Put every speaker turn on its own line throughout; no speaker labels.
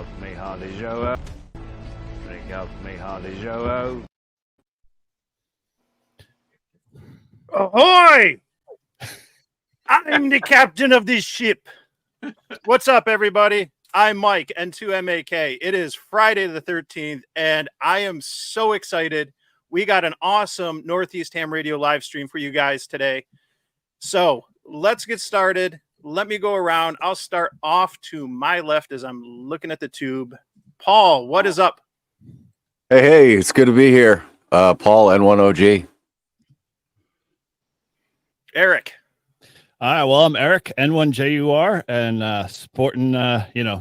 up me Hardy Joe. Drink up me Hardy Joe.
Ahoy! I'm the captain of this ship. What's up, everybody? I'm Mike, N2MAK. It is Friday the 13th, and I am so excited. We got an awesome Northeast Ham Radio live stream for you guys today. So let's get started. Let me go around. I'll start off to my left as I'm looking at the tube. Paul, what is up?
Hey, it's good to be here. Paul, N1OG.
Eric.
Well, I'm Eric, N1JUR, and sporting,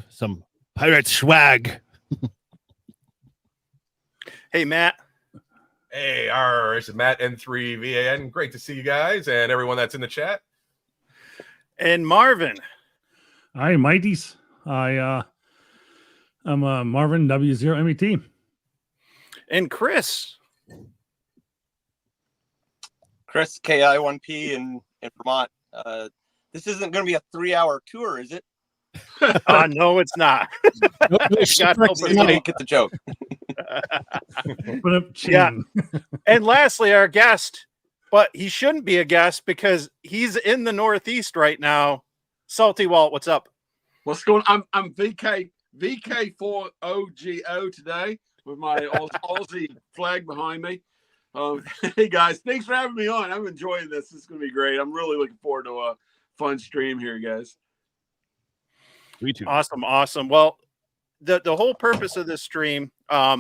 some pirate swag.
Hey, Matt.
Hey, this is Matt, N3VAN. Great to see you guys and everyone that's in the chat.
And Marvin.
Hi, Mighties. I'm Marvin, W0MET.
And Chris.
Chris, KI1P in Vermont. This isn't going to be a 3-hour tour, is it?
No, it's not.
God help us get the joke.
Yeah. And lastly, our guest, but he shouldn't be a guest because he's in the Northeast right now. Salty Walt, what's up?
What's going on? I'm Walt K4OGO today with my Aussie flag behind me. Hey guys, thanks for having me on. I'm enjoying this. This is going to be great. I'm really looking forward to a fun stream here, guys.
Me too.
Awesome. Well, the whole purpose of this stream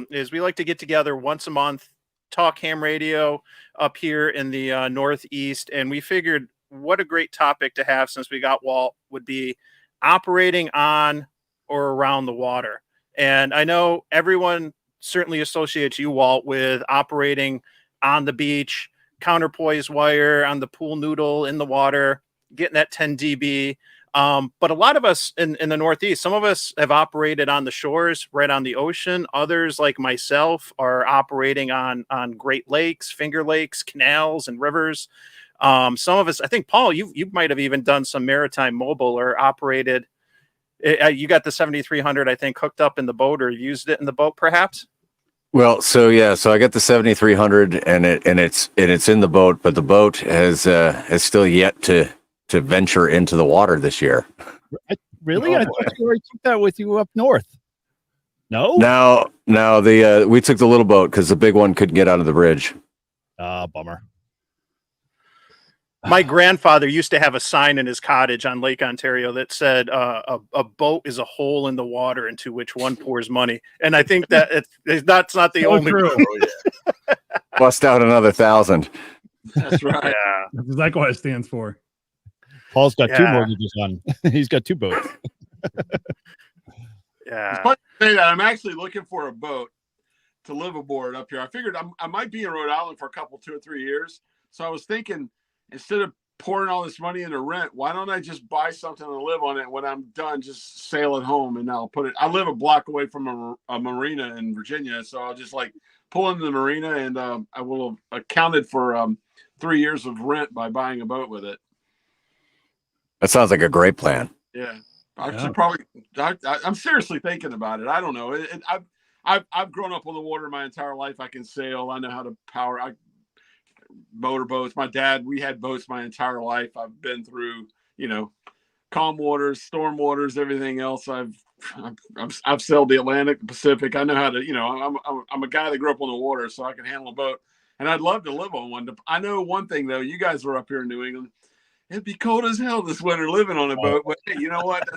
is we like to get together once a month, talk ham radio up here in the Northeast, and we figured what a great topic to have since we got Walt would be operating on or around the water. And I know everyone certainly associates you, Walt, with operating on the beach, counterpoise wire on the pool noodle in the water, getting that 10 dB. But a lot of us in the Northeast, some of us have operated on the shores, right on the ocean. Others, like myself, are operating on Great Lakes, Finger Lakes, canals, and rivers. Some of us, I think, Paul, you might have even done some maritime mobile or operated. You got the 7300, I think, hooked up in the boat or used it in the boat, perhaps.
Well, so I got the 7300 and it's in the boat, but the boat has still yet to venture into the water this year.
Really? I thought you already took that with you up north. No?
Now we took the little boat because the big one couldn't get out of the bridge.
Bummer.
My grandfather used to have a sign in his cottage on Lake Ontario that said a boat is a hole in the water into which one pours money. And I think that that's not the
So
only
true.
one.
Bust out another 1,000.
That's right.
Yeah.
That's exactly what it stands for.
Paul's got 2
Yeah.
mortgages on. He's got 2 boats.
Yeah.
It's funny to say that. I'm actually looking for a boat to live aboard up here. I figured I might be in Rhode Island for 2 or 3 years. So I was thinking, instead of pouring all this money into rent, why don't I just buy something and live on it? When I'm done, just sail it home and I'll put it. I live a block away from a marina in Virginia, so I'll just pull into the marina and I will have accounted for 3 years of rent by buying a boat with it.
That sounds like a great plan.
Yeah, I should probably. I'm seriously thinking about it. I don't know. I've grown up on the water my entire life. I can sail. I know how to power. Motor boats. My dad, we had boats my entire life. I've been through, calm waters, storm waters, everything else. I've sailed the Atlantic, the Pacific. I know how to, I'm a guy that grew up on the water, so I can handle a boat. And I'd love to live on one. I know one thing though. You guys were up here in New England. It'd be cold as hell this winter living on a boat. But hey, you know what?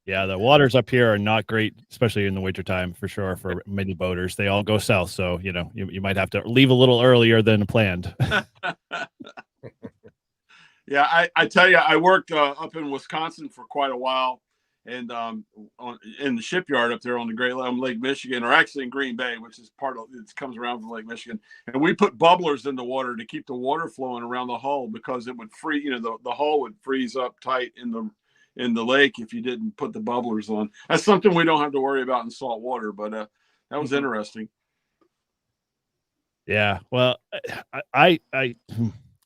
Yeah, the waters up here are not great, especially in the wintertime, for sure, for many boaters. They all go south, so, you might have to leave a little earlier than planned.
Yeah, I tell you, I worked up in Wisconsin for quite a while, and in the shipyard up there on the Great Lake Michigan, or actually in Green Bay, which is it comes around from Lake Michigan, and we put bubblers in the water to keep the water flowing around the hull because it would freeze. The hull would freeze up tight in the lake if you didn't put the bubblers on. That's something we don't have to worry about in salt water, but that was interesting.
Yeah, well, I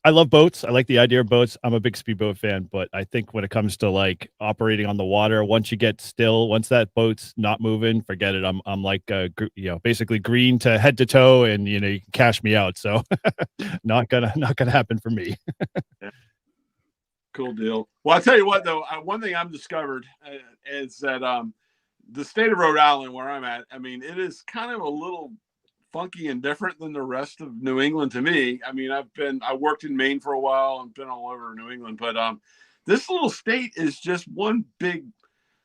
I love boats. I like the idea of boats. I'm a big speedboat fan, but I think when it comes to like operating on the water, once you get still, once that boat's not moving, forget it. I'm like, basically green to head to toe, and you can cash me out. So not gonna happen for me.
Cool deal. Well, I'll tell you what, though, one thing I've discovered is that the state of Rhode Island, where I'm at, I mean, it is kind of a little funky and different than the rest of New England to me. I mean, I worked in Maine for a while and been all over New England, but this little state is just one big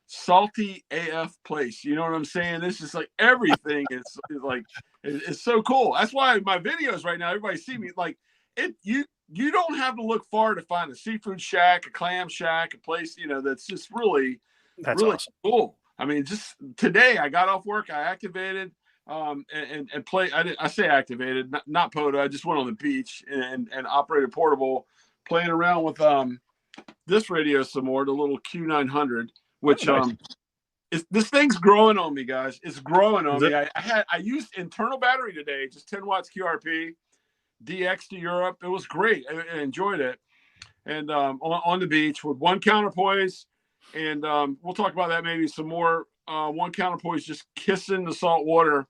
salty AF place. You know what I'm saying? It's just like everything is like, it's so cool. That's why my videos right now, everybody see me like it. You don't have to look far to find a seafood shack, a clam shack, a place, that's just really
Awesome.
cool. I mean, just today I got off work, I activated and play. I say activated, not POTA. I just went on the beach and operated portable, playing around with this radio some more, the little Q900, which
nice.
This thing's growing on me, guys. It's growing on me. I used internal battery today, just 10 watts QRP. DX to Europe. It was great. I enjoyed it. And on the beach with one counterpoise, and we'll talk about that maybe some more. One counterpoise just kissing the salt water,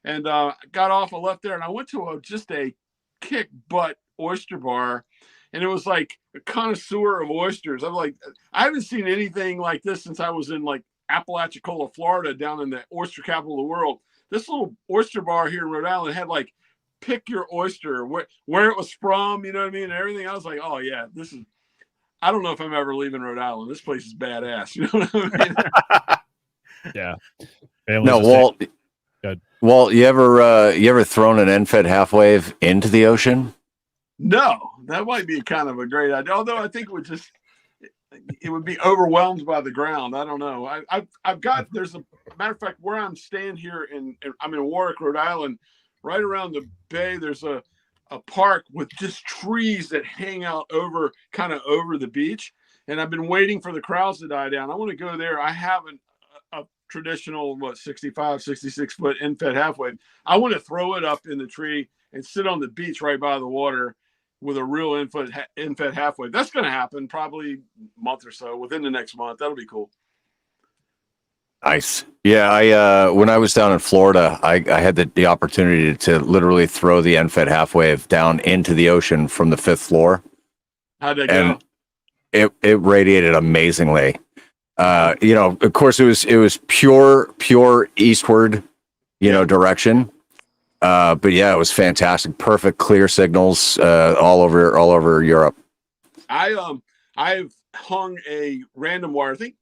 and got off. I left there, and I went to just a kick butt oyster bar, and it was like a connoisseur of oysters. I'm like, I haven't seen anything like this since I was in like Apalachicola, Florida, down in the oyster capital of the world. This little oyster bar here in Rhode Island had like, pick your oyster, where it was from, you know what I mean, and everything. I was like, oh yeah, this is. I don't know if I'm ever leaving Rhode Island. This place is badass. You know what I mean?
Yeah.
No, Walt, you ever thrown an end-fed half wave into the ocean?
No, that might be kind of a great idea. Although I think it would be overwhelmed by the ground. I don't know. I've got. There's a matter of fact where I'm staying here I'm in Warwick, Rhode Island. Right around the bay, there's a park with just trees that hang out kind of over the beach. And I've been waiting for the crowds to die down. I want to go there. I have a traditional, 65, 66 foot end-fed half wave. I want to throw it up in the tree and sit on the beach right by the water with a real end-fed half wave. That's going to happen probably a month or so, within the next month. That'll be cool.
Nice. Yeah, I when I was down in Florida, I had the opportunity to literally throw the end-fed half wave down into the ocean from the 5th floor.
How'd that go?
It radiated amazingly. Of course it was pure eastward, direction. But yeah, it was fantastic. Perfect clear signals all over Europe.
I've hung a random wire, I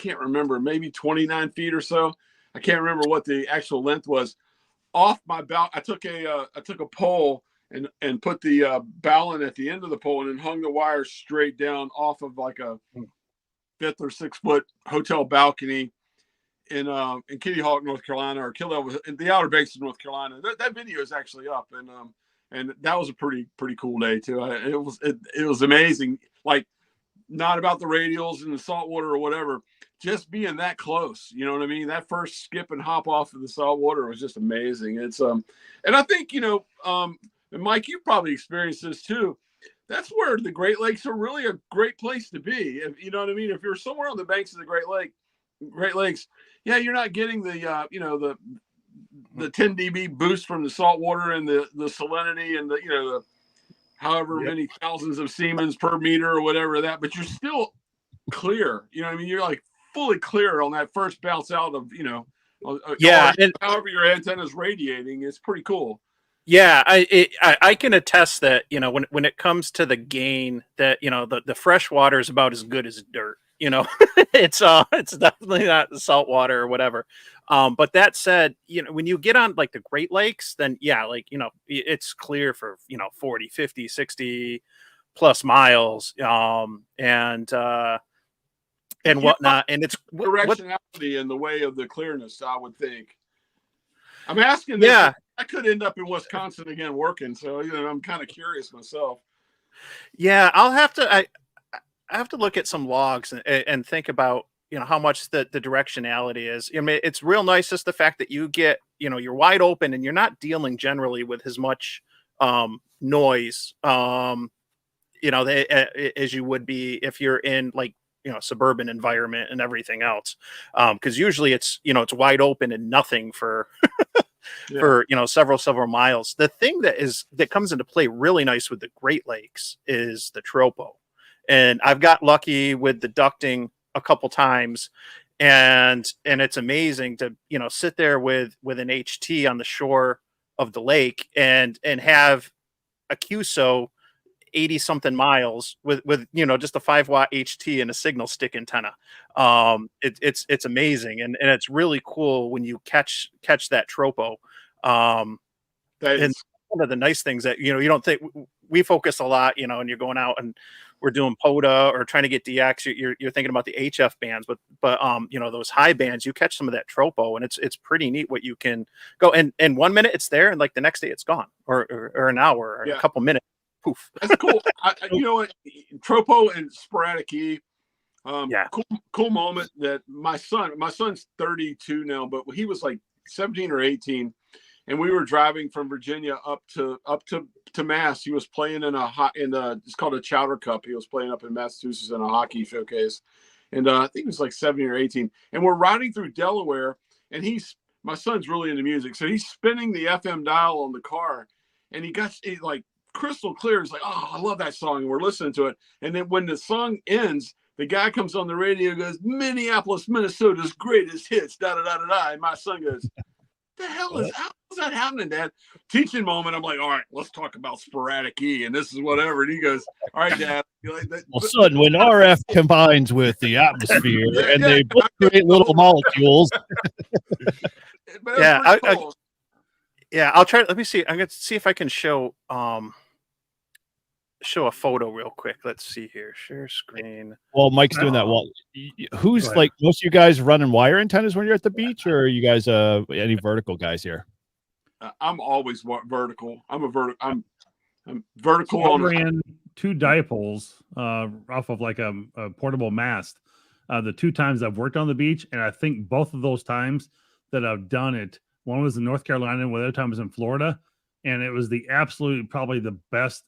can't remember, maybe 29 feet or so. I can't remember what the actual length was. Off my bow, I took a pole and put the ballon at the end of the pole, and then hung the wire straight down off of like a 5th or 6th foot hotel balcony in Kitty Hawk, North Carolina, or in the Outer Banks of North Carolina. That video is actually up, and that was a pretty cool day too. It was amazing. Like, not about the radials and the salt water or whatever, just being that close. You know what I mean? That first skip and hop off of the salt water was just amazing. It's and I think, and Mike, you probably experienced this too. That's where the Great Lakes are really a great place to be. If you know what I mean, if you're somewhere on the banks of the Great Lakes, yeah, you're not getting the 10 dB boost from the salt water and the salinity and the however many thousands of Siemens per meter or whatever that, but you're still clear. You know what I mean? You're like fully clear on that first bounce out of, however your antenna is radiating. It's pretty cool.
Yeah, I can attest that, when it comes to the gain, that, the fresh water is about as good as dirt. It's definitely not the salt water or whatever. But that said, when you get on like the Great Lakes, then it's clear for 40, 50, 60 plus miles, and whatnot, and it's
directionality in the way of the clearness, I would think. I'm asking this.
Yeah,
I could end up in Wisconsin again working, so I'm kind of curious myself.
Yeah, I have to look at some logs and think about how much the directionality is. I mean, it's real nice just the fact that you get you're wide open and you're not dealing generally with as much noise you know, as you would be if you're in like, you know, suburban environment and everything else. Because usually it's, you know, it's wide open and nothing for for, you know, several miles. The thing that comes into play really nice with the Great Lakes is the tropo. And I've got lucky with the ducting a couple times, and it's amazing to, you know, sit there with an HT on the shore of the lake and have a QSO 80 something miles with you know, just a 5-watt HT and a signal stick antenna. It's amazing, and it's really cool when you catch that tropo.
That
And
is,
one of the nice things that, you know, you don't think we focus a lot, you know, and you're going out and we're doing POTA or trying to get DX, you're thinking about the HF bands, but you know, those high bands, you catch some of that tropo, and it's pretty neat what you can go and 1 minute it's there, and like the next day it's gone, or an hour or a couple minutes. Poof.
that's cool. You know what, tropo and sporadic E. Cool moment that my son's 32 now, but he was like 17 or 18, and we were driving from Virginia up to Mass. He was playing in it's called a Chowder Cup. He was playing up in Massachusetts in a hockey showcase, and I think he was like 17 or 18. And we're riding through Delaware, and my son's really into music, so he's spinning the FM dial on the car, and he like crystal clear. He's like, "Oh, I love that song," and we're listening to it. And then when the song ends, the guy comes on the radio and goes, "Minneapolis, Minnesota's greatest hits, da da da da da." And my son goes, how is that happening, Dad? Teaching moment. I'm like, all right, let's talk about sporadic E, and this is whatever. And he goes, all right, Dad. Like that,
well, son, when RF combines with the atmosphere and they both create little molecules.
Cool. I'll try. Let me see. I'm going to see if I can show a photo real quick. Let's see here. Share screen.
Well, Mike's doing that. Well, who's like most of you guys running wire antennas when you're at the beach, or are you guys any vertical guys here?
I'm always vertical. I'm vertical.
I ran 2 dipoles off of like a portable mast. The 2 times I've worked on the beach, and I think both of those times that I've done it, one was in North Carolina and the other time was in Florida, and it was probably the best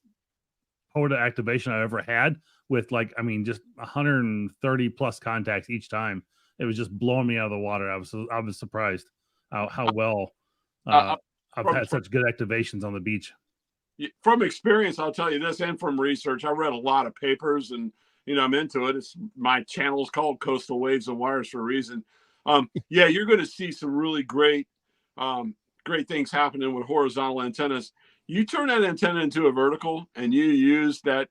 POTA activation I ever had, with like, I mean, just 130 plus contacts each time. It was just blowing me out of the water. I was surprised how well I've had such good activations on the beach.
From experience, I'll tell you this, and from research, I read a lot of papers, and you know, I'm into it. My channel is called Coastal Waves and Wires for a reason. You're going to see some really great things happening with horizontal antennas. You turn that antenna into a vertical, and you use that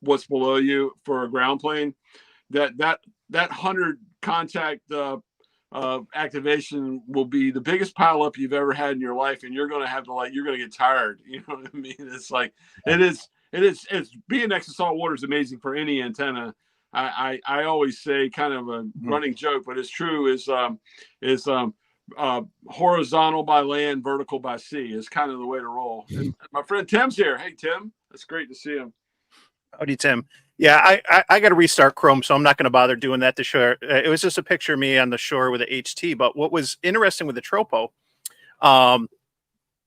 what's below you for a ground plane. That 100 contact activation will be the biggest pileup you've ever had in your life, and you're going to have to you're going to get tired. You know what I mean? It's like it's being next to salt water is amazing for any antenna. I always say, kind of a running joke, but it's true, is horizontal by land, vertical by sea is kind of the way to roll. And my friend Tim's here. Hey, Tim, it's great to see him.
Howdy, Tim. Yeah, I got to restart Chrome, so I'm not going to bother doing that to shore. It was just a picture of me on the shore with a HT. But what was interesting with the tropo, and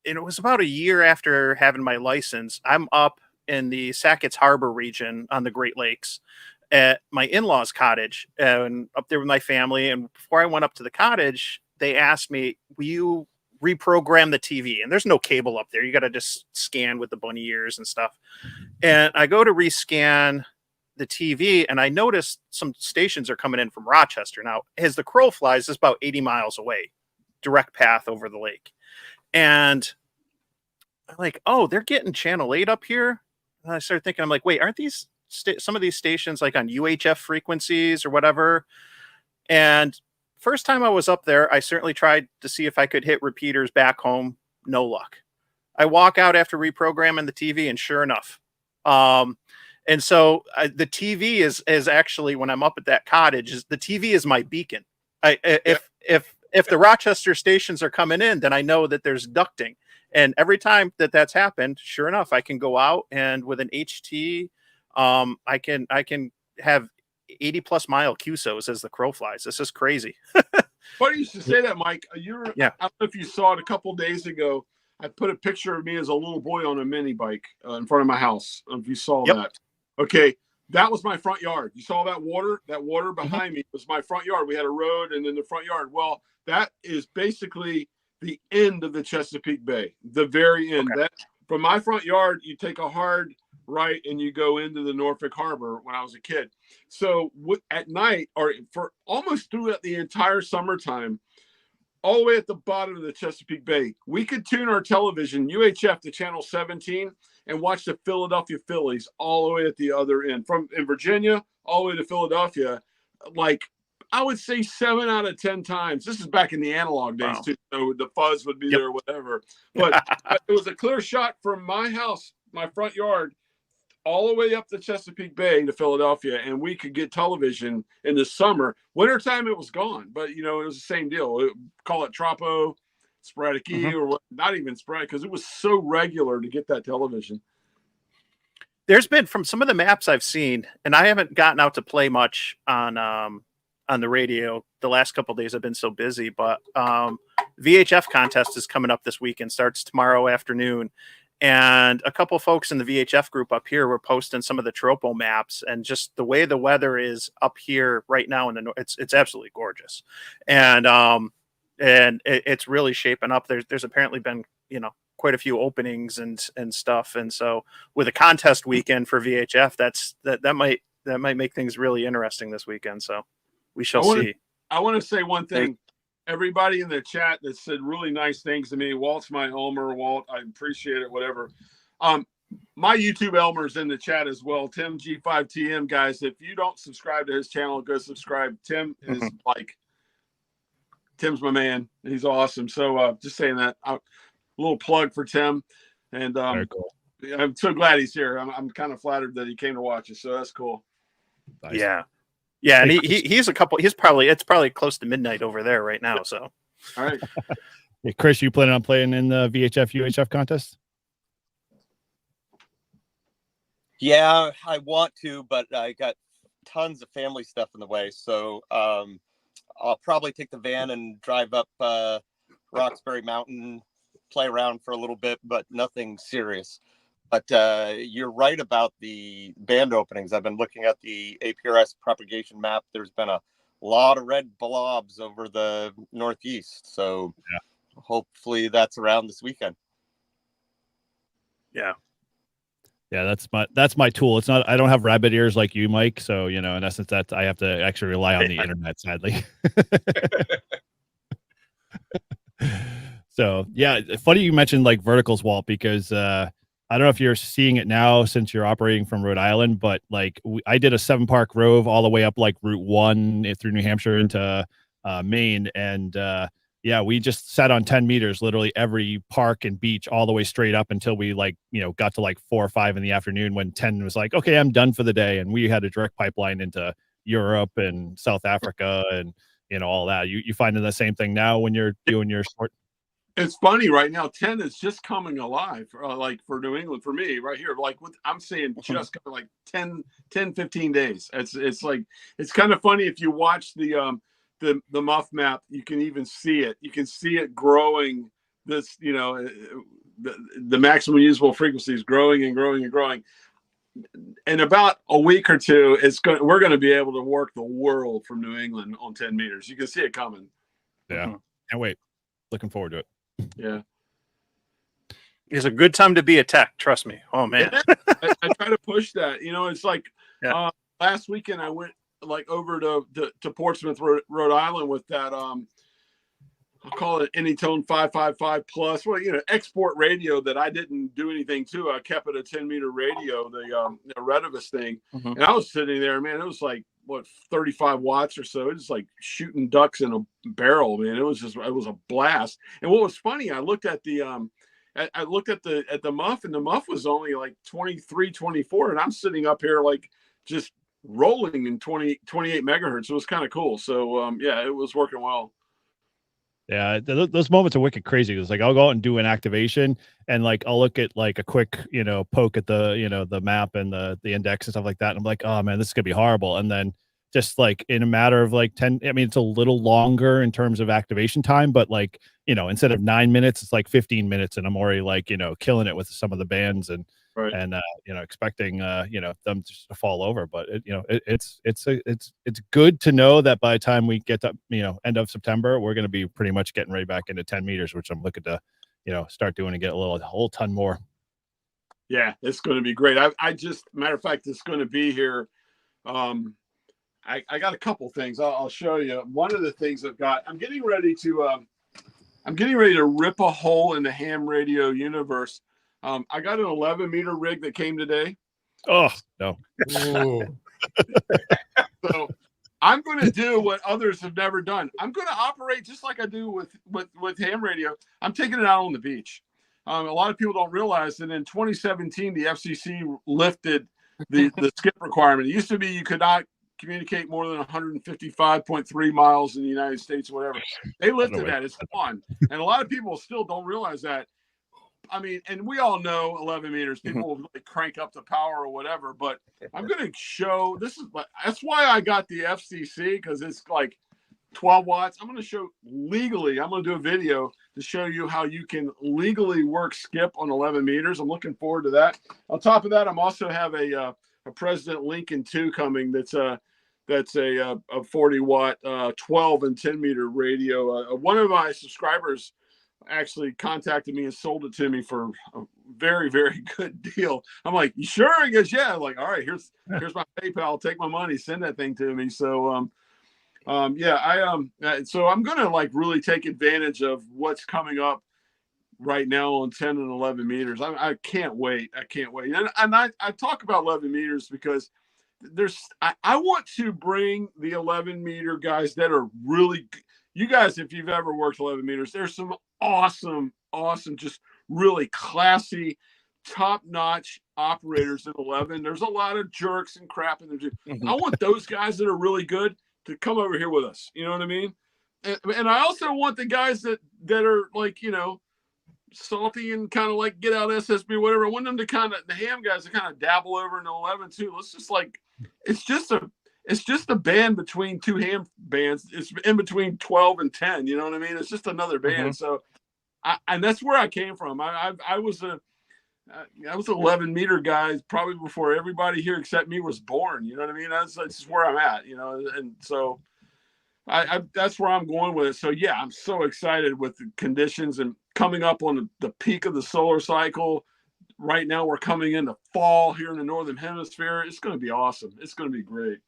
it was about a year after having my license, I'm up in the Sackett's Harbor region on the Great Lakes at my in-laws' cottage, and up there with my family. And before I went up to the cottage, they asked me, will you reprogram the TV? And there's no cable up there. You got to just scan with the bunny ears and stuff. And I go to rescan the TV, and I noticed some stations are coming in from Rochester. Now, as the crow flies, it's about 80 miles away, direct path over the lake. And I'm like, oh, they're getting channel 8 up here. And I started thinking, I'm like, wait, aren't these some of these stations like on UHF frequencies or whatever? And first time I was up there, I certainly tried to see if I could hit repeaters back home. No luck. I walk out after reprogramming the TV, and sure enough. And so the TV is actually, when I'm up at that cottage, the TV is my beacon. If the Rochester stations are coming in, then I know that there's ducting. And every time that's happened, sure enough, I can go out and with an HT, I can have 80 plus mile QSOs as the crow flies. This is crazy.
Funny you should say that, Mike. I don't know if you saw it a couple days ago. I put a picture of me as a little boy on a mini bike in front of my house. If you saw
Yep.
that, okay, that was my front yard. You saw that water? That water behind me was my front yard. We had a road and then the front yard. Well, that is basically the end of the Chesapeake Bay, the very end.
Okay.
That from my front yard, you take a hard right and you go into the Norfolk Harbor when I was a kid. So at night, or for almost throughout the entire summertime, all the way at the bottom of the Chesapeake Bay, we could tune our television UHF to channel 17 and watch the Philadelphia Phillies all the way at the other end, from in Virginia all the way to Philadelphia. Like, I would say 7 out of 10 times. This is back in the analog days,
Wow.
too. So the fuzz would be there or whatever. But it was a clear shot from my house, my front yard, all the way up the Chesapeake Bay to Philadelphia, and we could get television in the summer. Wintertime, it was gone, but it was the same deal. Call it Tropo, sporadic E, or not even sporadic, because it was so regular to get that television.
There's been, from some of the maps I've seen, and I haven't gotten out to play much on the radio. The last couple of days I've been so busy, but VHF contest is coming up this weekend, starts tomorrow afternoon. And a couple folks in the VHF group up here were posting some of the Tropo maps, and just the way the weather is up here right now in the north, it's absolutely gorgeous. And it's really shaping up. There's apparently been, quite a few openings and stuff. And so with a contest weekend for VHF, that might make things really interesting this weekend. So we shall see.
I want to say one thing. Everybody in the chat that said really nice things to me. Walt's my Elmer. Walt, I appreciate it. Whatever. My YouTube Elmer's in the chat as well. Tim G5TM, guys. If you don't subscribe to his channel, go subscribe. Tim is Tim's my man. He's awesome. So just saying that. A little plug for Tim. And
Very cool.
I'm so glad he's here. I'm kind of flattered that he came to watch us. So that's cool.
Nice.
Yeah. Yeah, and it's probably close to midnight over there right now. So,
all right.
Hey, Chris, you planning on playing in the VHF UHF contest?
Yeah, I want to, but I got tons of family stuff in the way. So I'll probably take the van and drive up Roxbury Mountain, play around for a little bit, but nothing serious. But you're right about the band openings. I've been looking at the APRS propagation map. There's been a lot of red blobs over the Northeast. So hopefully that's around this weekend.
Yeah.
Yeah, that's my tool. It's not, I don't have rabbit ears like you, Mike. So, in essence, that I have to actually rely on the internet, sadly. So, yeah, funny you mentioned like verticals, Walt, because I don't know if you're seeing it now since you're operating from Rhode Island, but like I did a 7-park rove all the way up like Route 1 through New Hampshire into Maine. And we just sat on 10 meters, literally every park and beach all the way straight up until we got to like 4 or 5 in the afternoon when 10 was like, okay, I'm done for the day. And we had a direct pipeline into Europe and South Africa and, all that. You finding the same thing now when you're doing your sport?
It's funny right now. 10 is just coming alive, like for New England, for me right here. Like I'm saying, just like 10, 15 days. It's like, it's kind of funny if you watch the muff map, you can even see it. You can see it growing. This, the maximum usable frequency is growing and growing and growing. In about a week or two, we're going to be able to work the world from New England on 10 meters. You can see it coming.
Yeah, can't wait. Looking forward to it.
Yeah,
it's a good time to be a tech. Trust me. Oh man,
I try to push that. It's like last weekend I went like over to Portsmouth, Rhode Island with that I'll call it Anytone 555 plus. Well, export radio that I didn't do anything to. I kept it a 10-meter radio, the Redivus thing, and I was sitting there, man. It was like 35 watts or so. It was like shooting ducks in a barrel, man. It was a blast. And what was funny, I looked at the muff, and the muff was only like 23, 24, and I'm sitting up here like just rolling in 28 megahertz. It was kind of cool. So it was working well.
Yeah, those moments are wicked crazy. It's like I'll go out and do an activation, and like I'll look at like a quick, poke at the, the map and the index and stuff like that. And I'm like, oh man, this is gonna be horrible. And then just like in a matter of like 10, I mean, it's a little longer in terms of activation time, but like, you know, instead of 9 minutes, it's like 15 minutes. And I'm already like, you know, killing it with some of the bands and, you know, expecting, you know, them just to fall over. But you know, it's good to know that by the time we get to, you know, end of September, we're going to be pretty much getting right back into 10 meters, which I'm looking to, you know, start doing and get a whole ton more.
Yeah, it's going to be great. I just, matter of fact, it's going to be here. I got a couple things I'll show you. One of the things I'm getting ready to rip a hole in the ham radio universe. I got an 11-meter rig that came today.
Oh no.
So I'm going to do what others have never done. I'm going to operate just like I do with ham radio. I'm taking it out on the beach. A lot of people don't realize that in 2017, the FCC lifted the skip requirement. It used to be you could not communicate more than 155.3 miles in the United States, whatever. They lifted that. It's gone. And a lot of people still don't realize that. I mean, and we all know 11 meters, people will like crank up the power or whatever, but I'm going to show, that's why I got the FCC, because it's like 12 watts. I'm going to show legally, I'm going to do a video to show you how you can legally work skip on 11 meters. I'm looking forward to that. On top of that, I'm also have a President Lincoln 2 coming. That's a 40 watt, 12 and 10 meter radio. One of my subscribers actually contacted me and sold it to me for a very, very good deal. I'm like, you sure? He goes, yeah. I'm like, all right, here's my PayPal. Take my money, send that thing to me. So, so I'm going to like really take advantage of what's coming up right now on 10 and 11 meters. I can't wait. I can't wait. And I talk about 11 meters because I want to bring the 11 meter guys that are really, you guys, if you've ever worked 11 meters, there's some awesome, just really classy, top-notch operators in 11. There's a lot of jerks and crap in there too. I want those guys that are really good to come over here with us. You know what I mean? And I also want the guys that are like, you know, salty and kind of like get out SSB, whatever. I want them to the ham guys to kind of dabble over in 11 too. Let's just like, it's just a band between two ham bands. It's in between 12 and 10. You know what I mean? It's just another band. So, and that's where I came from. I was an 11 meter guy probably before everybody here except me was born. You know what I mean? That's just where I'm at. You know, and so that's where I'm going with it. So yeah, I'm so excited with the conditions and coming up on the peak of the solar cycle. Right now, we're coming into fall here in the Northern Hemisphere. It's going to be awesome. It's going to be great.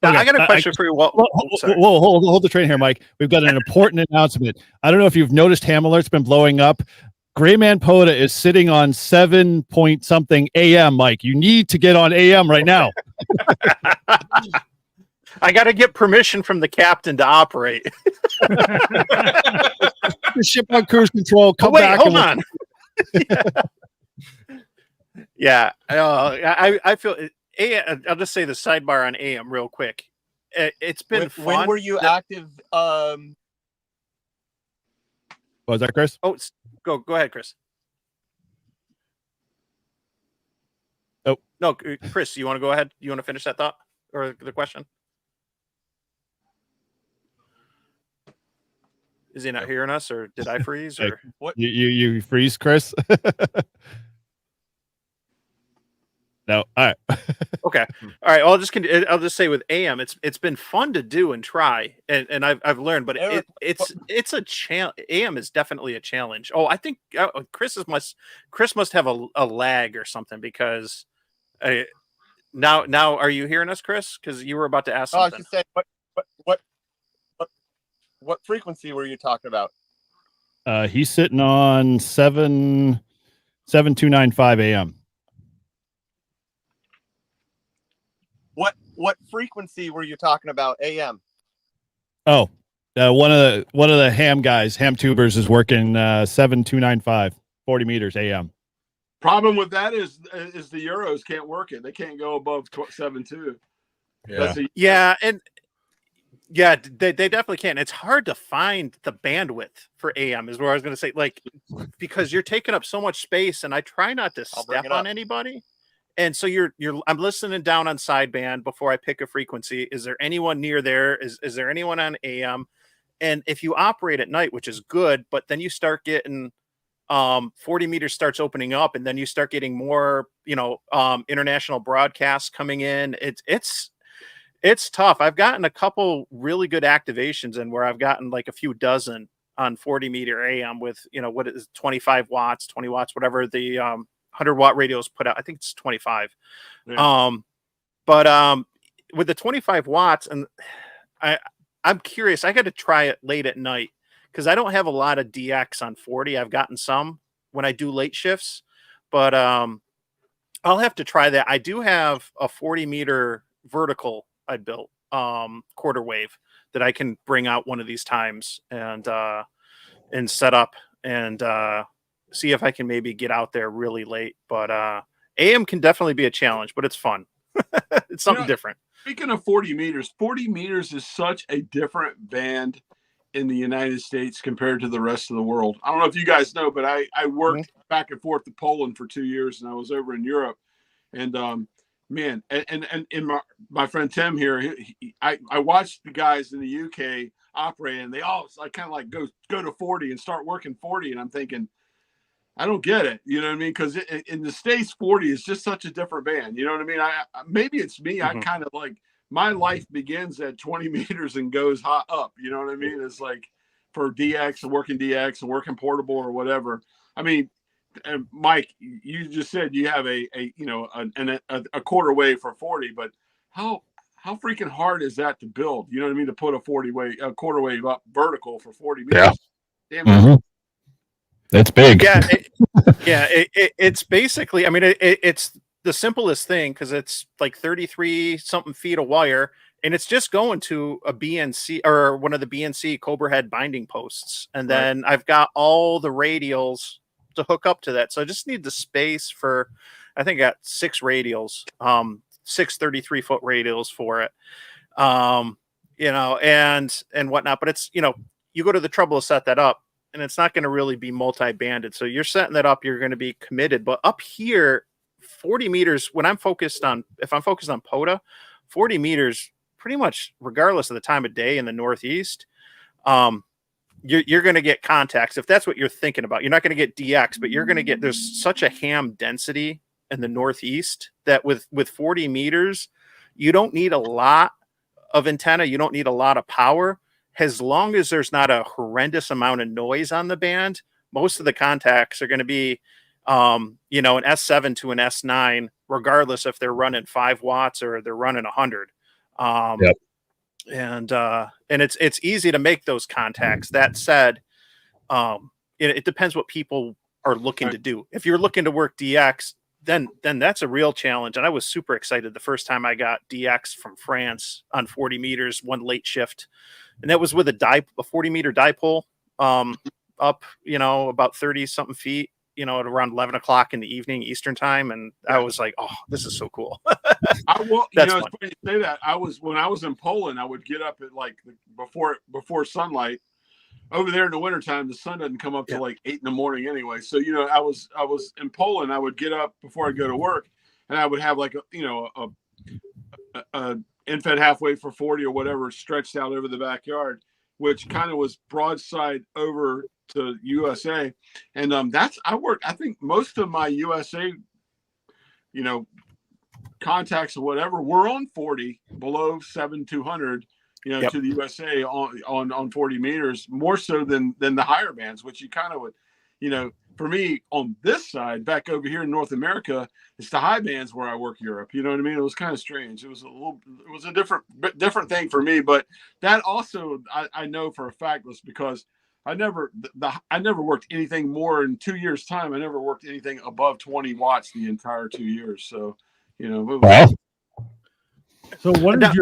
Now, I got a question for you.
Hold the train here, Mike. We've got an important announcement. I don't know if you've noticed Ham Alert's been blowing up. Grayman Poda is sitting on 7 point something AM, Mike. You need to get on AM right now.
I got to get permission from the captain to operate.
The ship on cruise control. Come back.
Hold on. Yeah. I feel I'll just say the sidebar on AM real quick. It's been fun.
When were you active?
Was that Chris?
Oh, go ahead, Chris.
Oh
no, Chris, you want to go ahead? You want to finish that thought or the question? Is he not hearing us, or did I freeze? Or
what? You freeze, Chris? No. All right.
Okay. All right. I'll just say with AM, it's been fun to do and try, and I've learned, but it's a challenge. AM is definitely a challenge. Oh, I think Chris must have a lag or something because now are you hearing us, Chris? Because you were about to ask something.
I was just saying, what frequency were you talking about?
He's sitting on 7295 AM.
What frequency were you talking about? AM.
Oh, one of the ham guys, ham tubers, is working 7295, 40 meters AM.
Problem with that is the Euros can't work it. They can't go above 7.2.
Yeah, they definitely can. It's hard to find the bandwidth for AM is where I was going to say, like, because you're taking up so much space, and I try not to step on anybody. And so I'm listening down on sideband before I pick a frequency. Is there anyone near there? Is there anyone on AM? And if you operate at night, which is good, but then you start getting 40 meters starts opening up, and then you start getting more, international broadcasts coming in. It's tough. I've gotten a couple really good activations in where I've gotten like a few dozen on 40 meter AM with, what is 25 watts, 20 watts, whatever the 100-watt radios put out. I think it's 25.
Yeah.
But with the 25 watts, and I'm curious, I got to try it late at night because I don't have a lot of DX on 40. I've gotten some when I do late shifts, but I'll have to try that. I do have a 40 meter vertical I built, quarter wave, that I can bring out one of these times and set up and see if I can maybe get out there really late. But AM can definitely be a challenge, but it's fun. It's something different.
Speaking of 40 meters is such a different band in the United States compared to the rest of the world. I don't know if you guys know, but I worked back and forth to Poland for 2 years, and I was over in Europe. And man, and my friend Tim here, I watched the guys in the UK operate, and they all kind of like go to 40 and start working 40, and I'm thinking, I don't get it. You know what I mean? Because in the States, 40 is just such a different band. You know what I mean? Maybe it's me. I kind of like, my life begins at 20 meters and goes hot up. You know what I mean? It's like for DX and working portable or whatever. I mean, Mike, you just said you have a quarter wave for 40, but how freaking hard is that to build? You know what I mean? To put a quarter wave up vertical for 40 meters.
Yeah.
Damn.
It's big.
Yeah. It's basically, I mean, it's the simplest thing because it's like 33 something feet of wire, and it's just going to a BNC or one of the BNC Cobra head binding posts. And then I've got all the radials to hook up to that. So I just need the space for, I think I got 6 radials, 6 33-foot radials for it. And whatnot, but it's, you go to the trouble to set that up, and it's not going to really be multi-banded. So you're setting that up, you're going to be committed. But up here, 40 meters, if I'm focused on POTA, 40 meters, pretty much regardless of the time of day in the Northeast, you're going to get contacts. If that's what you're thinking about, you're not going to get DX, but you're going to get, there's such a ham density in the Northeast that with 40 meters, you don't need a lot of antenna. You don't need a lot of power. As long as there's not a horrendous amount of noise on the band, most of the contacts are going to be, an S7 to an S9, regardless if they're running 5 watts or they're running 100.
Yep.
And it's easy to make those contacts. That said, it depends what people are looking to do. If you're looking to work DX, then that's a real challenge. And I was super excited the first time I got DX from France on 40 meters, one late shift. And that was with a 40 meter dipole, up, about 30 something feet, at around 11 o'clock in the evening, Eastern time. And I was like, oh, this is so cool.
It's funny you say that. When I was in Poland, I would get up at like before sunlight. Over there in the wintertime, the sun doesn't come up till like 8 in the morning anyway. So, I was in Poland, I would get up before I go to work, and I would have like a infed halfway for 40 or whatever stretched out over the backyard, which kind of was broadside over to USA. And I think most of my USA, contacts or whatever were on 40 below 7,200, to the USA on 40 meters, more so than the higher bands, which you kind of would, for me on this side, back over here in North America, it's the high bands where I work Europe. You know what I mean? It was kind of strange. It was a different thing for me, but that also, I know for a fact was because I never worked anything more in 2 years time. I never worked anything above 20 watts the entire 2 years. So,
Wow.
So what is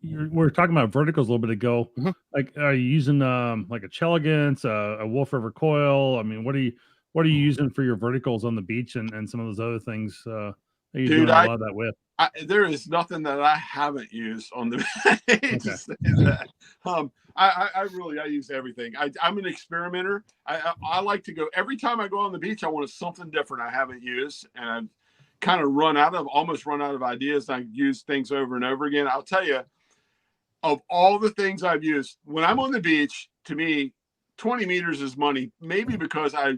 we were talking about verticals a little bit ago.
Mm-hmm.
Like, are you using like a Chelegans, a Wolf River coil? I mean, what are you using for your verticals on the beach and some of those other things? That you're doing a lot of that with.
There is nothing that I haven't used on the I use everything. I'm an experimenter. I like to go every time I go on the beach. I want something different I haven't used, and kind of almost run out of ideas. I use things over and over again. I'll tell you, of all the things I've used, when I'm on the beach, to me, 20 meters is money. Maybe because I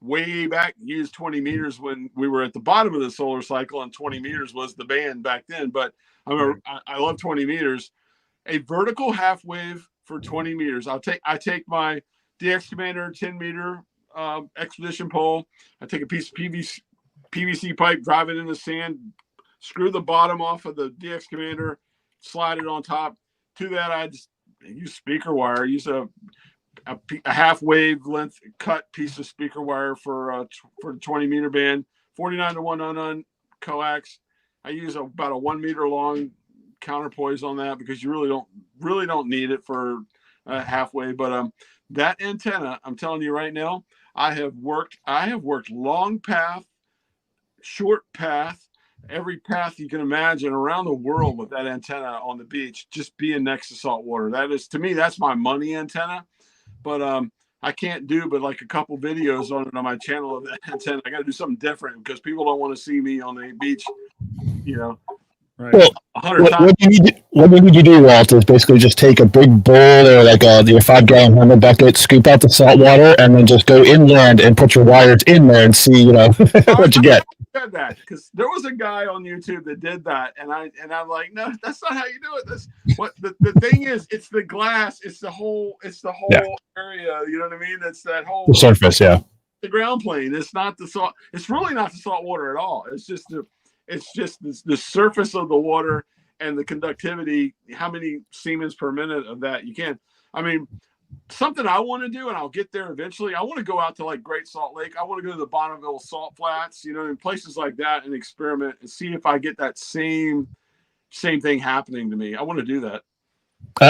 way back used 20 meters when we were at the bottom of the solar cycle, and 20 meters was the band back then. But I love 20 meters. A vertical half wave for 20 meters. I take my DX Commander 10 meter expedition pole. I take a piece of PVC pipe, drive it in the sand, screw the bottom off of the DX Commander, slide it on top. To that, I just use speaker wire. Use a half wave length cut piece of speaker wire for the 20 meter band. 49 to 1 coax. I use about a 1 meter long counterpoise on that because you really don't need it for halfway. But that antenna, I'm telling you right now, I have worked long path, short path, every path you can imagine around the world with that antenna on the beach, just being next to salt water. That is, to me, that's my money antenna. But I can't do but like a couple videos on it on my channel of that antenna. I got to do something different because people don't want to see me on the beach, Right.
Well,
100 times.
What you need to do, Walt, is basically just take a big bowl or like your 5-gallon hammer bucket, scoop out the salt water, and then just go inland and put your wires in there and see, what you get.
I said that because there was a guy on YouTube that did that, and I'm like, no, that's not how you do it. That's what the thing is. It's the glass. It's the whole area. You know what I mean? It's that whole
the surface. Yeah.
The ground plane. It's not the salt. It's really not the salt water at all. It's just the surface of the water and the conductivity, how many Siemens per minute of that you can. I mean, something I want to do, and I'll get there eventually. I want to go out to like Great Salt Lake. I want to go to the Bonneville Salt Flats, in places like that and experiment and see if I get that same thing happening to me. I want to do that.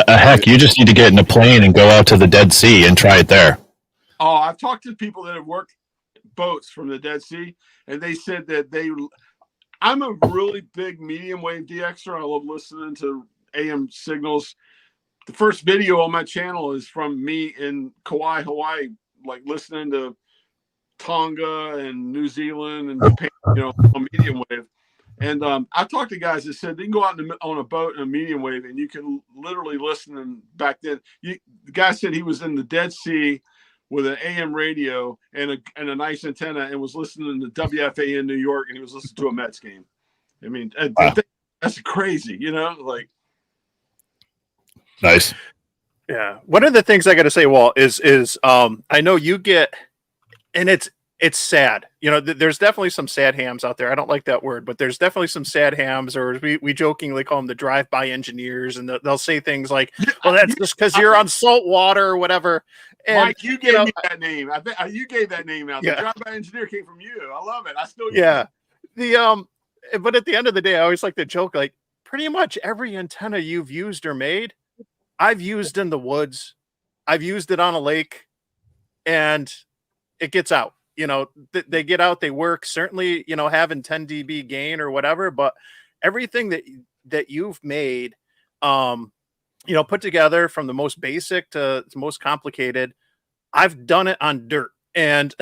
Heck, you just need to get in a plane and go out to the Dead Sea and try it there.
Oh, I've talked to people that have worked boats from the Dead Sea, and they said that I'm a really big medium wave DXer. I love listening to AM signals. The first video on my channel is from me in Kauai, Hawaii, like listening to Tonga and New Zealand and Japan, on medium wave. And I talked to guys that said they can go out on a boat in a medium wave and you can literally listen. And back then, the guy said he was in the Dead Sea with an AM radio and a nice antenna and was listening to WFA in New York, and he was listening to a Mets game. I mean, wow. That's crazy, like.
Nice.
Yeah. One of the things I got to say, Walt, is I know you get, and it's sad. There's definitely some sad hams out there. I don't like that word, but there's definitely some sad hams, or we jokingly call them the drive-by engineers, and they'll say things like, well, that's just because you're on salt water or whatever. And,
Mike, you gave me that name. I think you gave that name out. Yeah. The drive-by engineer came from you. I love it. I still use it.
But at the end of the day, I always like to joke, like pretty much every antenna you've used or made, I've used in the woods. I've used it on a lake, and it gets out. They get out, they work. Certainly, having 10 dB gain or whatever, but everything that you've made, put together from the most basic to the most complicated, I've done it on dirt and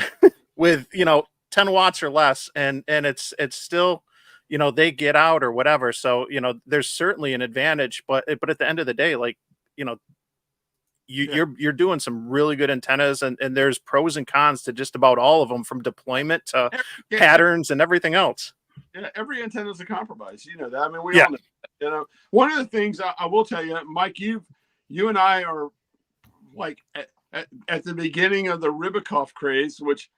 with 10 watts or less, and it's still, they get out or whatever. So there's certainly an advantage, but at the end of the day, like you're doing some really good antennas, and there's pros and cons to just about all of them, from deployment to patterns and everything else.
Yeah, every antenna is a compromise. You know that. I mean, we all know. One of the things I will tell you, Mike, you and I are like at the beginning of the Ribicoff craze, which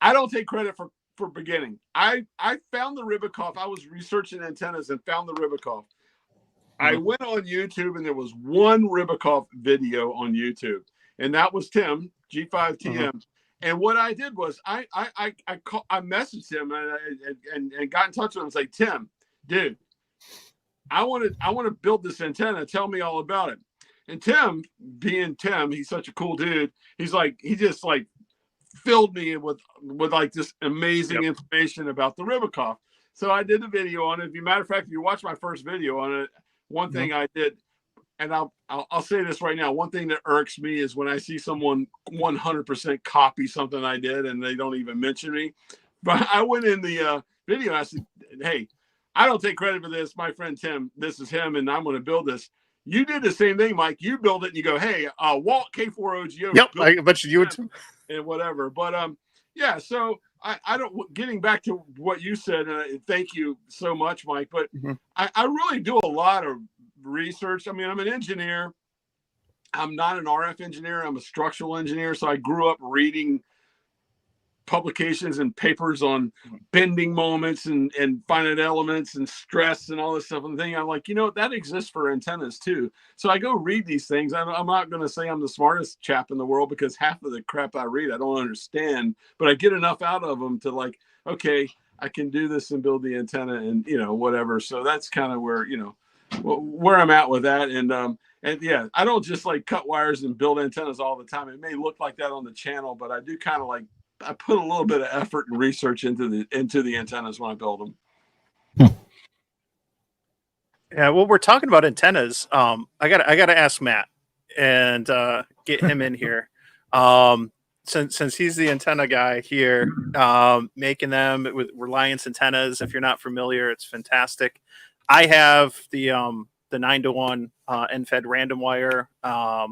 I don't take credit for beginning. I found the Ribicoff. I was researching antennas and found the Ribicoff. I went on YouTube, and there was one Ribicoff video on YouTube, and that was Tim G5TM. And what I did was I messaged him and got in touch with him and said, Tim, dude, I want to build this antenna. Tell me all about it. And Tim, being Tim, he's such a cool dude. He just filled me with like this amazing information about the Ribicoff. So I did the video on it. As a matter of fact, if you watch my first video on it, one thing I did, and I'll say this right now, one thing that irks me is when I see someone 100% copy something I did and they don't even mention me. But I went in the video. I said, hey, I don't take credit for this. My friend Tim, this is him, and I'm going to build this. You did the same thing, Mike. You build it and you go, hey, Walt K4OGO.
Yep, I bet you would.
And whatever. But yeah, so I don't, getting back to what you said, thank you so much, Mike. But I really do a lot of research. I mean, I'm an engineer. I'm not an RF engineer. I'm a structural engineer. So I grew up reading publications and papers on bending moments and finite elements and stress and all this stuff. And I'm like, that exists for antennas too. So I go read these things. I'm not going to say I'm the smartest chap in the world, because half of the crap I read I don't understand, but I get enough out of them to like, okay, I can do this and build the antenna and whatever. So that's kind of where where I'm at with that. And yeah, I don't just like cut wires and build antennas all the time. It may look like that on the channel, but I do kind of like, I put a little bit of effort and research into the antennas when I build them.
Yeah, well, we're talking about antennas. I gotta ask Matt and get him in here. Since he's the antenna guy here, making them with Reliance antennas. If you're not familiar, it's fantastic. I have the 9-to-1 end-fed random wire. I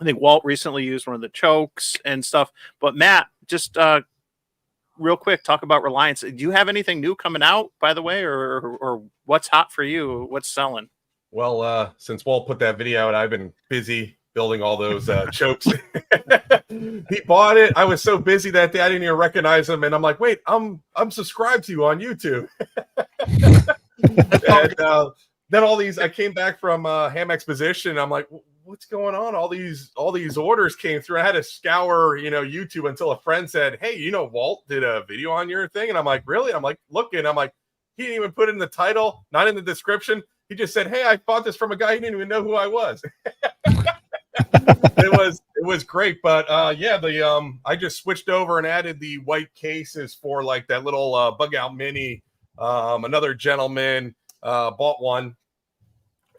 think Walt recently used one of the chokes and stuff. But Matt, just real quick, talk about Reliance. Do you have anything new coming out, by the way, or what's hot for you? What's selling?
Well, since Walt put that video out, I've been busy building all those chokes. He bought it. I was so busy that day I didn't even recognize him, and I'm like, wait, I'm subscribed to you on YouTube. And then all these, I came back from Ham Exposition, and I'm like, what's going on? All these orders came through. I had to scour, YouTube until a friend said, hey, Walt did a video on your thing. And I'm like, really? I'm like, looking. I'm like, he didn't even put it in the title, not in the description. He just said, hey, I bought this from a guy. He didn't even know who I was. It was great. But yeah, I just switched over and added the white cases for like that little bug out mini. Another gentleman bought one.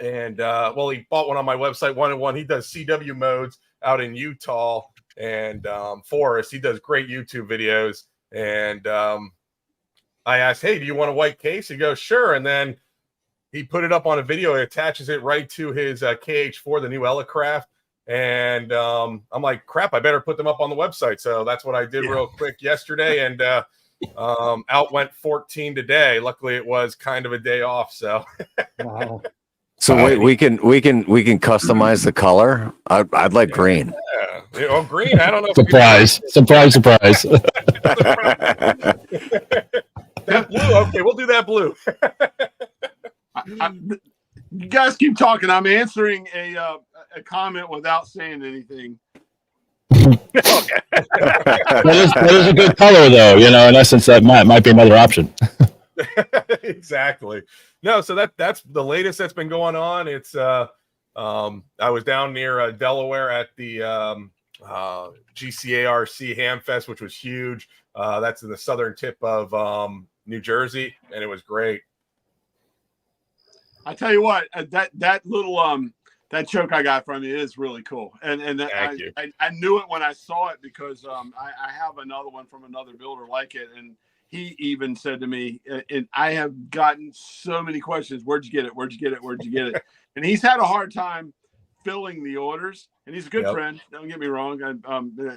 And well, he bought one on my website, 1-in-1. He does CW modes out in Utah and Forest. He does great YouTube videos. And I asked, hey, do you want a white case? He goes, sure. And then he put it up on a video. He attaches it right to his KH4, the new Elecraft. And I'm like, crap, I better put them up on the website. So that's what I did real quick yesterday. And out went 14 today. Luckily, it was kind of a day off. So
Wow.
So wait, we can customize the color. I'd like green.
Yeah. Oh, green. I don't know.
Surprise! Surprise!
That blue. Okay, we'll do that blue.
You guys keep talking. I'm answering a comment without saying anything.
That is a good color, though. In essence, that might be another option.
Exactly. No, so that's the latest that's been going on. It's I was down near Delaware at the GCARC Hamfest, which was huge. That's in the southern tip of New Jersey, and it was great.
I tell you what, that little that choke I got from you is really cool, and I knew it when I saw it because I have another one from another builder like it, and he even said to me, and I have gotten so many questions. Where'd you get it? Where'd you get it? Where'd you get it? And he's had a hard time filling the orders, and he's a good friend. Don't get me wrong.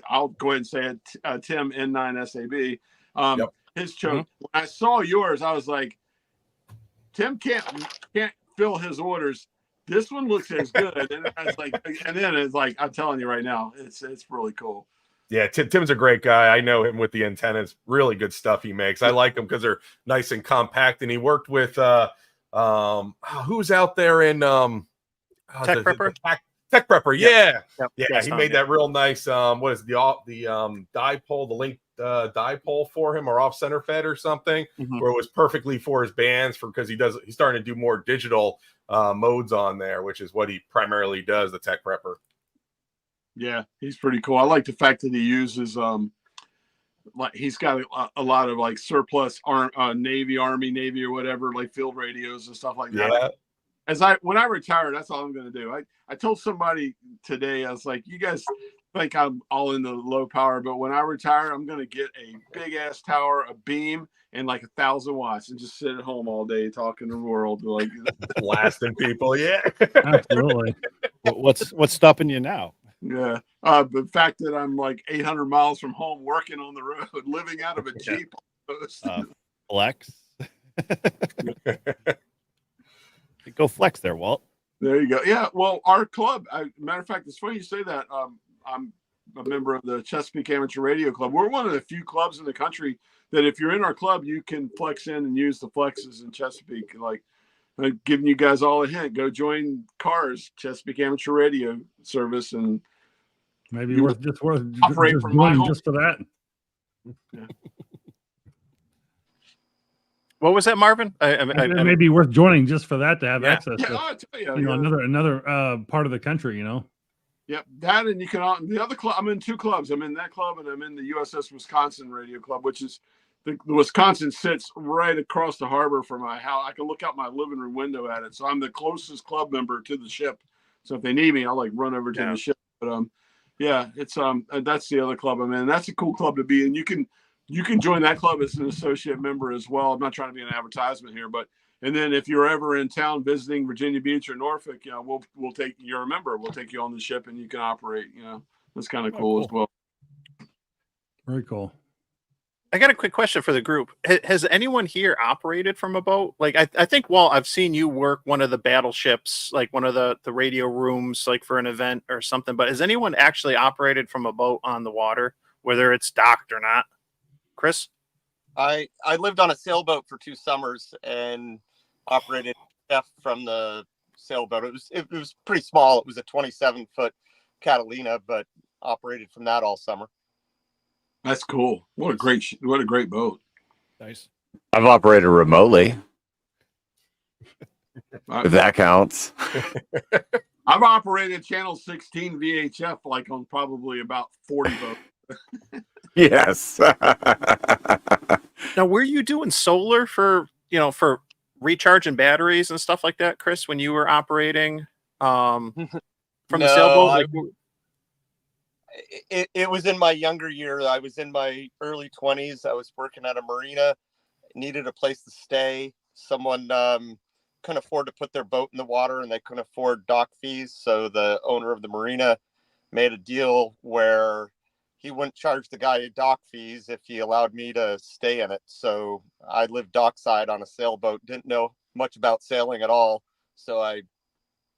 I'll go ahead and say it. Tim N9SAB. His choke. When I saw yours, I was like, Tim can't fill his orders. This one looks as good. And I was like, and then it's like, I'm telling you right now, it's really cool.
Yeah, Tim's a great guy. I know him with the antennas. Really good stuff he makes. I like them because they're nice and compact. And he worked with who's out there in
Tech Prepper?
Tech Prepper, yeah.
Yep.
He made that real nice. What is the dipole, the link dipole for him, or off center fed or something, where it was perfectly for his bands because he's starting to do more digital modes on there, which is what he primarily does. The Tech Prepper.
Yeah, he's pretty cool. I like the fact that he uses like he's got a lot of like surplus Navy, Army, Navy or whatever, like field radios and stuff like that. Yeah. When I retire, that's all I'm going to do. I told somebody today, I was like, you guys think I'm all into low power, but when I retire, I'm going to get a big ass tower, a beam, and like 1,000 watts and just sit at home all day talking to the world, like
blasting people. Yeah,
Absolutely.
What's stopping you now?
yeah. The fact that I'm like 800 miles from home, working on the road, living out of a Jeep.
Flex. Go flex there, Walt.
There you go. Yeah. Well, our club, matter of fact, it's funny you say that. I'm a member of the Chesapeake Amateur Radio Club. We're one of the few clubs in the country that if you're in our club, you can flex in and use the flexes in Chesapeake. Like, I'm giving you guys all a hint. Go join CARS, Chesapeake Amateur Radio Service, and
maybe worth just
operate from my home.
just for that.
Yeah.
What was that, Marvin?
It may be worth joining just for that to have
Yeah.
access
Yeah,
to,
I'll tell you,
another part of the country, you know.
Yep, that, and you can, the other club, I'm in 2 clubs. I'm in that club and I'm in the USS Wisconsin Radio Club, which is the Wisconsin sits right across the harbor from my house. I can look out my living room window at it. So I'm the closest club member to the ship. So if they need me, I'll like run over to the ship. But yeah, it's that's the other club I'm in. That's a cool club to be in. You can join that club as an associate member as well. I'm not trying to be an advertisement here, but and then if you're ever in town visiting Virginia Beach or Norfolk, you know, we'll take you're a member. We'll take you on the ship and you can operate. You know, that's kind of cool as well.
Very cool.
I got a quick question for the group. Has anyone here operated from a boat? Like, I think, Walt, I've seen you work one of the battleships, like one of the radio rooms, like for an event or something. But has anyone actually operated from a boat on the water, whether it's docked or not? Chris?
I lived on a sailboat for 2 summers and operated from the sailboat. It was pretty small. It was a 27-foot Catalina, but operated from that all summer.
That's cool. What a great boat.
Nice.
I've operated remotely. If that counts.
I've operated channel 16 VHF like on probably about 40 boats.
Yes.
Now, were you doing solar for recharging batteries and stuff like that, Chris, when you were operating from the sailboat? Like,
it was in my younger year. I was in my early 20s. I was working at a marina, needed a place to stay. Someone couldn't afford to put their boat in the water and they couldn't afford dock fees. So the owner of the marina made a deal where he wouldn't charge the guy dock fees if he allowed me to stay in it. So I lived dockside on a sailboat, didn't know much about sailing at all. So I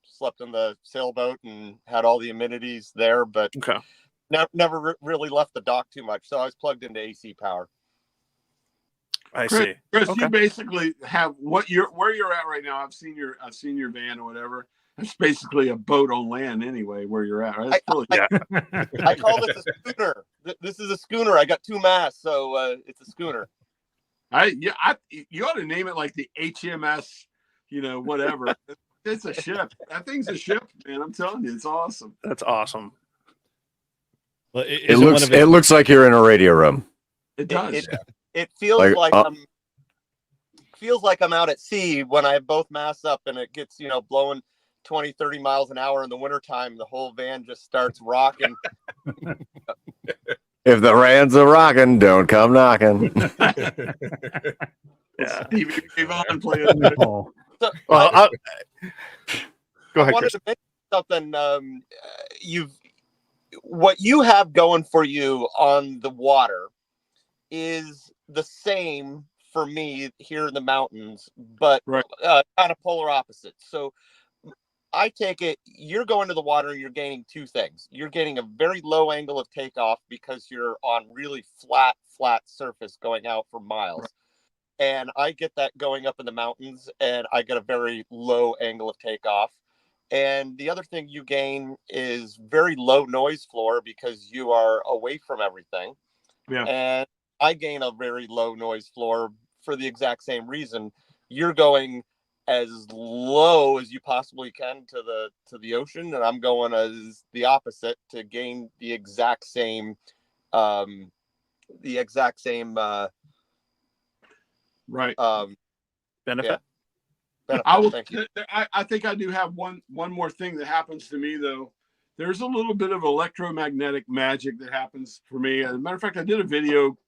slept in the sailboat and had all the amenities there, but never really left the dock too much. So I was plugged into AC power.
I see.
Chris, you basically have where you're at right now. I've seen your van or whatever. It's basically a boat on land anyway, where you're at, right?
I call this a schooner. This is a schooner. I got 2 masts, so it's a schooner.
You ought to name it like the HMS, whatever. It's a ship. That thing's a ship, man. I'm telling you, it's awesome.
That's awesome.
Well,
it looks like you're in a radio room.
It does.
It feels like I'm out at sea when I have both masts up and it gets, blowing 20, 30 miles an hour in the wintertime. The whole van just starts rocking.
If the van's a rocking, don't come knocking.
Yeah. Yvonne playing.
Go ahead.
I wanted to mention something. What you have going for you on the water is the same for me here in the mountains, but kind of polar opposites. So I take it you're going to the water, you're gaining 2 things. You're getting a very low angle of takeoff because you're on really flat surface going out for miles. And I get that going up in the mountains and I get a very low angle of takeoff. And the other thing you gain is very low noise floor because you are away from everything. Yeah. And I gain a very low noise floor for the exact same reason. You're going as low as you possibly can to the ocean, and I'm going as the opposite to gain the exact same
benefit.
I think I do have one more thing that happens to me though. There's a little bit of electromagnetic magic that happens for me. As a matter of fact, I did a video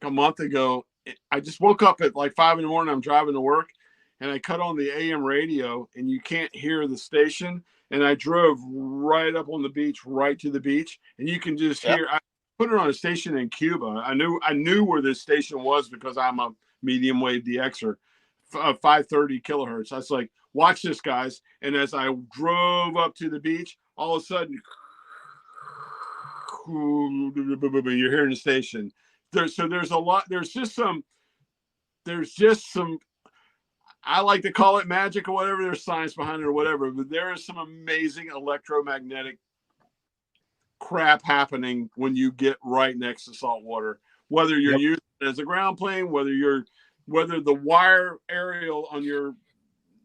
like a month ago I just woke up at like 5 in the morning. I'm driving to work, and I cut on the AM radio, and you can't hear the station. And I drove right up on the beach, right to the beach, and you can just hear. I put it on a station in Cuba. I knew where this station was because I'm a medium wave DXer, 530 kilohertz. I was like, watch this, guys. And as I drove up to the beach, all of a sudden, you're hearing the station. There's a lot. There's just some. I like to call it magic or whatever. There's science behind it or whatever, but there is some amazing electromagnetic crap happening when you get right next to salt water. Whether you're using it as a ground plane, whether the wire aerial on your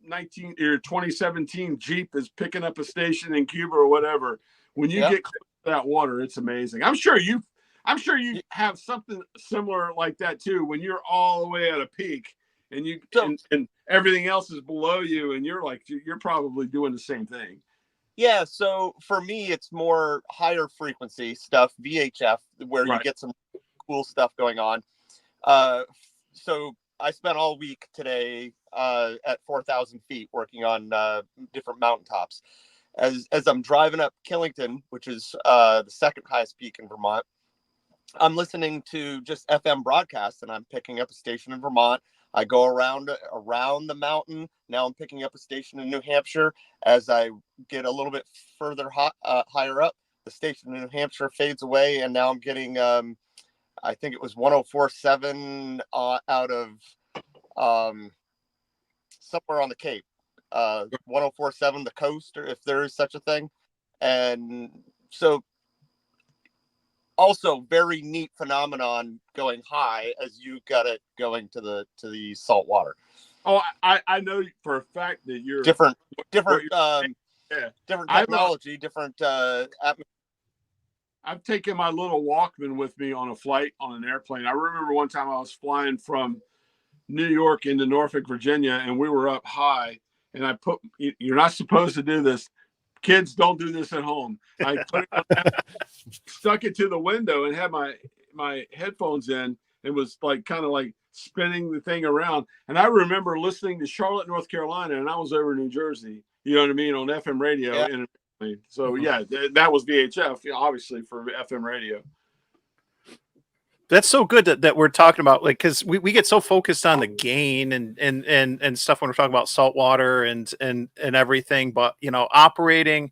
2017 Jeep is picking up a station in Cuba or whatever. When you get close to that water, it's amazing. I'm sure you have something similar like that too. When you're all the way at a peak and and everything else is below you, and you're probably doing the same thing.
Yeah, so for me, it's more higher frequency stuff, VHF, where you get some cool stuff going on. So I spent all week today at 4,000 feet working on different mountaintops. As I'm driving up Killington, which is the second highest peak in Vermont, I'm listening to just FM broadcasts, and I'm picking up a station in Vermont. I go around the mountain. Now I'm picking up a station in New Hampshire. As I get a little bit further higher up, the station in New Hampshire fades away, and now I'm getting I think it was 104.7 out of somewhere on the Cape. 104.7 the coast, or if there is such a thing. And so also very neat phenomenon going high as you got it going to the salt water.
Oh, I know for a fact that you're
different technology, different
I've taken my little Walkman with me on a flight on an airplane. I remember one time I was flying from New York into Norfolk, Virginia, and we were up high, and you're not supposed to do this. Kids, don't do this at home. I put it stuck it to the window and had my headphones in, and was kind of spinning the thing around. And I remember listening to Charlotte, North Carolina, and I was over in New Jersey, you know what I mean, on FM radio. Yeah. So that was VHF, obviously, for FM radio.
That's so good that we're talking about, because we get so focused on the gain and stuff when we're talking about saltwater and everything, but operating,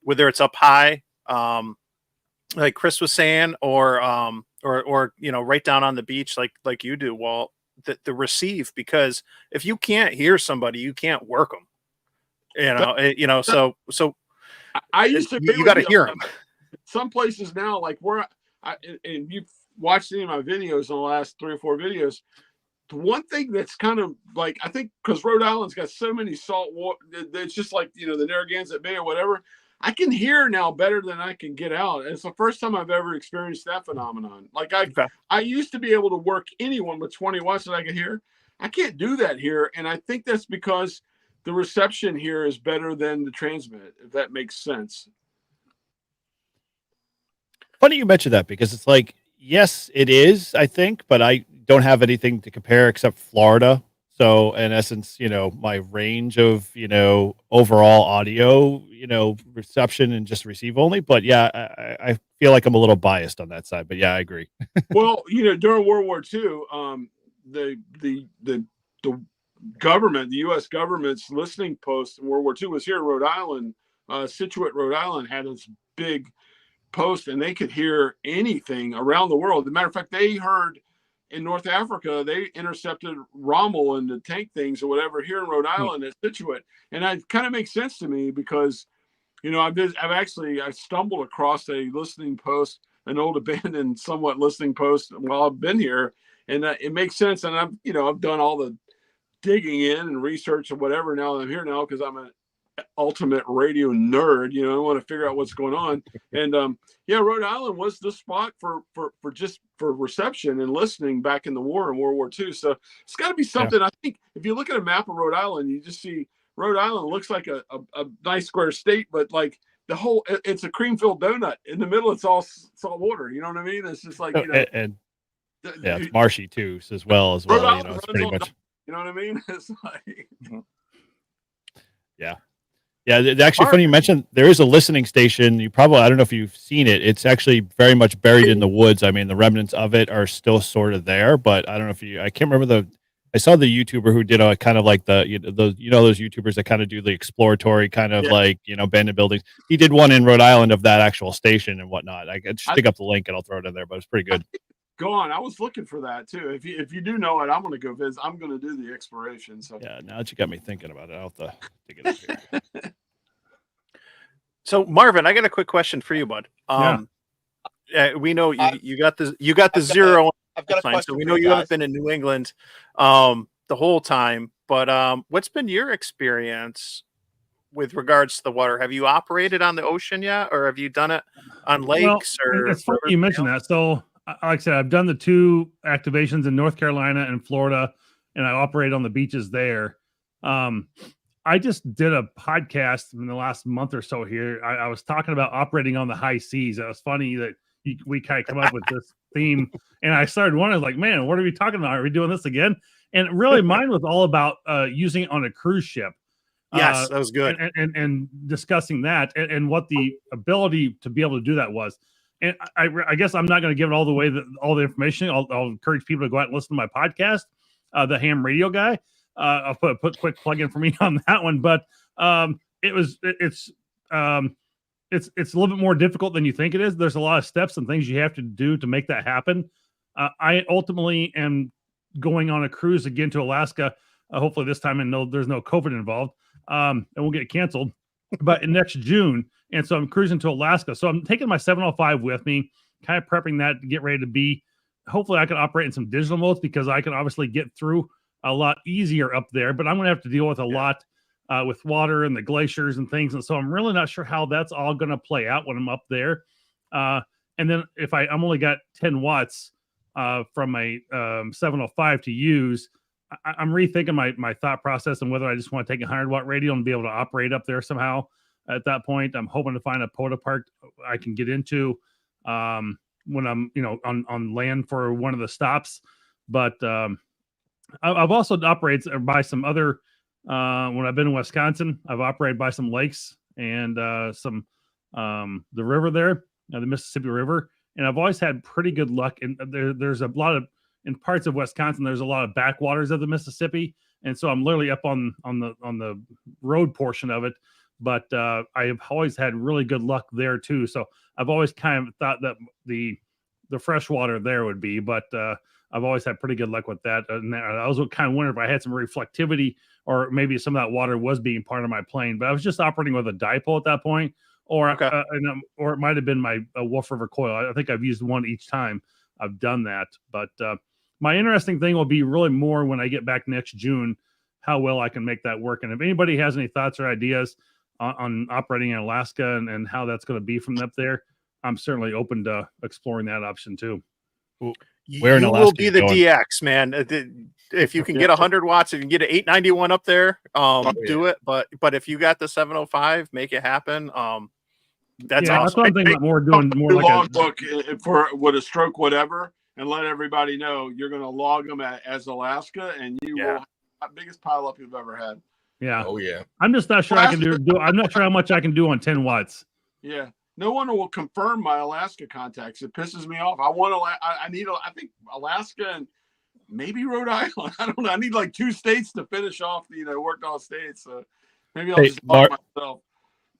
whether it's up high, like Chris was saying, or right down on the beach, like you do, Walt, the receive, because if you can't hear somebody, you can't work them. So
I used to.
You got to hear them.
Some places now, like where and you've watched any of my videos in the last 3 or 4 videos. The one thing that's kind of I think because Rhode Island's got so many salt water, it's just like the Narragansett Bay or whatever. I can hear now better than I can get out. It's the first time I've ever experienced that phenomenon. I used to be able to work anyone with 20 watts that I could hear. I can't do that here, and I think that's because the reception here is better than the transmit, if that makes sense.
Funny you mentioned that, because it's yes, it is, I think, but I don't have anything to compare except Florida. So in essence, my range of, overall audio, reception and just receive only. But yeah, I feel like I'm a little biased on that side, but yeah, I agree.
Well, during World War II, the government, the U.S. government's listening post in World War II was here in Rhode Island. Situate, Rhode Island had this big post, and they could hear anything around the world. As a matter of fact, they heard in North Africa, they intercepted Rommel and the tank things or whatever here in Rhode Island at Situate. And that kind of makes sense to me because, I stumbled across a listening post, an old abandoned somewhat listening post while I've been here. And it makes sense. And I've done all the digging in and research and whatever now that I'm here now, because I'm an ultimate radio nerd. I want to figure out what's going on. And Rhode Island was the spot for reception and listening back in the war in World War II. So it's got to be something. Yeah. I think if you look at a map of Rhode Island, you just see Rhode Island looks like a nice square state, but the whole, it's a cream filled donut in the middle. It's all salt water. You know what I mean? It's just
Yeah, it's marshy too, as well. You know, it's pretty much.
You know what I mean? It's like,
yeah. Yeah, it's actually funny you mentioned there is a listening station. I don't know if you've seen it. It's actually very much buried in the woods. I mean, the remnants of it are still sort of there, but I don't know I can't remember I saw the YouTuber who did a kind of like those YouTubers that kind of do the exploratory kind of like, abandoned buildings. He did one in Rhode Island of that actual station and whatnot. I could just dig up the link and I'll throw it in there, but it's pretty good.
Go on. I was looking for that too. If you do know it, I'm going to go visit. I'm going to do the exploration. So
yeah, now that you got me thinking about it, I'll have to dig it up here.
So Marvin, I got a quick question for you, bud. We know you got the zero.
I've got a question.
So we know you haven't been in New England the whole time, but what's been your experience with regards to the water? Have you operated on the ocean yet, or have you done it on lakes? Or
it's funny you mentioned that. So, like I said, I've done the 2 activations in North Carolina and Florida, and I operate on the beaches there. I just did a podcast in the last month or so here. I was talking about operating on the high seas. It was funny that we kind of come up with this theme, and I started wondering, like, man, what are we talking about? Are we doing this again? And really, mine was all about using it on a cruise ship.
Yes, that was good.
And discussing that and what the ability to be able to do that was. And I guess I'm not going to give it all the information. I'll encourage people to go out and listen to my podcast, the Ham Radio Guy. I'll put a quick plug in for me on that one, but it's a little bit more difficult than you think it is. There's a lot of steps and things you have to do to make that happen. I ultimately am going on a cruise again to Alaska. Hopefully this time, and there's no COVID involved. It won't get canceled, but in next June. And so I'm cruising to Alaska. So I'm taking my 705 with me, kind of prepping that to get ready to be. Hopefully I can operate in some digital modes because I can obviously get through a lot easier up there, but I'm going to have to deal with a lot with water and the glaciers and things. And so I'm really not sure how that's all going to play out when I'm up there. And then if I'm only got 10 watts from my 705 to use, I'm rethinking my thought process and whether I just want to take a 100-watt radio and be able to operate up there somehow. At that point, I'm hoping to find a POTA park I can get into when I'm, on land for one of the stops. But I've also operated by some other, when I've been in Wisconsin, I've operated by some lakes and some the river there, the Mississippi River. And I've always had pretty good luck. And there's a lot of, in parts of Wisconsin, there's a lot of backwaters of the Mississippi. And so I'm literally up on the road portion of it. But I have always had really good luck there too. So I've always kind of thought that the fresh water there would be, but I've always had pretty good luck with that. And I was kind of wondering if I had some reflectivity or maybe some of that water was being part of my plane, but I was just operating with a dipole at that point, or it might have been a Wolf River coil. I think I've used one each time I've done that. But my interesting thing will be really more when I get back next June, how well I can make that work. And if anybody has any thoughts or ideas on operating in Alaska and how that's going to be from up there, I'm certainly open to exploring that option too.
Where in Alaska will be the DX, man. If you can get 100 watts, if you can get an 891 up there, do it. But if you got the 705, make it happen. That's awesome.
That's what I'm thinking about doing more like
logbook for with a stroke, whatever, and let everybody know you're going to log them as Alaska, and you will have the biggest pile up you've ever had.
Yeah.
Oh yeah.
I'm just not sure I can do. I'm not sure how much I can do on 10 watts.
Yeah. No one will confirm my Alaska contacts. It pisses me off. I think Alaska and maybe Rhode Island. I don't know. I need like 2 states to finish off the, worked all states. So maybe I'll just log myself.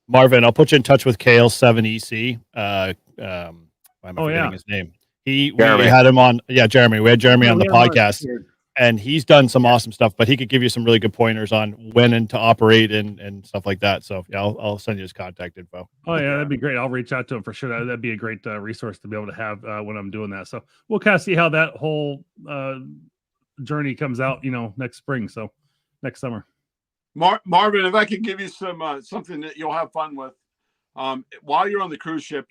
Marvin, I'll put you in touch with KL7EC. Why am I forgetting his name? We had him on. Yeah, Jeremy. We had Jeremy on the podcast. And he's done some awesome stuff, but he could give you some really good pointers on when and to operate and stuff like that. So yeah, I'll send you his contact info.
Oh yeah, that'd be great. I'll reach out to him for sure. That'd be a great resource to be able to have when I'm doing that. So we'll kind of see how that whole journey comes out, next spring. So next summer.
Marvin, if I could give you some something that you'll have fun with while you're on the cruise ship.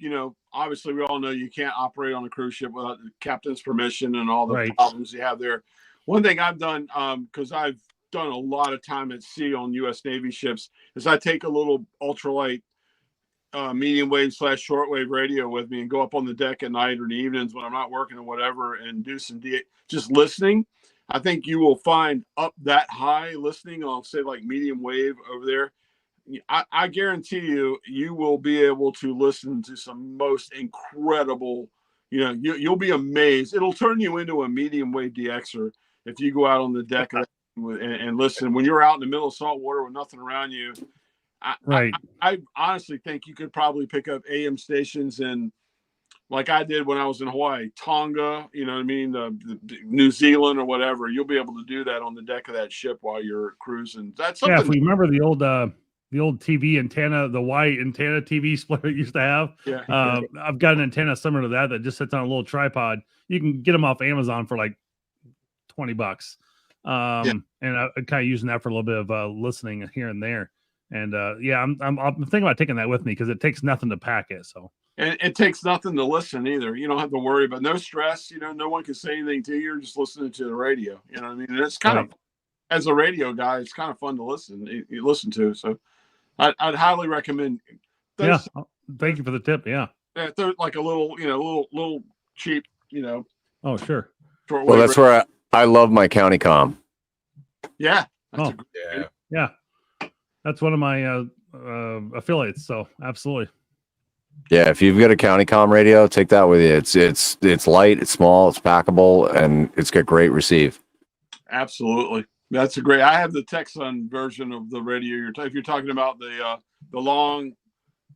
Obviously we all know you can't operate on a cruise ship without the captain's permission and all the problems you have there. One thing I've done, because I've done a lot of time at sea on U.S. Navy ships, is I take a little ultralight medium wave / shortwave radio with me and go up on the deck at night or in the evenings when I'm not working or whatever and do some just listening, I think you will find up that high listening on, say, like medium wave over there. I guarantee you will be able to listen to some most incredible, you'll be amazed. It'll turn you into a medium wave DXer if you go out on the deck and listen. When you're out in the middle of salt water with nothing around you, I honestly think you could probably pick up AM stations in, like I did when I was in Hawaii, Tonga, you know what I mean, the New Zealand or whatever. You'll be able to do that on the deck of that ship while you're cruising. That's something.
Yeah, if we remember the old TV antenna, the white antenna TV splitter it used to have.
Yeah.
I've got an antenna similar to that just sits on a little tripod. You can get them off Amazon for like $20. And I'm kind of using that for a little bit of listening here and there. And I'm thinking about taking that with me because it takes nothing to pack it. So.
And it takes nothing to listen either. You don't have to worry about no stress. No one can say anything to you. You're just listening to the radio. You know what I mean? And it's kind of, as a radio guy, it's kind of fun to listen. You listen to. So I'd highly recommend.
Thank you for the tip. Yeah.
They're like a little, little cheap,
Oh, sure.
Well, that's where I love my county com.
Yeah.
Yeah. That's one of my affiliates. So absolutely.
Yeah, if you've got a county com radio, take that with you. It's light, it's small, it's packable, and it's got great receive.
Absolutely, that's a great. I have the Texan version of the radio. If you're talking about the long,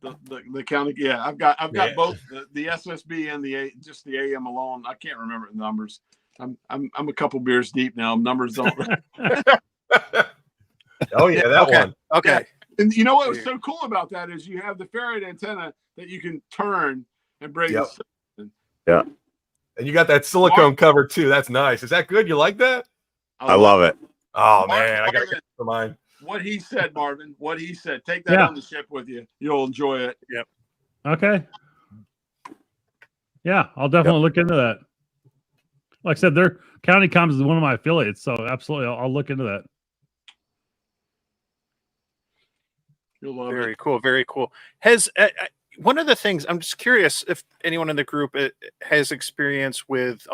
the county. Yeah, I've got both the SSB and just the AM alone. I can't remember the numbers. I'm a couple beers deep now. Numbers don't.
Oh yeah, that one.
Okay.
Yeah. And you know what was so cool about that is you have the ferrite antenna that you can turn and bring.
Yeah.
And you got that silicone cover too. That's nice. Is that good? You like that?
I love it.
Oh man, I got to get for mine.
What he said, Marvin. What he said. Take that on the ship with you. You'll enjoy it.
Yep.
Okay. Yeah, I'll definitely look into that. Like I said, their county comms is one of my affiliates, so absolutely, I'll look into that.
You'll love
Very
it.
cool. Very cool. Has one of the things I'm just curious if anyone in the group has experience with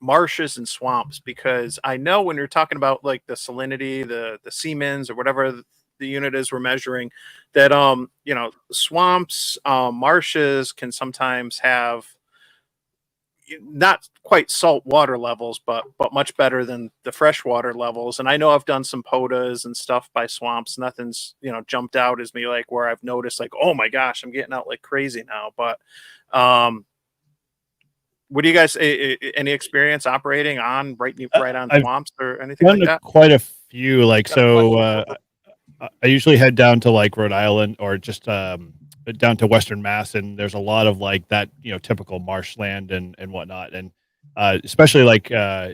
marshes and swamps, because I know when you're talking about like the salinity, the Siemens or whatever the unit is we're measuring, that swamps, marshes can sometimes have not quite salt water levels, but much better than the freshwater levels. And I know I've done some POTAs and stuff by swamps. Nothing's, jumped out as me like where I've noticed like, oh my gosh, I'm getting out like crazy now. But what do you guys, any experience operating on right on swamps or anything like that?
Quite a few. Like, so I usually head down to like Rhode Island or just down to Western Mass, and there's a lot of like that, typical marshland and whatnot, and especially like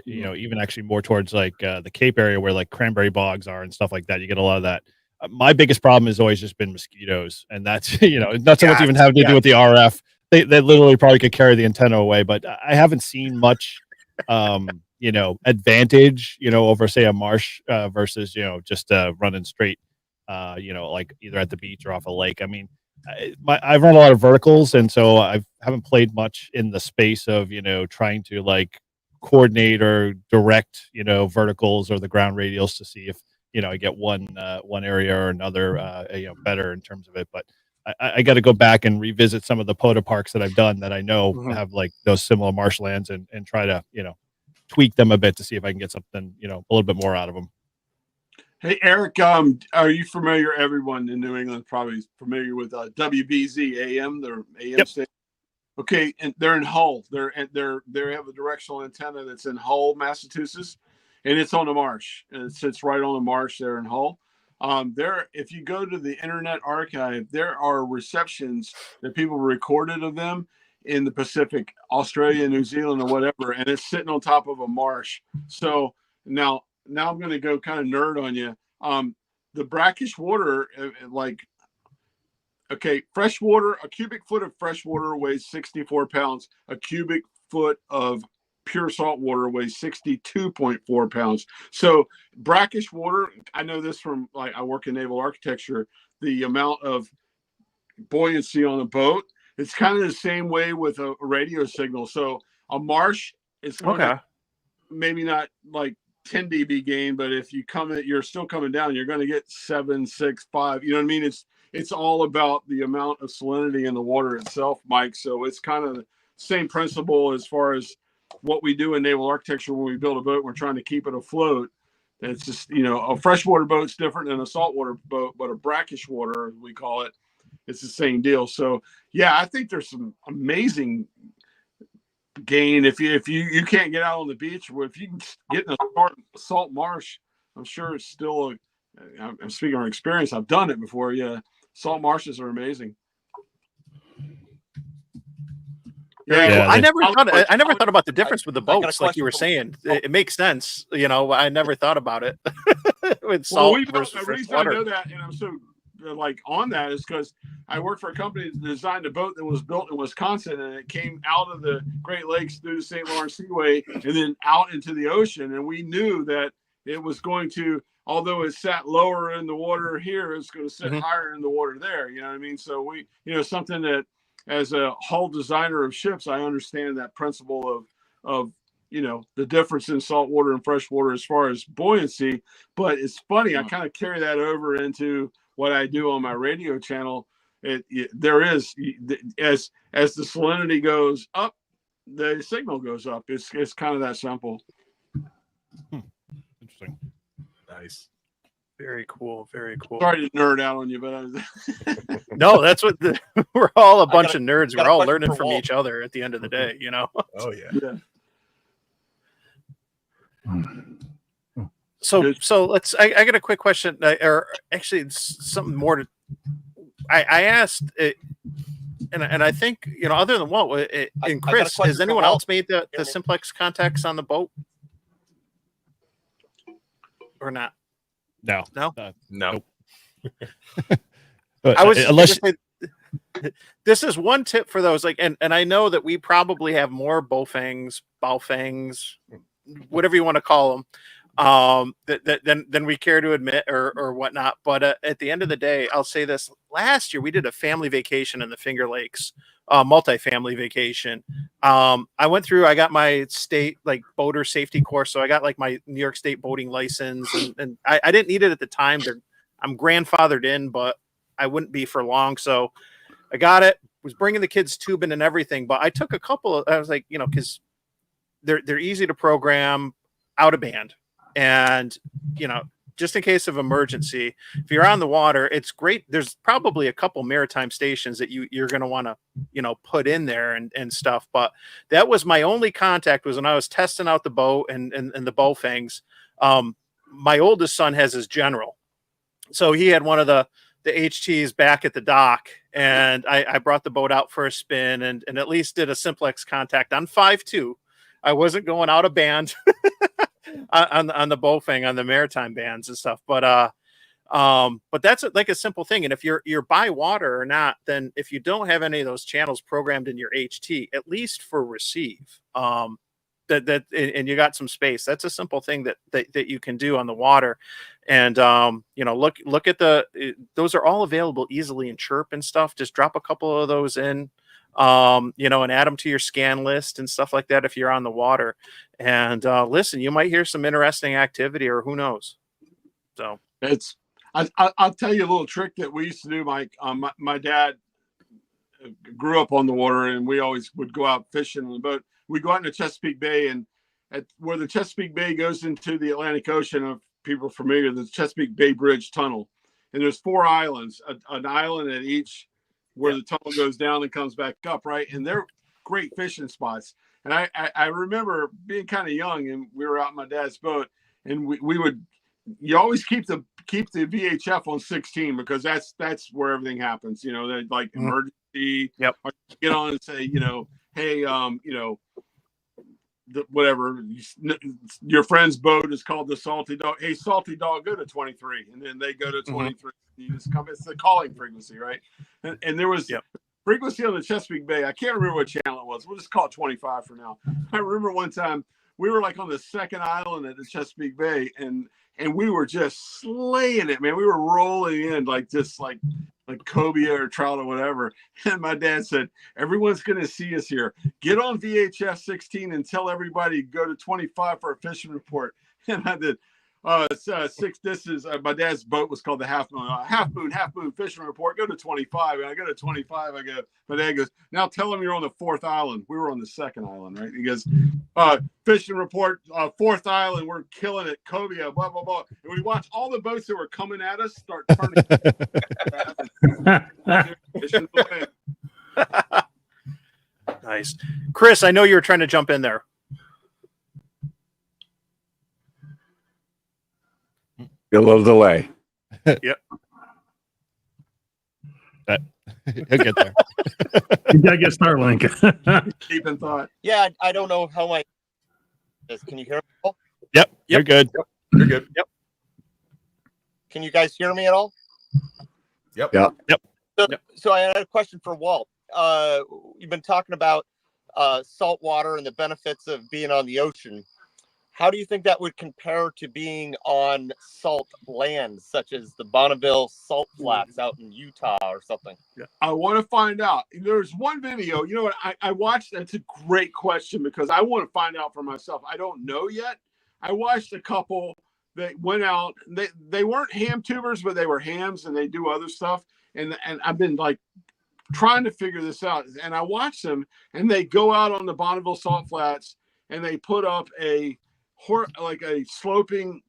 even actually more towards like the Cape area where like cranberry bogs are and stuff like that. You get a lot of that. My biggest problem has always just been mosquitoes, and that's not so much even having to do with the RF. They literally probably could carry the antenna away, but I haven't seen much advantage over say a marsh versus just running straight like either at the beach or off a lake. I mean, I've run a lot of verticals, and so I haven't played much in the space of trying to like coordinate or direct verticals or the ground radials to see if I get one area or another better in terms of it. But I got to go back and revisit some of the POTA parks that I've done that I know have like those similar marshlands and try to tweak them a bit to see if I can get something a little bit more out of them.
Hey, Eric, are you familiar? Everyone in New England probably is familiar with WBZ AM, their AM station. Okay, and they're in Hull. They have a directional antenna that's in Hull, Massachusetts, and it's on the marsh. And it sits right on the marsh there in Hull. If you go to the Internet Archive, there are receptions that people recorded of them in the Pacific, Australia, New Zealand, or whatever, and it's sitting on top of a marsh. So now I'm going to go kind of nerd on you. The brackish water, fresh water, a cubic foot of fresh water weighs 64 pounds. A cubic foot of pure salt water weighs 62.4 pounds. So brackish water, I know this from I work in naval architecture, the amount of buoyancy on a boat. It's kind of the same way with a radio signal. So a marsh is going to maybe not like 10 dB gain, but if you you're still coming down, you're going to get 7, 6, 5. You know what I mean? It's all about the amount of salinity in the water itself, Mike. So it's kind of the same principle as far as what we do in naval architecture when we build a boat. We're trying to keep it afloat. It's just, a freshwater boat's different than a saltwater boat, but a brackish water, we call it, it's the same deal. So yeah, I think there's some amazing gain if you can't get out on the beach. If you can get in a salt marsh, I'm sure it's still I'm speaking from experience. I've done it before. Yeah, salt marshes are amazing.
Yeah, I never thought about the difference with the boats, like you were saying. It makes sense. I never thought about it with salt versus
the
fresh
reason
water.
I know that, and I'm so on that, is because I worked for a company that designed a boat that was built in Wisconsin, and it came out of the Great Lakes through the St. Lawrence Seaway and then out into the ocean. And we knew that it was going to, although it sat lower in the water here, it's going to sit higher in the water there. You know what I mean? So we, something that, as a hull designer of ships, I understand that principle of the difference in saltwater and freshwater as far as buoyancy. But it's funny, I kind of carry that over into what I do on my radio channel. There is, as the salinity goes up, the signal goes up. It's kind of that simple.
Interesting.
Nice.
Very cool. Very cool.
Sorry to nerd out on you, but
no, that's what we're all a bunch of nerds. We're all learning from each other at the end of the day,
Oh yeah.
So let's. I got a quick question, or actually, it's something more to. I asked it, and I think other than Walt and Chris, has anyone else made the simplex contacts on the boat, or not?
No.
I was this is one tip for those, and I know that we probably have more bowfangs, whatever you want to call them, than we care to admit or whatnot. But at the end of the day, I'll say this: last year we did a family vacation in the Finger Lakes, multi-family vacation. I went through, I got my state boater safety course. So I got my New York State boating license, and I didn't need it at the time. I'm grandfathered in, but I wouldn't be for long. So I got it, was bringing the kids tubing and everything, but I took a couple I was like, cause they're easy to program out of band, and, just in case of emergency, if you're on the water, it's great. There's probably a couple maritime stations that you're going to want to, put in there and stuff. But that was my only contact, was when I was testing out the boat and the bowfangs. My oldest son has his General. So he had one of the HTs back at the dock, and I brought the boat out for a spin and at least did a simplex contact on 5.2. I wasn't going out of band on the bowfang, on the maritime bands and stuff. But that's a simple thing. And if you're by water or not, then if you don't have any of those channels programmed in your HT, at least for receive, and you got some space, that's a simple thing that you can do on the water. And look at those are all available easily in Chirp and stuff. Just drop a couple of those in, and add them to your scan list and stuff like that if you're on the water. And listen, you might hear some interesting activity, or who knows. So
I'll tell you a little trick that we used to do, Mike. My dad grew up on the water, and we always would go out fishing on the boat. We go out into Chesapeake Bay, and where the Chesapeake Bay goes into the Atlantic Ocean, if people are familiar, the Chesapeake Bay Bridge Tunnel. And there's 4 islands, an island at each where the tunnel goes down and comes back up, right? And they're great fishing spots. And I remember being kind of young, and we were out in my dad's boat, and you always keep the VHF on 16, because that's where everything happens. Emergency.
Yep.
Or get on and say, hey, whatever, your friend's boat is called the Salty Dog. Hey, Salty Dog, go to 23, and then they go to 23. You just come. It's the calling frequency, right? And there was frequency on the Chesapeake Bay. I can't remember what channel it was. We'll just call it 25 for now. I remember one time we were on the second island at the Chesapeake Bay, and we were just slaying it, man. We were rolling in like like cobia or trout or whatever. And my dad said, everyone's going to see us here. Get on VHF 16 and tell everybody go to 25 for a fishing report. And I did. This is my dad's boat was called the Half Moon fishing report. Go to 25, and I go to 25. I go. My dad goes, now tell them you're on the 4th island. We were on the 2nd island, right? He goes, fishing report, 4th island. We're killing it, cobia, blah blah blah. And we watched all the boats that were coming at us start turning.
Nice, Chris. I know you were trying to jump in there.
A little delay.
Yep.
He'll get there.
You gotta get Starlink.
Keep in thought.
Yeah, I don't know how my. Can you hear me? All?
Yep, you're good.
You're good. Yep.
Can you guys hear me at all?
Yep.
Yeah.
Yep.
So I had a question for Walt. You've been talking about salt water and the benefits of being on the ocean. How do you think that would compare to being on salt land, such as the Bonneville Salt Flats out in Utah or something?
I want to find out. There's one video, you know what, I watched. That's a great question because I want to find out for myself. I don't know yet. I watched a couple that went out. They weren't ham tubers, but they were hams and they do other stuff. And I've been like trying to figure this out. And I watched them and they go out on the Bonneville Salt Flats and they put up a sloping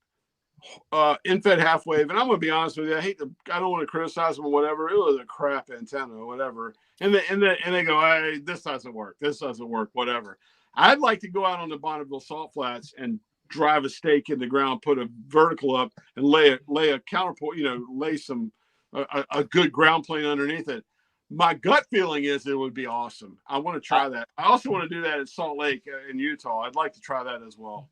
infed half wave. And I'm gonna be honest with you, I don't want to criticize them or whatever. It was a crap antenna or whatever. And they go, hey, this doesn't work, whatever. I'd like to go out on the Bonneville Salt Flats and drive a stake in the ground, put a vertical up, and lay a counterpart, lay some a good ground plane underneath it. My gut feeling is it would be awesome. I want to try that. I also want to do that at Salt Lake in Utah. I'd like to try that as well.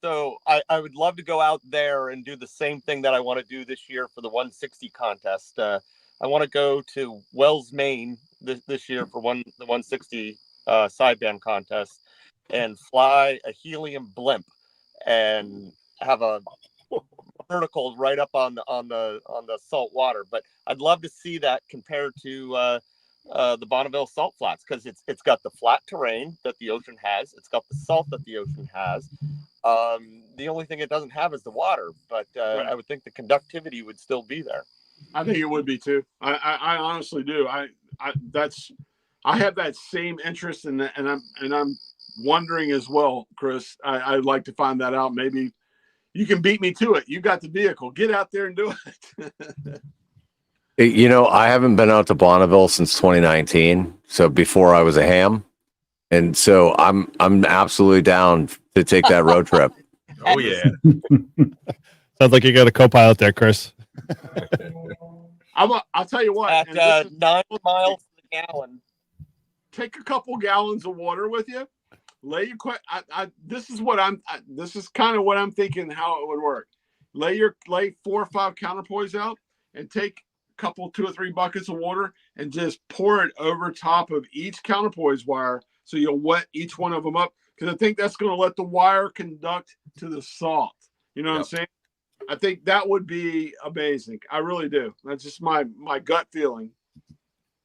So I would love to go out there and do the same thing that I want to do this year for the 160 contest. I want to go to Wells, Maine this year for the 160 sideband contest and fly a helium blimp and have a vertical right up on the salt water. But I'd love to see that compared to the Bonneville Salt Flats because it's got the flat terrain that the ocean has. It's got the salt that the ocean has. The only thing it doesn't have is the water, but
Right.
I would think the conductivity would still be there.
I think it would be too. I honestly do. I have that same interest in that, and I'm wondering as well, Chris. I'd like to find that out. Maybe you can beat me to it. You got the vehicle. Get out there and do it.
I haven't been out to Bonneville since 2019. So before I was a ham. And so I'm absolutely down to take that road trip.
Oh yeah.
Sounds like you got a co-pilot there, Chris.
I'll tell you what.
At 9 miles to the gallon.
Take a couple gallons of water with you. Lay your this is kind of what I'm thinking how it would work. Lay 4 or 5 counterpoise out and take a couple 2 or 3 buckets of water and just pour it over top of each counterpoise wire so you'll wet each one of them up because I think that's going to let the wire conduct to the salt. You know what I'm saying? I think that would be amazing. I really do. That's just my gut feeling.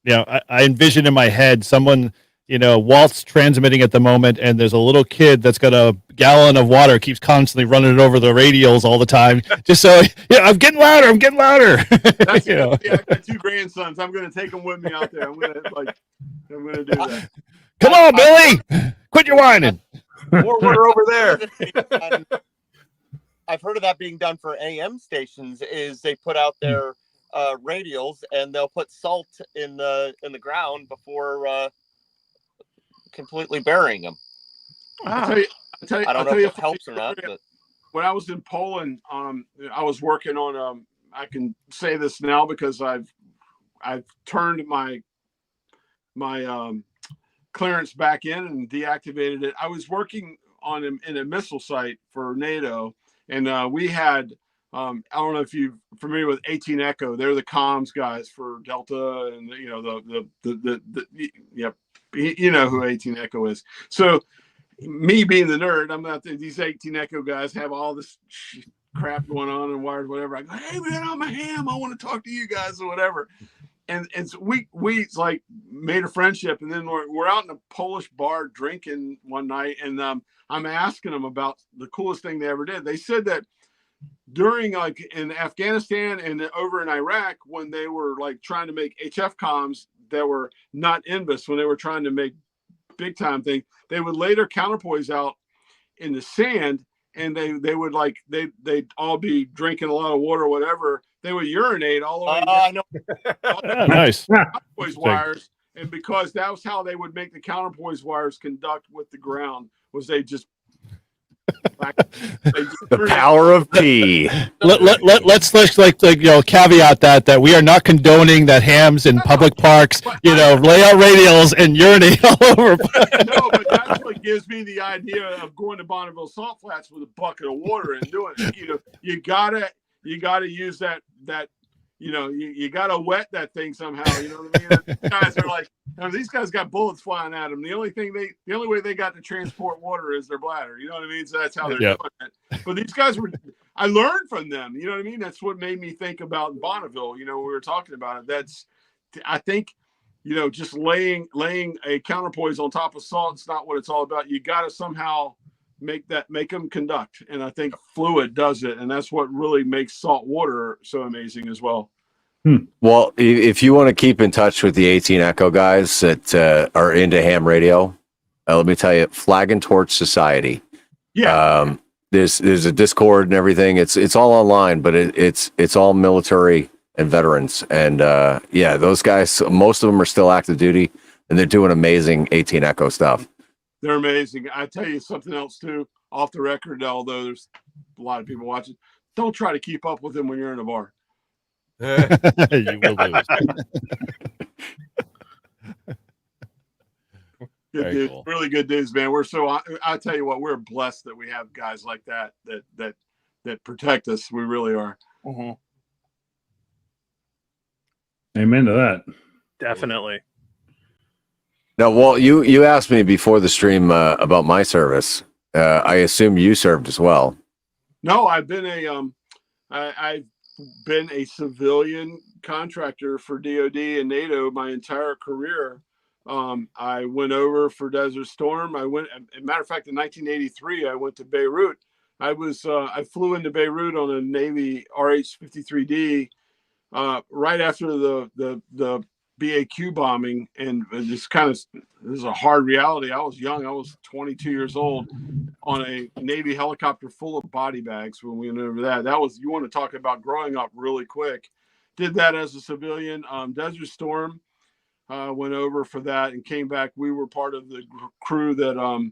Yeah, I envision in my head someone, Walt's transmitting at the moment, and there's a little kid that's got a gallon of water, keeps constantly running it over the radials all the time, just so, I'm getting louder.
That's yeah, I got 2 grandsons. I'm going to take them with me out there. I'm going to do that.
Come on, Billy, quit your whining.
More water over there.
I've heard of that being done for AM stations. Is they put out their radials and they'll put salt in the ground before completely burying them.
I'll tell you,
I don't know if it helps or not. But
when I was in Poland, I was working on I can say this now because I've turned my clearance back in and deactivated it. I was working in a missile site for NATO, and we had I don't know if you're familiar with 18 Echo. They're the comms guys for Delta, and you know who 18 Echo is. So me being the nerd, I'm not these 18 Echo guys have all this crap going on and wires, whatever. I go, hey man, I'm a ham. I want to talk to you guys or whatever. And so we like made a friendship, and then we're out in a Polish bar drinking one night, and I'm asking them about the coolest thing they ever did. They said that during like in Afghanistan and over in Iraq, when they were like trying to make HF comms that were not NBIS, when they were trying to make big time things, they would lay their counterpoise out in the sand, and they would like they'd all be drinking a lot of water or whatever. They would urinate all the way down
Nice.
counterpoise wires, and because that was how they would make the counterpoise wires conduct with the ground, was they just
The power of pee.
Let's like caveat that we are not condoning that hams in public parks, lay out radials and urinate all over.
No, but that's what gives me the idea of going to Bonneville Salt Flats with a bucket of water and doing it. You gotta use that. You gotta wet that thing somehow. You know what I mean? These guys are like, these guys got bullets flying at them. The only way they got to transport water is their bladder. You know what I mean? So that's how they're doing it. But these guys I learned from them. You know what I mean? That's what made me think about Bonneville. We were talking about it. I think, just laying a counterpoise on top of salt is not what it's all about. You got to somehow make them conduct, and I think fluid does it, and that's what really makes salt water so amazing as well.
Well, if you want to keep in touch with the 18 Echo guys that are into ham radio, let me tell you, Flag and Torch Society.
Yeah.
There's a Discord and everything. It's all online, but it's all military and veterans, and those guys, most of them are still active duty, and they're doing amazing 18 Echo stuff.
They're amazing. I tell you something else too, off the record, although there's a lot of people watching. Don't try to keep up with them when you're in a bar.
You will lose.
Good dudes, cool. Really good dudes, man. I tell you what, we're blessed that we have guys like that protect us. We really are.
Mm-hmm.
Amen to that.
Definitely.
Now,
Walt, you asked me before the stream about my service. I assume you served as well.
No, I've been I've been a civilian contractor for DoD and NATO my entire career. I went over for Desert Storm. As a matter of fact, in 1983, I went to Beirut. I flew into Beirut on a Navy RH-53D right after the BAQ bombing, and this is a hard reality. I was young. I was 22 years old on a Navy helicopter full of body bags when we went over that. You want to talk about growing up really quick. Did that as a civilian. Desert Storm, went over for that and came back. We were part of the crew that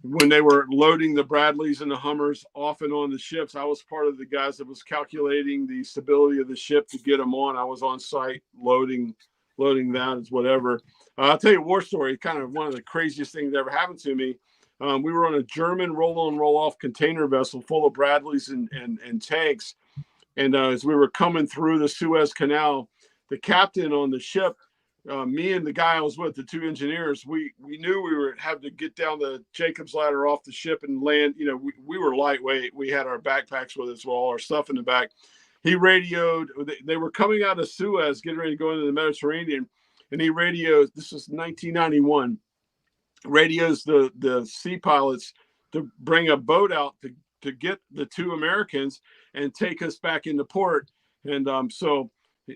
when they were loading the Bradleys and the Hummers off and on the ships, I was part of the guys that was calculating the stability of the ship to get them on. I was on site loading that as whatever. I'll tell you a war story, kind of one of the craziest things that ever happened to me. We were on a German roll-on, roll-off container vessel full of Bradleys and tanks. And as we were coming through the Suez Canal, the captain on the ship, me and the guy I was with, the two engineers, we knew we were have to get down the Jacob's ladder off the ship and land. We were lightweight. We had our backpacks with us with all our stuff in the back. He radioed. They were coming out of Suez, getting ready to go into the Mediterranean, and he radios. This was 1991. Radios the sea pilots to bring a boat out to get the two Americans and take us back into port. And so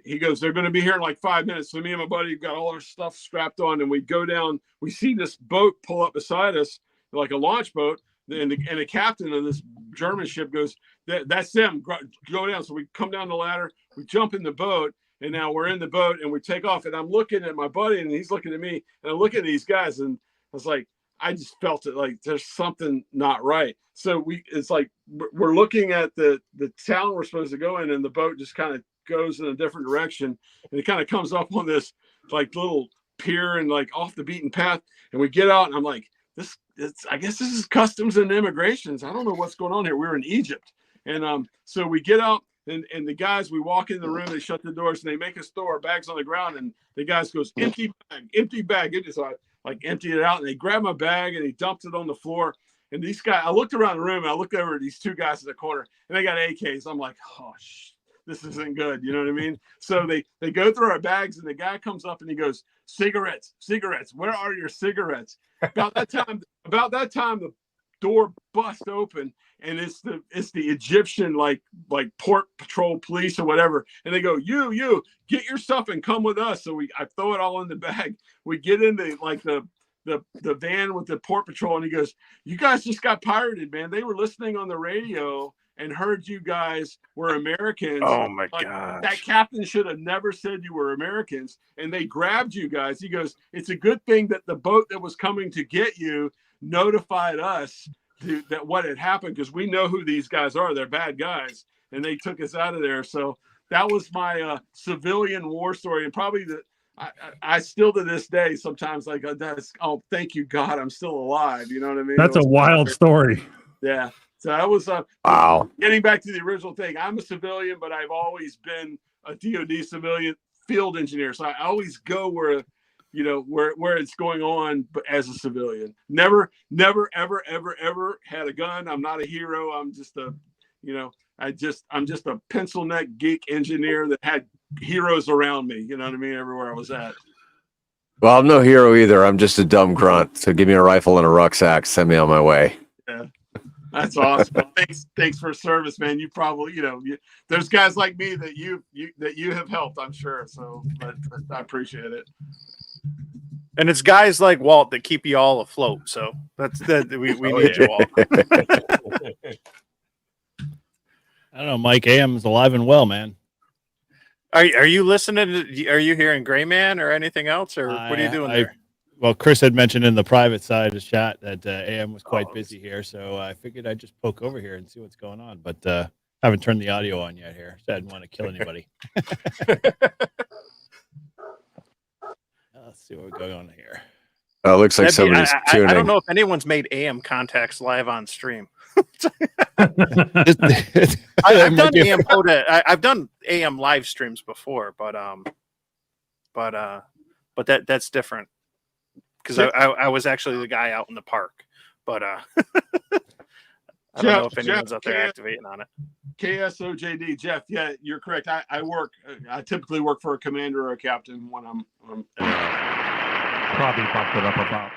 he goes, they're going to be here in like 5 minutes. So me and my buddy got all our stuff strapped on, and we go down. We see this boat pull up beside us, like a launch boat. And the captain of this German ship goes, that's them, go down. So we come down the ladder, we jump in the boat, and now we're in the boat and we take off. And I'm looking at my buddy and he's looking at me, and I'm looking at these guys, and I was like, I just felt it like there's something not right. So it's like we're looking at the town we're supposed to go in, and the boat just kind of goes in a different direction, and it kind of comes up on this like little pier and like off the beaten path. And we get out, and I'm like, I guess this is customs and immigrations. I don't know what's going on here. We're in Egypt. And so we get out, and the guys, we walk in the room, they shut the doors, and they make us throw our bags on the ground. And the guys goes, empty bag. So I like emptied it out, and they grabbed my bag and he dumped it on the floor. And these guys, I looked around the room and I looked over at these two guys in the corner and they got AKs. I'm like, oh, this isn't good. You know what I mean? So they go through our bags and the guy comes up and he goes, cigarettes, where are your cigarettes? About that time, the door bust open and it's the Egyptian like port patrol police or whatever. And they go, you get your stuff and come with us. So I throw it all in the bag. We get into like the van with the port patrol and he goes, you guys just got pirated, man. They were listening on the radio and heard you guys were Americans.
Oh my
God.
gosh.
That captain should have never said you were Americans. And they grabbed you guys. He goes, it's a good thing that the boat that was coming to get you notified us that what had happened, because we know who these guys are. They're bad guys. And they took us out of there. So that was my civilian war story. And probably I still to this day sometimes like thank you God I'm still alive. You know what I mean?
That's a wild story.
Yeah. So that was
Wow.
Getting back to the original thing. I'm a civilian, but I've always been a DoD civilian field engineer. So I always go where it's going on, but as a civilian. Never, ever had a gun. I'm not a hero. I'm just I'm just a pencil neck geek engineer that had heroes around me. You know what I mean? Everywhere I was at.
Well, I'm no hero either. I'm just a dumb grunt. So give me a rifle and a rucksack. Send me on my way.
Yeah. That's awesome. Thanks for service, man. You probably, there's guys like me that you have helped, I'm sure. So but I appreciate it.
And it's guys like Walt that keep you all afloat. So we need you all.
I don't know, Mike. AM's alive and well, man.
Are you listening? Are you hearing Gray Man or anything else, or what are you doing there?
Well, Chris had mentioned in the private side of the chat that AM was quite busy here, so I figured I'd just poke over here and see what's going on. But haven't turned the audio on yet here, so I didn't want to kill anybody. Let's see what's going on here.
Oh, it looks like somebody's tuning.
I don't know if anyone's made AM contacts live on stream. I've done AM live streams before, but that's different because I was actually the guy out in the park. But I don't know if anyone's out there activating on it.
KSOJD, Jeff. Yeah, you're correct. I typically work for a commander or a captain when I'm
probably bumped it up about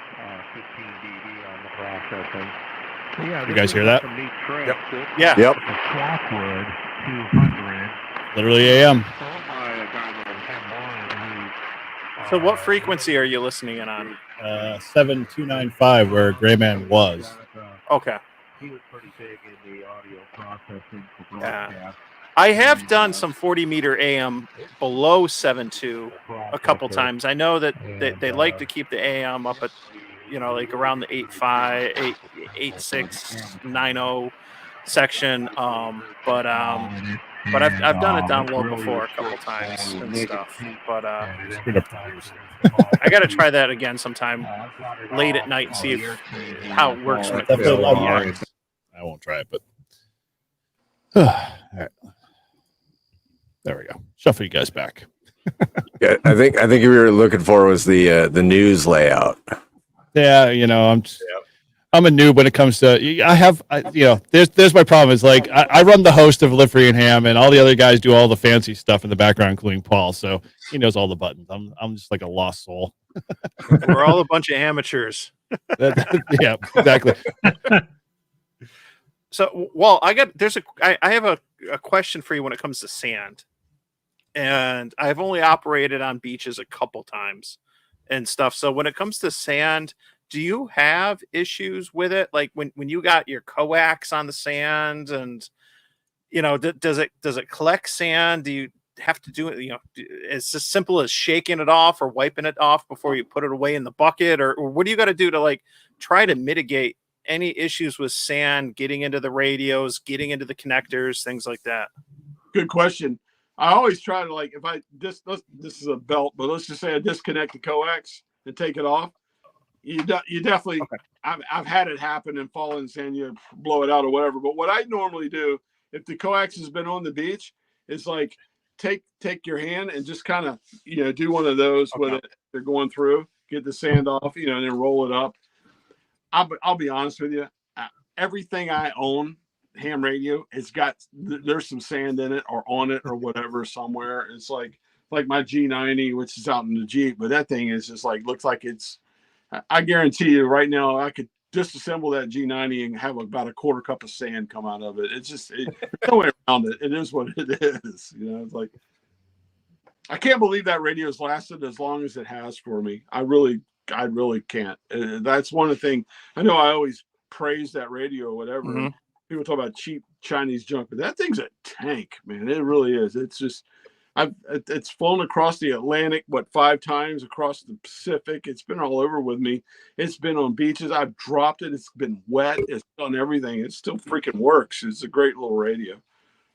15 dB on the processing. So yeah,
you guys hear that?
Yep.
Yeah.
Yep.
Clockwood 200.
Literally AM.
So what frequency are you listening in on?
7295, where Gray Man was.
Okay.
He was pretty big in the audio processing for broadcast.
I have done some 40 meter AM below 7.2 a couple times. I know that they like to keep the AM up at, like around the 8.5, 8.6, 9.0 section. But I've done it down low before a couple times and stuff. But I got to try that again sometime late at night and see how it works.
I won't try it, but all right. There we go. Shuffle you guys back.
Yeah, I think we were looking for was the news layout.
Yeah, I'm a noob when it comes to. There's my problem. Is like I run the host of Livery and Ham, and all the other guys do all the fancy stuff in the background, including Paul. So he knows all the buttons. I'm just like a lost soul.
We're all a bunch of amateurs.
Yeah, exactly.
So, well, I have a question for you when it comes to sand, and I've only operated on beaches a couple times and stuff. So when it comes to sand, do you have issues with it? Like when you got your coax on the sand, and does it collect sand? Do you have to do it? It's as simple as shaking it off or wiping it off before you put it away in the bucket, or what do you got to do to like try to mitigate any issues with sand getting into the radios, getting into the connectors, things like that?
Good question. I always try to this is a belt, but let's just say I disconnect the coax and take it off. You definitely, okay. I've had it happen and fall in sand, you blow it out or whatever. But what I normally do, if the coax has been on the beach, is like take your hand and just kind of, do one of those with it. They're going through, get the sand off, and then roll it up. I'll be honest with you. everything I own, ham radio, it's got there's some sand in it or on it or whatever somewhere. It's like my G90, which is out in the Jeep, but that thing is just like looks like it's. I guarantee you, right now, I could disassemble that G90 and have about a quarter cup of sand come out of it. It's just there's no way around it. It is what it is. You know, it's like I can't believe that radio's lasted as long as it has for me. I really can't. That's one of the things. I know I always praise that radio or whatever.
Mhm.
People talk about cheap Chinese junk, but that thing's a tank, man. It really is. It's just, it's flown across the Atlantic, 5 times across the Pacific. It's been all over with me. It's been on beaches. I've dropped it. It's been wet. It's done everything. It still freaking works. It's a great little radio.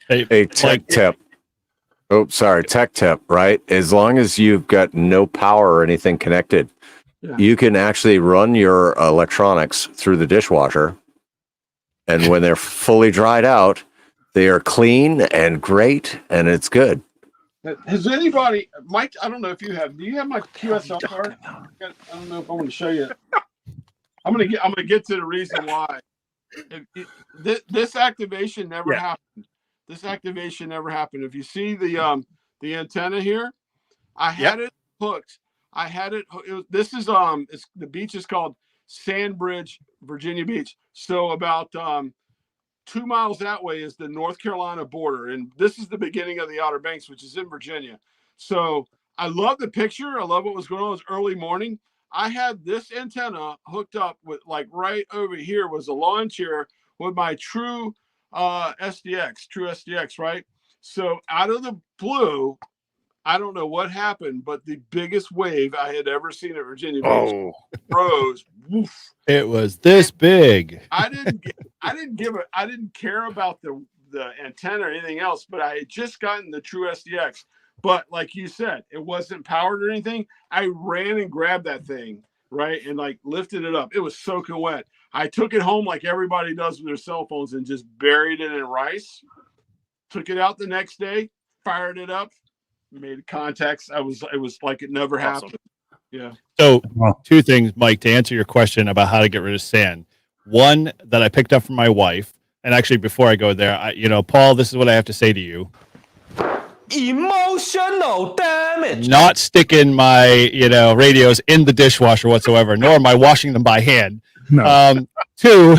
A tech tip. Oh, sorry. Tech tip, right? As long as you've got no power or anything connected, you can actually run your electronics through the dishwasher. And when they're fully dried out, they are clean and great, and it's good.
Has anybody, Mike? I don't know if you have. Do you have my QSL card? I don't know if I want to show you. I'm gonna get to the reason why. This activation never happened. This activation never happened. If you see the antenna here, I had it hooked. I had it. This is the beach is called Sandbridge, Virginia Beach. So about 2 miles that way is the North Carolina border, and this is the beginning of the Outer Banks, which is in Virginia. So I love the picture. I love what was going on. It was early morning. I had this antenna hooked up with, like, right over here was a lawn chair with my true SDX, right? So out of the blue, I don't know what happened, but the biggest wave I had ever seen at Virginia Beach rose. Woof.
It was this big.
I didn't care about the antenna or anything else, but I had just gotten the true SDX. But like you said, it wasn't powered or anything. I ran and grabbed that thing, right, and like lifted it up. It was soaking wet. I took it home like everybody does with their cell phones and just buried it in rice. Took it out the next day, fired it up, made contacts. It was like it never happened. Yeah.
So 2 things, Mike, to answer your question about how to get rid of sand. One that I picked up from my wife, and actually before I go there, Paul, this is what I have to say to you.
Emotional damage.
Not sticking my, radios in the dishwasher whatsoever, nor am I washing them by hand.
No.
2,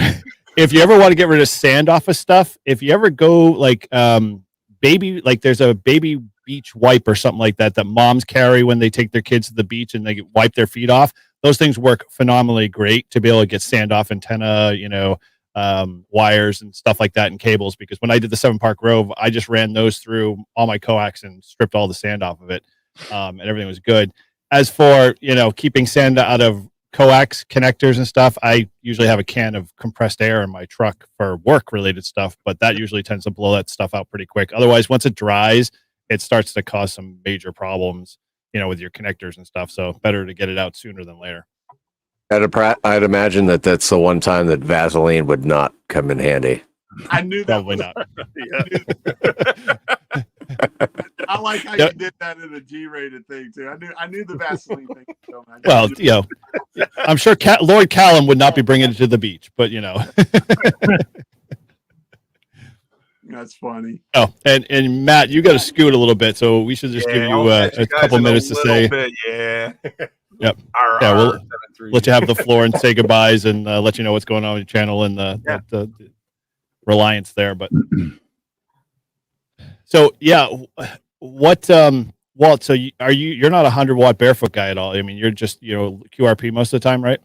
if you ever want to get rid of sand off of stuff, if you ever go like there's a baby beach wipe or something like that moms carry when they take their kids to the beach and they wipe their feet off. Those things work phenomenally great to be able to get sand off antenna, wires and stuff like that and cables, because when I did the 7 Park Grove, I just ran those through all my coax and stripped all the sand off of it. And everything was good. As for, keeping sand out of coax connectors and stuff, I usually have a can of compressed air in my truck for work related stuff, but that usually tends to blow that stuff out pretty quick. Otherwise, once it dries, it starts to cause some major problems, with your connectors and stuff. So better to get it out sooner than later.
I'd imagine that's the one time that Vaseline would not come in handy.
I knew that.
Probably not.
I like how you did that in a G-rated thing too. I knew the Vaseline thing.
Well, I'm sure Lloyd Callum would not be bringing it to the beach, but
That's funny.
Oh, and Matt, you got to scoot a little bit, so we should just give you a couple minutes to say. Yep. We'll let you have the floor and say goodbyes and let you know what's going on with your channel and the reliance there. But so what Walt? So you're not a 100-watt barefoot guy at all? I mean, you're just QRP most of the time, right?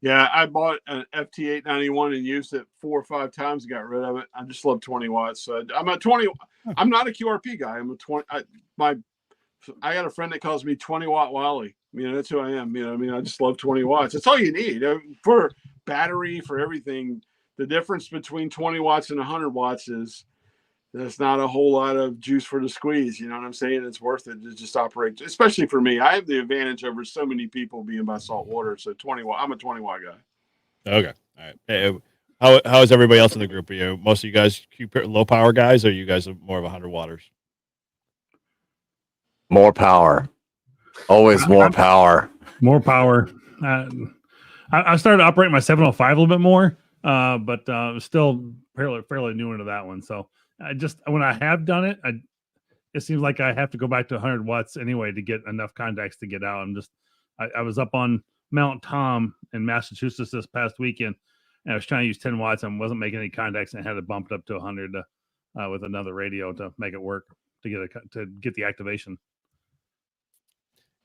Yeah, I bought an FT891 and used it 4 or 5 times and got rid of it. I just love 20 watts. So I'm a 20. I'm not a QRP guy. I'm a 20. I got a friend that calls me 20-watt Wally. That's who I am. I just love 20 watts. That's all you need for battery, for everything. The difference between 20 watts and 100 watts is there's not a whole lot of juice for the squeeze. You know what I'm saying? It's worth it to just operate, especially for me. I have the advantage over so many people being by salt water. So 20 watt, I'm a 20-watt guy.
Okay. All right. Hey, how is everybody else in the group? Are you most of you guys low power guys, or are you guys more of 100 watters?
More power. Always more power.
More power. I started operating my 705 a little bit more. but still fairly new into that one. So when I have done it, it seems like I have to go back to 100 watts anyway to get enough contacts to get out. And I was up on Mount Tom in Massachusetts this past weekend, and I was trying to use 10 watts and wasn't making any contacts, and had to bump it up to 100 with another radio to make it work to get the activation.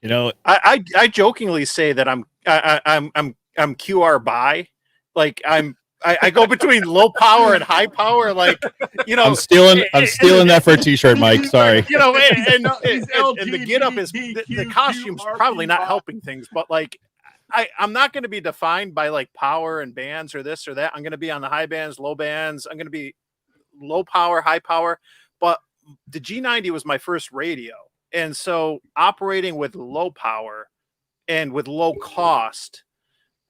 You know,
I jokingly say that I'm QR by, like I go between low power and high power, like, you know.
I'm stealing that for a t-shirt, Mike. Sorry.
You know, and the get up is the costume's probably not helping things, but like I'm not going to be defined by like power and bands or this or that. I'm going to be on the high bands, low bands. I'm going to be low power, high power. But the G90 was my first radio. And so operating with low power and with low cost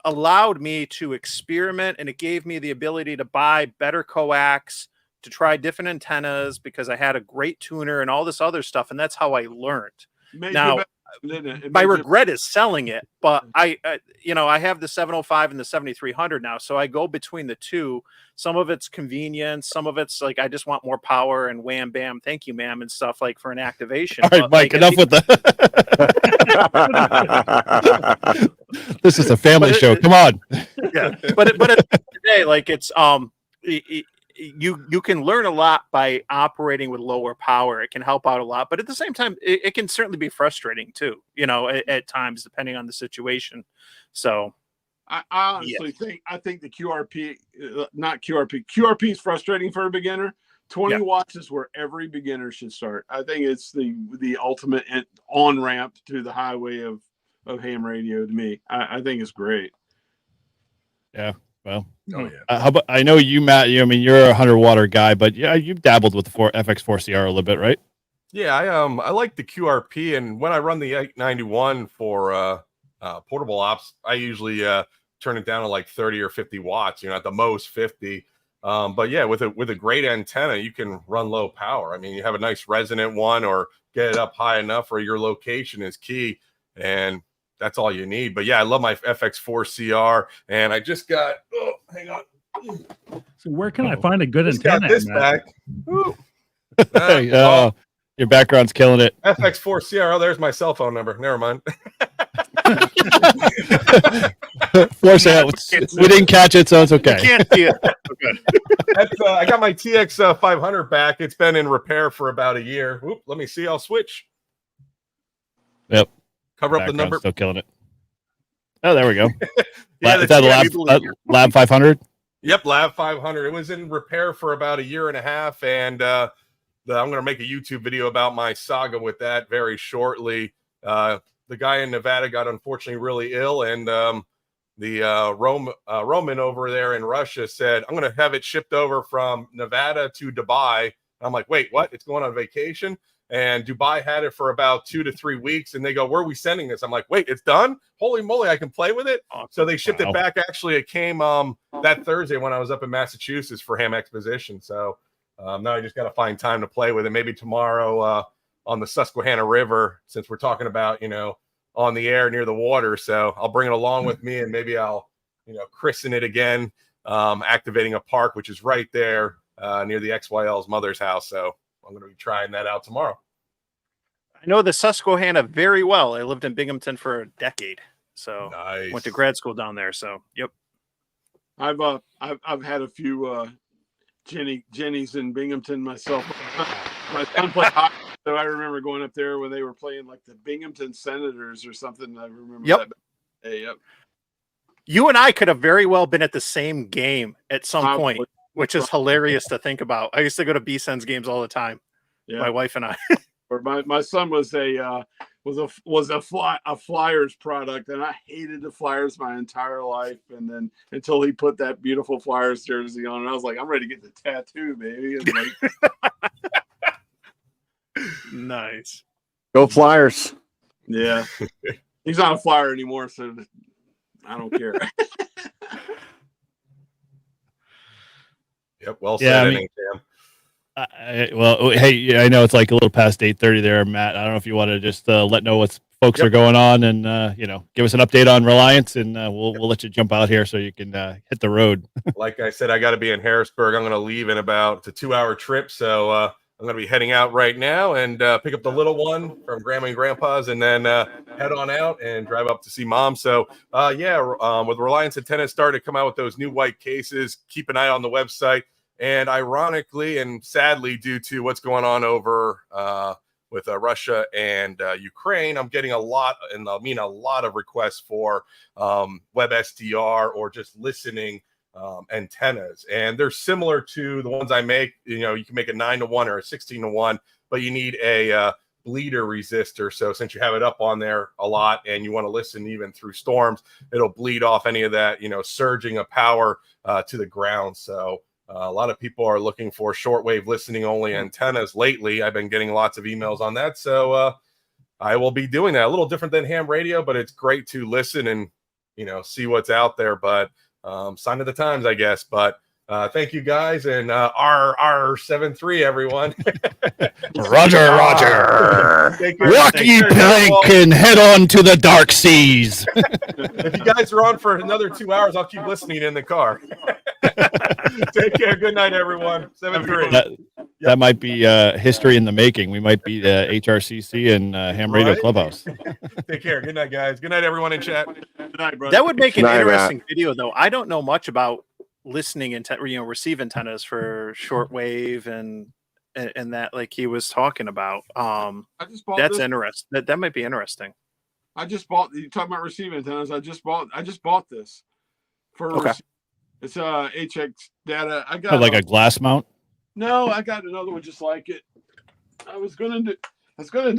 allowed me to experiment, and it gave me the ability to buy better coax, to try different antennas, because I had a great tuner and all this other stuff. And that's how I learned. Now, my regret is selling it, but I have the 705 and the 7300 now. So I go between the two. Some of it's convenience. Some of it's like, I just want more power and wham, bam, thank you, ma'am, and stuff like for an activation.
All right,
but
Mike,
like,
enough with that. This is a family show. Come on.
Yeah. But at the end of the day, like it's, you can learn a lot by operating with lower power. It can help out a lot, but at the same time, it can certainly be frustrating too, you know, at times, depending on the situation. So
I honestly think the QRP is frustrating for a beginner. 20 watts is where every beginner should start. I think it's the ultimate on ramp to the highway of ham radio to me. I think it's great.
Yeah. Well, how about, I know you, Matt, I mean, you're a 100 watt guy, but yeah, you've dabbled with the FX4CR a little bit, right?
Yeah, I like the QRP, and when I run the 891 for portable ops, I usually turn it down to like 30 or 50 watts, you know, at the most 50. But yeah, with a great antenna, you can run low power. I mean, you have a nice resonant one, or get it up high enough where your location is key, and that's all you need. But yeah, I love my FX4CR, and I just got, hang on.
So where can I find a good antenna?
This back.
Your background's killing it.
FX4CR. Oh, there's my cell phone number. Never mind.
We didn't catch it, so it's okay.
You can't see it. Okay.
I got my TX 500 back. It's been in repair for about a year. Oop, let me see. I'll switch.
Yep.
Cover up the number.
Still killing it. Oh, there we go.
Yeah,
is that Lab 500?
Yep, Lab 500. It was in repair for about a year and a half, and I'm going to make a YouTube video about my saga with that very shortly. The guy in Nevada got unfortunately really ill, and the Roman over there in Russia said, I'm going to have it shipped over from Nevada to Dubai. I'm like, wait, what? It's going on vacation? And Dubai had it for about 2 to 3 weeks. And they go, where are we sending this? I'm like, wait, it's done? Holy moly, I can play with it. So they shipped it back. Actually, it came that Thursday when I was up in Massachusetts for Ham Exposition. So now I just got to find time to play with it. Maybe tomorrow on the Susquehanna River, since we're talking about, you know, on the air near the water. So I'll bring it along with me, and maybe I'll, you know, christen it again, activating a park, which is right there near the XYL's mother's house. So I'm going to be trying that out tomorrow.
I know the Susquehanna very well. I lived in Binghamton for a decade, so
nice.
Went to grad school down there. So, yep.
I've had a few Jennies in Binghamton myself. My son played hockey, so I remember going up there when they were playing like the Binghamton Senators or something. I remember that. Hey, yep.
You and I could have very well been at the same game at some point, which is hilarious to think about. I used to go to B-Sens games all the time. Yeah. My wife and I.
Or my son was a Flyers product, and I hated the Flyers my entire life. And then until he put that beautiful Flyers jersey on, and I was like, I'm ready to get the tattoo, baby.
Nice.
Go Flyers.
Yeah. He's not a Flyer anymore, so I don't care.
Yep. Well said.
Well, hey, I know it's like a little past 8:30 there, Matt. I don't know if you want to just let know what's folks are going on, and give us an update on Reliance, and we'll let you jump out here so you can hit the road.
Like I said, I got to be in Harrisburg. I'm going to leave in about a 2-hour trip, so I'm going to be heading out right now and pick up the little one from Grandma and Grandpa's, and then head on out and drive up to see Mom. So with Reliance Antennas started to come out with those new white cases, keep an eye on the website. And ironically and sadly, due to what's going on over with Russia and Ukraine, I'm getting a lot of requests for web SDR or just listening antennas. And they're similar to the ones I make. You can make a 9-to-1 or a 16-to-1, but you need a bleeder resistor. So since you have it up on there a lot and you want to listen even through storms, it'll bleed off any of that, surging of power to the ground. So a lot of people are looking for shortwave listening only antennas lately. I've been getting lots of emails on that. So I will be doing that. A little different than ham radio, but it's great to listen and, see what's out there. But sign of the times, I guess. But thank you guys. And R73, everyone.
Roger. Rocky Plank and head on to the dark seas.
If you guys are on for another 2 hours, I'll keep listening in the car. Take care. Good night, everyone. 7-3.
That might be history in the making. We might be HRCC and Ham Radio Clubhouse.
Take care. Good night, guys. Good night, everyone in chat. Good night, brother.
That would make an interesting video, though. I don't know much about listening and receive antennas for shortwave and that, like he was talking about.
I just bought
that's interesting. That might be interesting.
I just bought. You talking about receiving antennas? I just bought this for.
Okay.
It's HX data. I got
like a glass mount.
No, I got another one just like it. I was gonna do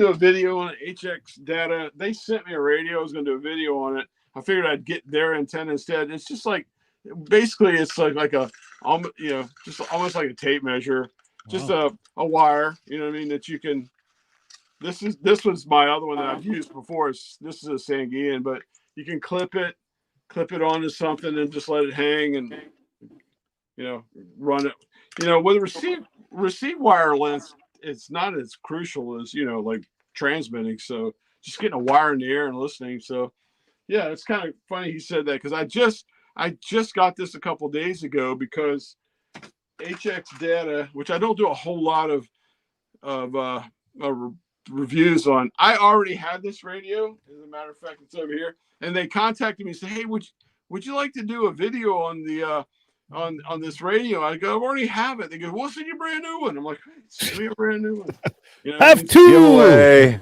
a video on HX data. They sent me a radio. I was gonna do a video on it. I figured I'd get their antenna instead. It's just like, basically, it's like a, just almost like a tape measure, just a wire. You know what I mean? That you can. This was my other one that I've used before. This is a Sangian, but you can clip it onto something and just let it hang and run it. With receive wire length, it's not as crucial as like transmitting. So just getting a wire in the air and listening. So yeah, it's kind of funny he said that, because I just got this a couple days ago, because HX data, which I don't do a whole lot of reviews on. I already had this radio. As a matter of fact, it's over here. And they contacted me and said, "Hey, would you like to do a video on the on this radio?" I go, "I already have it." They go, "Well, send you a brand new one." I'm like, "Hey, send me a brand new one."
Have two
giveaway.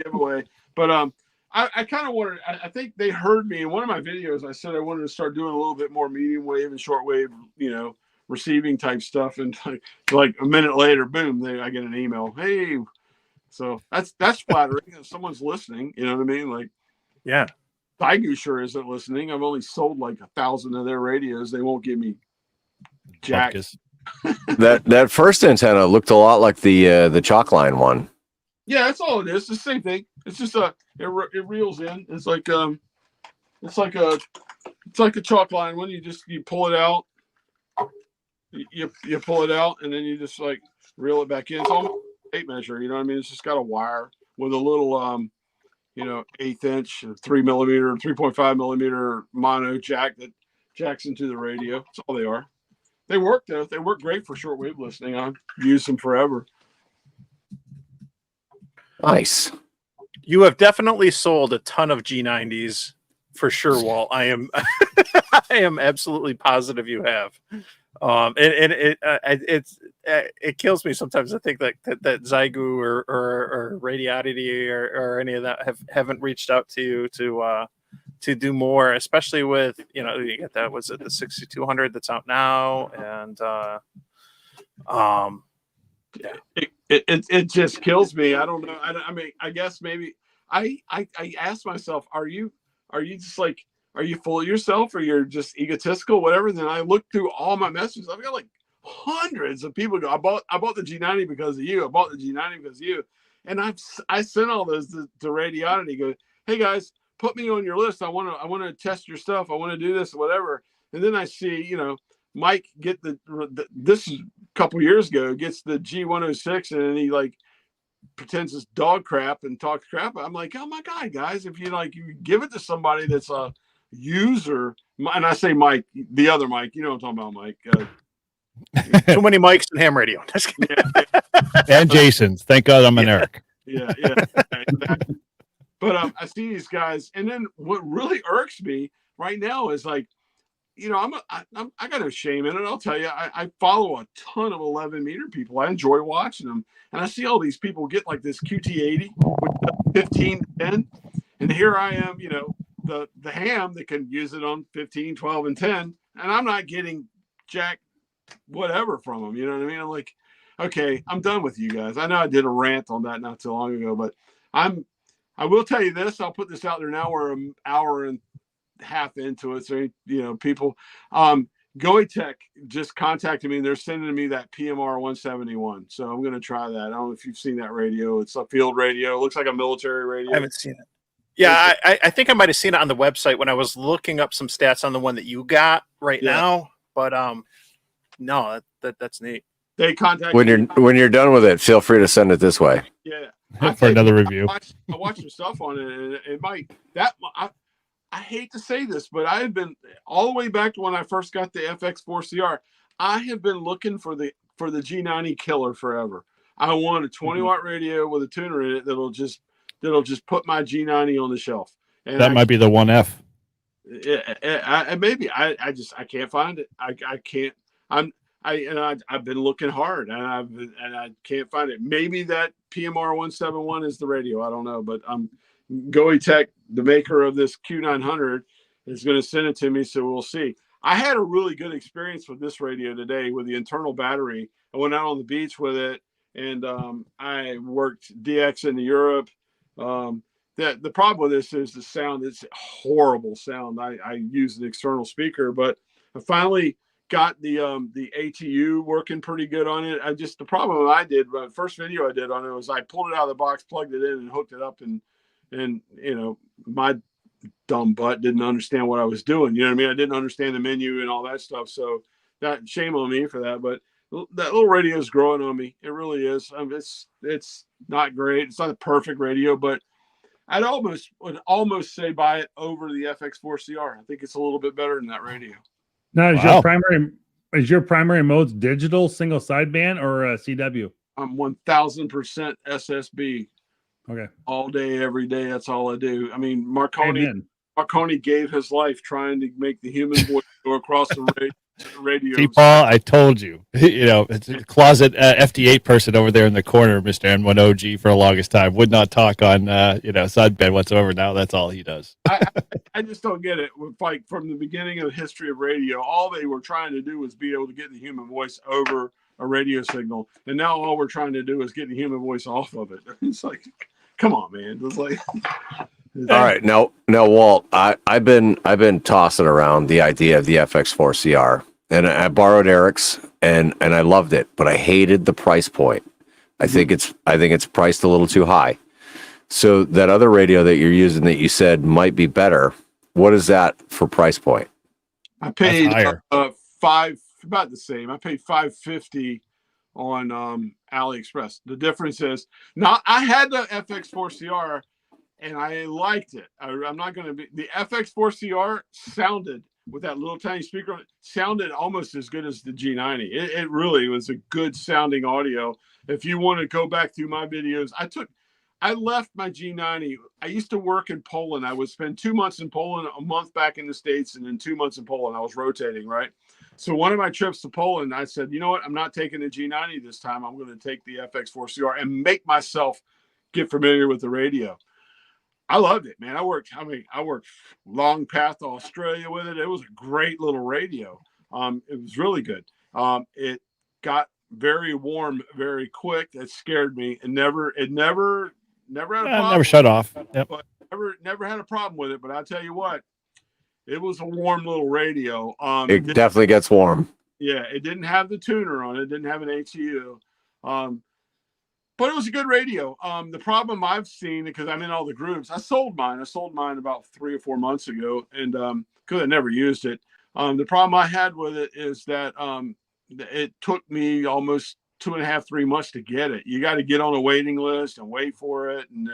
Giveaway. But I kind of wanted. I think they heard me in one of my videos. I said I wanted to start doing a little bit more medium wave and short wave, receiving type stuff. And like a minute later, boom, I get an email. Hey, so that's flattering. If someone's listening, you know what I mean? Like,
yeah,
Tigu sure isn't listening. I've only sold like 1,000 of their radios. They won't give me jack.
That first antenna looked a lot like the chalk line one.
Yeah, that's all it is. It's the same thing. It's just it reels in. It's like a chalk line one. You pull it out. You pull it out, and then you just like reel it back in. It's almost a tape measure. You know what I mean? It's just got a wire with a little 1/8 inch, 3 millimeter, 3.5 millimeter mono jack that jacks into the radio. That's all they are. They work though. They work great for shortwave listening. I've used them forever.
Nice.
You have definitely sold a ton of G90s for sure, Walt. I am I am absolutely positive you have. It kills me sometimes to think that Zygu or Radiodity or any of that haven't reached out to you to do more, especially with you get that, was it the 6200 that's out now, and yeah.
It just kills me. I don't know. I mean, I guess maybe I asked myself, are you just like, are you full of yourself, or you're just egotistical, whatever? Then I looked through all my messages. I've got like hundreds of people go, I bought the G90 because of you. I bought the G90 because of you. And I sent all those to Radiodity. Go, hey guys, put me on your list. I want to test your stuff. I want to do this, whatever. And then I see, Mike get this is a couple years ago, gets the G106, and he like pretends it's dog crap and talks crap. I'm like, oh my God, guys, if you you give it to somebody that's a user, and I say Mike, the other Mike, you know what I'm talking about, Mike.
Too many mics and ham radio.
Yeah.
And Jason's. Thank God I'm an Eric.
Yeah, exactly. But I see these guys, and then what really irks me right now is I got no shame in it. I'll tell you, I follow a ton of 11 meter people. I enjoy watching them, and I see all these people get like this QT80 with 15 to 10, and here I am, the ham that can use it on 15, 12, and 10, and I'm not getting jack whatever from them. You know what I mean? I'm like, okay, I'm done with you guys. I know I did a rant on that not too long ago, but I will tell you this. I'll put this out there now. We're an hour and a half into it. So, people, Goetech just contacted me and they're sending me that PMR 171. So I'm going to try that. I don't know if you've seen that radio. It's a field radio. It looks like a military radio.
I haven't seen it. Yeah, I think I might have seen it on the website when I was looking up some stats on the one that you got now. But no, that's neat.
They contact
when you're done with it, feel free to send it this way.
Yeah,
for another review.
I watched some stuff on it, and it might I hate to say this, but I had been all the way back to when I first got the FX4CR. I have been looking for the G90 killer forever. I want a 20 watt radio with a tuner in it that'll just put my G90 on the shelf. And
that might be the 1F.
Maybe I can't find it. I can't. I've been looking hard and I can't find it. Maybe that PMR 171 is the radio. I don't know, but Goetech, the maker of this Q900, is going to send it to me, so we'll see. I had a really good experience with this radio today with the internal battery. I went out on the beach with it, and I worked DX into Europe. The problem with this is the sound. It's horrible sound. I use an external speaker, but I finally got the ATU working pretty good on it. The problem I did, the first video I did on it was I pulled it out of the box, plugged it in, and hooked it up, and my dumb butt didn't understand what I was doing. You know what I mean? I didn't understand the menu and all that stuff. So that shame on me for that. But that little radio is growing on me. It really is. It's not great. It's not a perfect radio, but would almost say buy it over the FX4CR. I think it's a little bit better than that radio.
Now, is your primary modes digital single sideband or CW?
I'm 1000% SSB.
Okay.
All day, every day. That's all I do. I mean, Marconi gave his life trying to make the human voice go across the radio.
See, Paul, I told you. It's a closet FD8 person over there in the corner, Mr. N1OG, for the longest time. Would not talk on, sideband whatsoever. Now that's all he does.
I just don't get it. Like from the beginning of the history of radio, all they were trying to do was be able to get the human voice over a radio signal. And now all we're trying to do is get the human voice off of it. It's like, come on, man. It's like...
All right, now, Walt, I've been tossing around the idea of the FX4CR, and I borrowed Eric's, and I loved it, but I hated the price point. I think it's priced a little too high. So that other radio that you're using that you said might be better, what is that for price point?
I paid about the same. I paid $550 on AliExpress. The difference is now I had the FX4CR. And I liked it. I'm not going to be... The FX4CR sounded, with that little tiny speaker on it, sounded almost as good as the G90. It really was a good sounding audio. If you want to go back through my videos, I left my G90. I used to work in Poland. I would spend 2 months in Poland, a month back in the States, and then 2 months in Poland. I was rotating, right? So one of my trips to Poland, I said, you know what? I'm not taking the G90 this time. I'm going to take the FX4CR and make myself get familiar with the radio. I loved it, man. I worked long path to Australia with it. It was a great little radio. It was really good. It got very warm very quick. It scared me. It never had a problem.
Never shut off. Yep.
But never had a problem with it. But I'll tell you what, it was a warm little radio.
It definitely gets warm.
Yeah, it didn't have the tuner on it. It didn't have an ATU. But it was a good radio. The problem I've seen, because I'm in all the groups, I sold mine about 3 or 4 months ago, and because I never used it. The problem I had with it is that it took me almost 2.5, 3 months to get it. You got to get on a waiting list and wait for it. And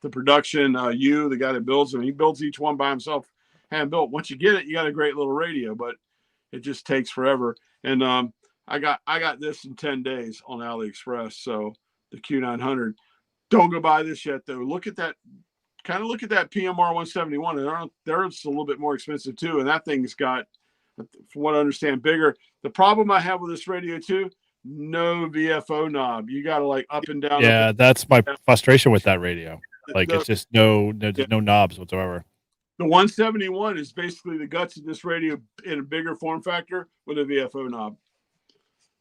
the production, the guy that builds them, he builds each one by himself, hand built. Once you get it, you got a great little radio, but it just takes forever. And I got this in 10 days on AliExpress. So the Q900. Don't go buy this yet, though. Look at that PMR 171. They're a little bit more expensive too, and that thing's got, from what I understand, bigger. The problem I have with this radio too, no VFO knob. You got to like up and down.
Yeah, that's my frustration with that radio. Like it's just no knobs whatsoever.
The 171 is basically the guts of this radio in a bigger form factor with a VFO knob.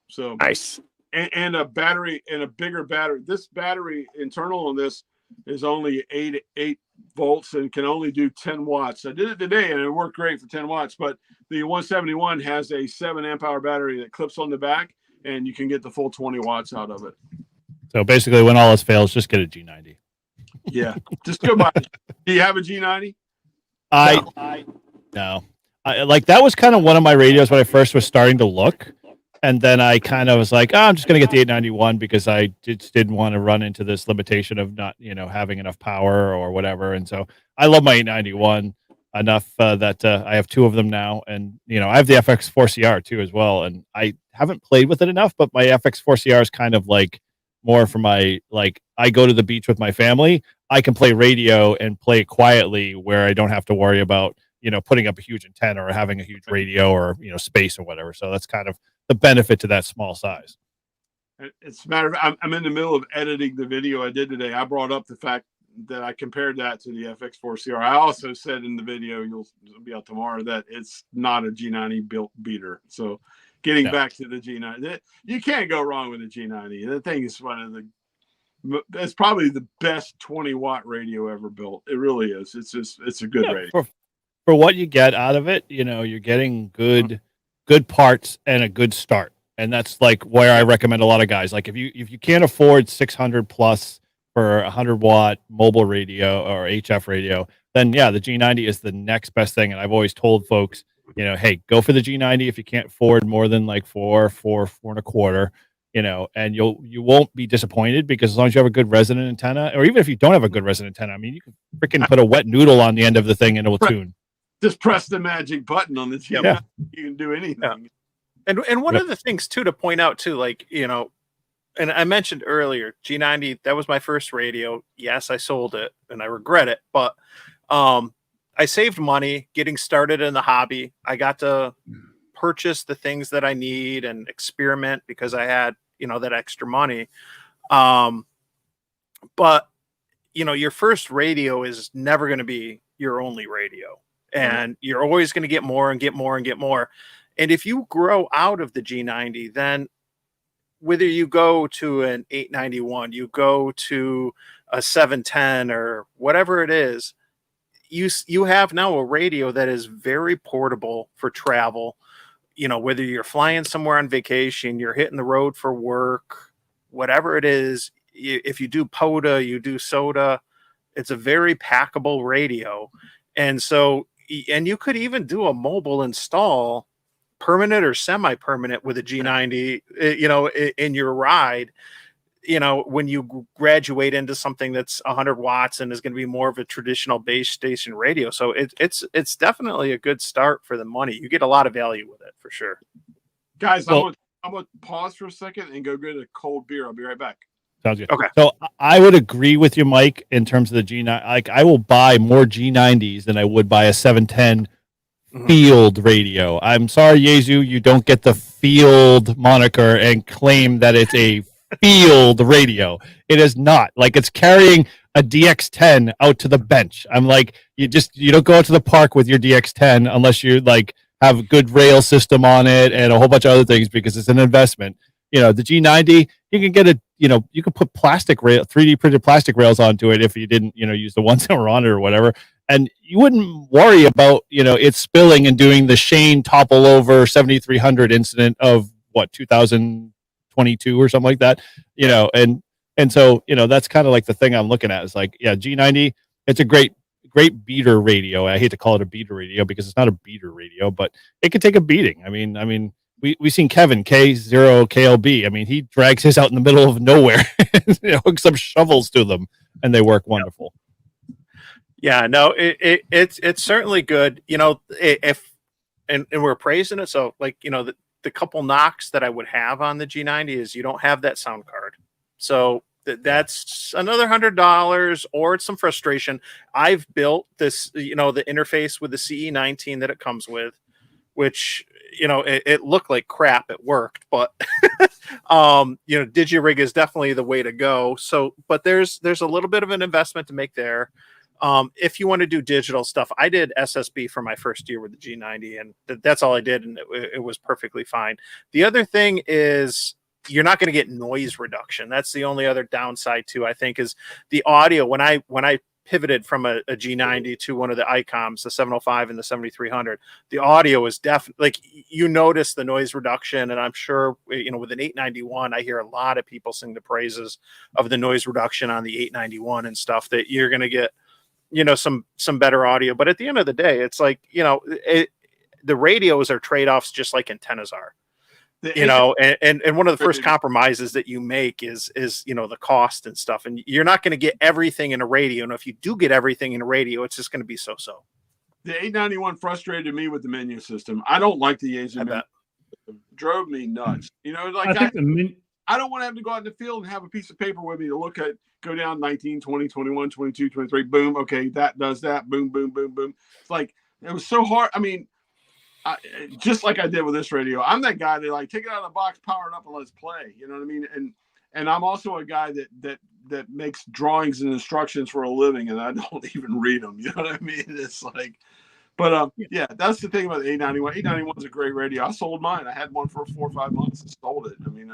So
nice.
And a battery, and a bigger battery. This battery internal on this is only 8 volts and can only do 10 watts. I did it today and it worked great for 10 watts, but the 171 has a 7 amp hour battery that clips on the back and you can get the full 20 watts out of it.
So basically when all else fails, just get a G90.
Yeah, just go buy it. Do you have a G90?
No. Like that was kind of one of my radios when I first was starting to look. And then I kind of was like, I'm just going to get the 891 because I just didn't want to run into this limitation of not, having enough power or whatever. And so I love my 891 enough that I have 2 of them now. And, I have the FX4CR too as well. And I haven't played with it enough, but my FX4CR is kind of like more for my, like, I go to the beach with my family. I can play radio and play quietly where I don't have to worry about, putting up a huge antenna or having a huge radio or, space or whatever. So that's kind of the benefit to that small size.
It's a matter of, I'm in the middle of editing the video I did today. I brought up the fact that I compared that to the FX4CR. I also said in the video, it'll be out tomorrow, that it's not a G90 built beater. So getting back to the G90, you can't go wrong with the G90. That thing is it's probably the best 20 watt radio ever built. It really is. It's a good radio.
For what you get out of it, you're getting good parts and a good start. And that's like where I recommend a lot of guys. Like if you can't afford 600 plus for 100 watt mobile radio or HF radio, then the G90 is the next best thing. And I've always told folks, hey, go for the G90 if you can't afford more than like 4 and a quarter, and you won't be disappointed because as long as you have a good resonant antenna, or even if you don't have a good resonant antenna, I mean, you can freaking put a wet noodle on the end of the thing and it will tune.
Just press the magic button on the G90. Yeah. You can do anything. Yeah.
And one of the things too to point out too, like, and I mentioned earlier, G90, that was my first radio. Yes, I sold it and I regret it, but I saved money getting started in the hobby. I got to purchase the things that I need and experiment because I had, that extra money. But your first radio is never going to be your only radio. And you're always going to get more and get more and get more. And if you grow out of the G90, then whether you go to an 891, you go to a 710 or whatever it is, you have now a radio that is very portable for travel. Whether you're flying somewhere on vacation, you're hitting the road for work, whatever it is, if you do POTA, you do SOTA, it's a very packable radio. And so, and you could even do a mobile install, permanent or semi-permanent, with a G90, in your ride, when you graduate into something that's 100 watts and is going to be more of a traditional base station radio. So it's definitely a good start for the money. You get a lot of value with it for sure.
Guys, I'm going to pause for a second and go get a cold beer. I'll be right back.
Sounds good.
Okay.
So I would agree with you, Mike, in terms of the G9. Like I will buy more G90s than I would buy a 710 field radio. I'm sorry, Yezu, you don't get the field moniker and claim that it's a field radio. It is not. Like it's carrying a DX10 out to the bench. I'm like, you don't go out to the park with your DX10 unless you like have a good rail system on it and a whole bunch of other things because it's an investment. The G90, you can get you can put plastic rail, 3D printed plastic rails onto it if you didn't, use the ones that were on it or whatever. And you wouldn't worry about, it spilling and doing the Shane topple over 7300 incident of 2022 or something like that, and so, that's kind of like the thing I'm looking at is like, G90, it's a great beater radio. I hate to call it a beater radio because it's not a beater radio, but it could take a beating. I mean, we seen Kevin K4OGO. I mean, he drags his out in the middle of nowhere, hooks some shovels to them, and they work wonderful.
Yeah, no, it's certainly good. If and we're praising it. So like, the couple knocks that I would have on the G90 is you don't have that sound card. So that's another $100, or it's some frustration. I've built this, the interface with the CE19 that it comes with, which, it looked like crap. It worked, but, DigiRig is definitely the way to go. So, but there's a little bit of an investment to make there. If you want to do digital stuff, I did SSB for my first year with the G90, and that's all I did, and it was perfectly fine. The other thing is you're not going to get noise reduction. That's the only other downside too, I think, is the audio. When I pivoted from a G90 to one of the ICOMs, the 705 and the 7300, the audio is definitely, like, you notice the noise reduction. And I'm sure, with an 891, I hear a lot of people sing the praises of the noise reduction on the 891 and stuff, that you're going to get, some better audio. But at the end of the day, it's like, the radios are trade-offs, just like antennas are. And one of the first compromises that you make is the cost and stuff, and you're not going to get everything in a radio, and if you do get everything in a radio, it's just going to be so.
The 891 frustrated me with the menu system. I don't like the Yaesu menu system. Drove me nuts. I don't want to have to go out in the field and have a piece of paper with me to look at, go down 19, 20, 21, 22, 23, boom, okay, that does that, boom, boom, boom, boom. It's like, it was so hard. I mean, just like I did with this radio, I'm that guy that, like, take it out of the box, power it up, and let's play. You know what I mean? And I'm also a guy that makes drawings and instructions for a living, and I don't even read them. You know what I mean? It's like, but yeah, that's the thing about the 891. 891 is a great radio. I sold mine. I had one for 4 or 5 months and sold it. I mean,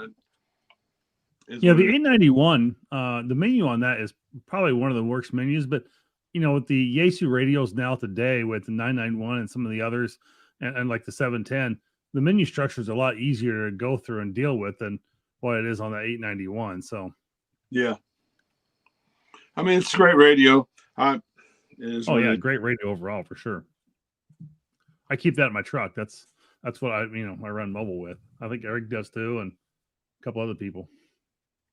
the 891, the menu on that is probably one of the worst menus. But with the Yaesu radios now today, with the 991 and some of the others, and like the 710, the menu structure is a lot easier to go through and deal with than what it is on the 891. So,
yeah, I mean, it's a great radio.
Great radio overall for sure. I keep that in my truck. That's what I run mobile with. I think Eric does too, and a couple other people.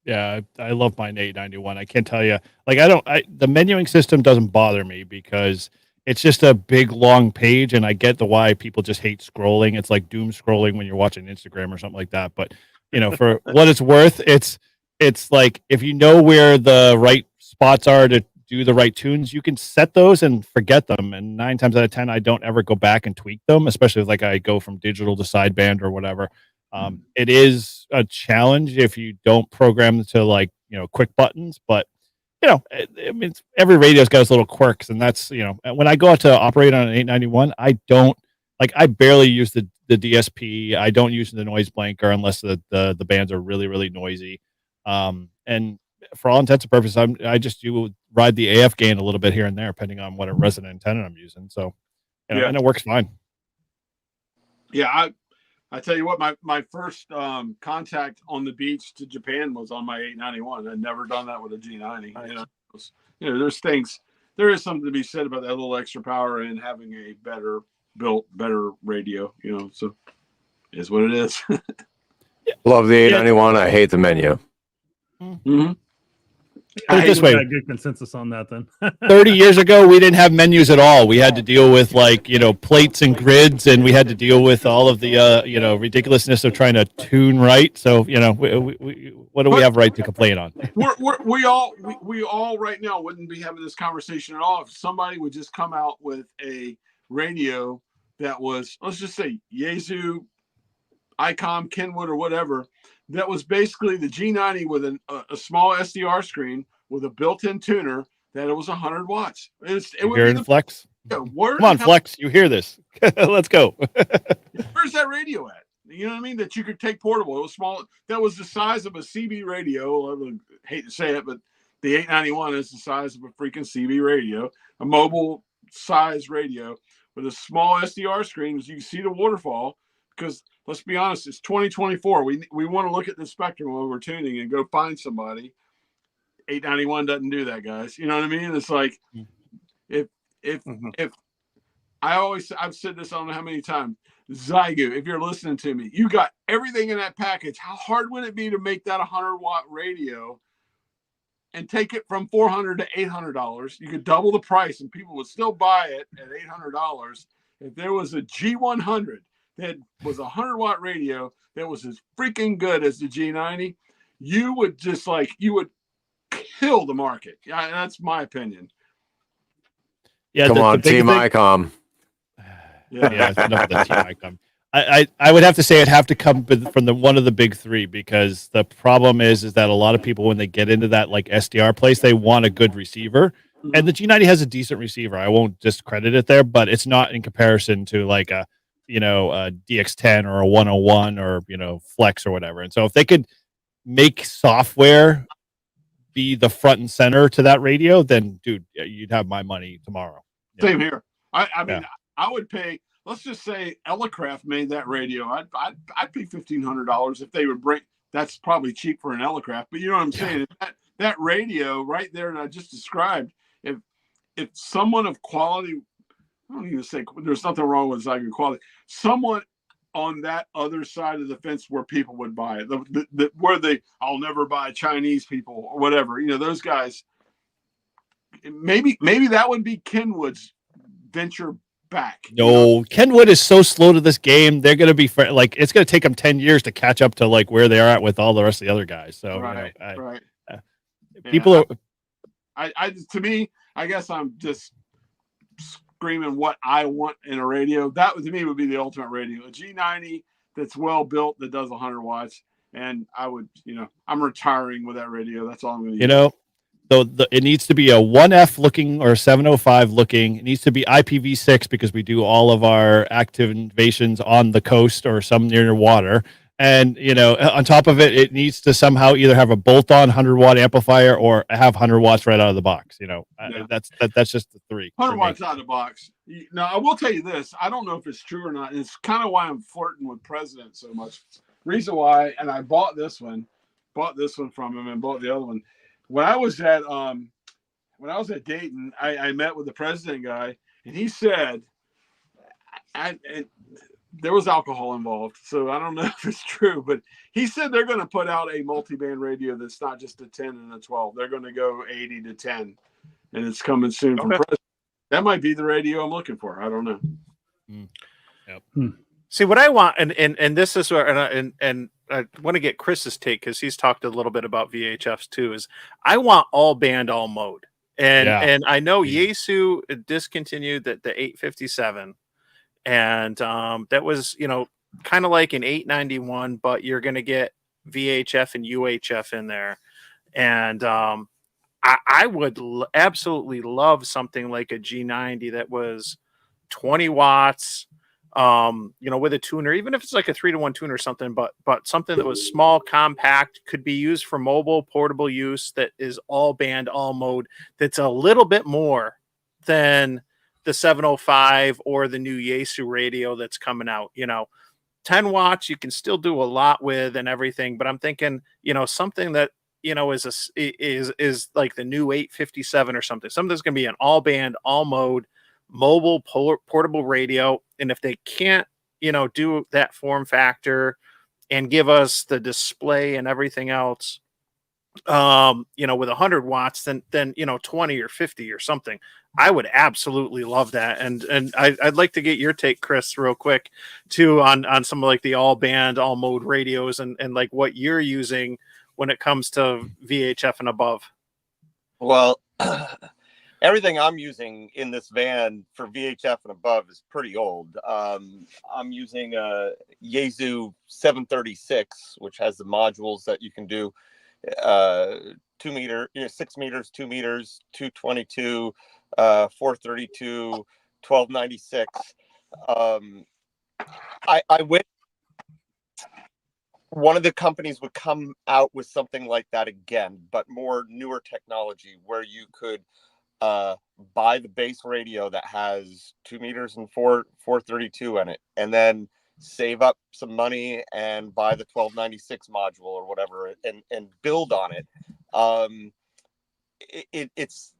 Yeah, I love my 891. I can't tell you, like, the menuing system doesn't bother me because it's just a big long page, and I get why people just hate scrolling. It's like doom scrolling when you're watching Instagram or something like that. But for what it's worth, it's like, if you know where the right spots are to do the right tunes, you can set those and forget them. And 9 times out of 10, I don't ever go back and tweak them, especially if, like, I go from digital to sideband or whatever. It is a challenge if you don't program to, like, quick buttons, but I mean, every radio's got its little quirks, and that's, when I go out to operate on an 891, I barely use the DSP. I don't use the noise blanker unless the bands are really, really noisy. And for all intents and purposes, I just ride the AF gain a little bit here and there, depending on what a resonant antenna I'm using. So, and it works fine.
Yeah, I tell you what, my first contact on the beach to Japan was on my 891. I'd never done that with a G90. Nice. There is something to be said about that little extra power and having a better radio. So it is what it is.
Love the 891. I hate the menu.
Mm-hmm.
I think we got a good consensus on that then.
30 years ago, we didn't have menus at all. We had to deal with, like, plates and grids, and we had to deal with all of the, ridiculousness of trying to tune right. So, what do we have right to complain on?
We all right now wouldn't be having this conversation at all if somebody would just come out with a radio that was, let's just say, Yaesu, ICOM, Kenwood, or whatever, that was basically the G90 with a small SDR screen with a built-in tuner, that it was 100 watts. You
hear it, Flex?
Come
on, Flex. You hear this. Let's go.
Where's that radio at? You know what I mean? That you could take portable. It was small. That was the size of a CB radio. I would hate to say it, but the 891 is the size of a freaking CB radio, a mobile size radio with a small SDR screen, so you can see the waterfall. Because let's be honest, it's 2024. We want to look at the spectrum while we're tuning and go find somebody. 891 doesn't do that, guys. You know what I mean? It's like if I've said this I don't know how many times. Zygo, if you're listening to me, you got everything in that package. How hard would it be to make that 100-watt radio and take it from $400 to $800? You could double the price and people would still buy it at $800. If there was a G100 that was a 100-watt radio that was as freaking good as the G90, you would kill the market. Yeah, that's my opinion.
Yeah,
Come on,
the big
Team
thing-
ICOM.
Yeah, it's enough of the Team ICOM. I would have to say it'd have to come from one of the big three, because the problem is that a lot of people, when they get into that like SDR place, they want a good receiver. And the G90 has a decent receiver. I won't discredit it there, but it's not in comparison to like a DX10 or a 101 or Flex or whatever. And so if they could make software be the front and center to that radio, then dude, you'd have my money tomorrow.
Same here. I mean, I would pay. Let's just say Elecraft made that radio. I'd pay $1,500 if they would bring. That's probably cheap for an Elecraft, but you know what I'm saying. That radio right there that I just described. If someone of quality, I don't even say there's nothing wrong with Zygo quality. Someone on that other side of the fence where people would buy it, I'll never buy Chinese people or whatever. Those guys. Maybe that would be Kenwood's venture back.
No, Kenwood is so slow to this game. They're going to be it's going to take them 10 years to catch up to like where they are at with all the rest of the other guys. So
right.
People are.
To me, I guess I'm just screaming what I want in a radio. That to me would be the ultimate radio. A G90 that's well built that does 100 watts, and I would, I'm retiring with that radio. That's all I'm going to use.
So it needs to be a 1F looking or 705 looking. It needs to be IPv6 because we do all of our activations on the coast or some near water. And, on top of it, it needs to somehow either have a bolt-on 100-watt amplifier or have 100 watts right out of the box. That's just the three.
100 watts out of the box. Now, I will tell you this. I don't know if it's true or not. It's kind of why I'm flirting with President so much. Reason why, and I bought this one from him and bought the other one. When I was at Dayton, I met with the President guy, and he said, there was alcohol involved, so I don't know if it's true, but he said they're going to put out a multi-band radio that's not just a 10 and a 12. They're going to go 80 to 10, and it's coming soon from President. That might be the radio I'm looking for. I don't know.
Yep.
See, what I want, and this is where, and I want to get Chris's take because he's talked a little bit about VHFs too. Is I want all band, all mode, and I know Yaesu discontinued the 857, and that was kind of like an 891, but you're going to get VHF and UHF in there, and I would absolutely love something like a G90 that was 20 watts. With a tuner, even if it's like a 3-to-1 tuner or something, but something that was small, compact, could be used for mobile, portable use, that is all band, all mode, that's a little bit more than the 705 or the new Yaesu radio that's coming out. 10 watts you can still do a lot with and everything, but I'm thinking, something that is like the new 857 or something that's going to be an all band, all mode, mobile portable radio. And if they can't do that form factor and give us the display and everything else with 100 watts, then 20 or 50 or something, I would absolutely love that. And I'd like to get your take, Chris, real quick too, on some of like the all band, all mode radios and like what you're using when it comes to VHF and above.
Well, everything I'm using in this van for VHF and above is pretty old. I'm using a Yaesu 736, which has the modules that you can do 2 meter, 6 meters, 2 meters, 222, 432, 1296. I went. One of the companies would come out with something like that again, but more newer technology where you could buy the base radio that has 2 meters and 432 in it, and then save up some money and buy the 1296 module or whatever and build on it. It's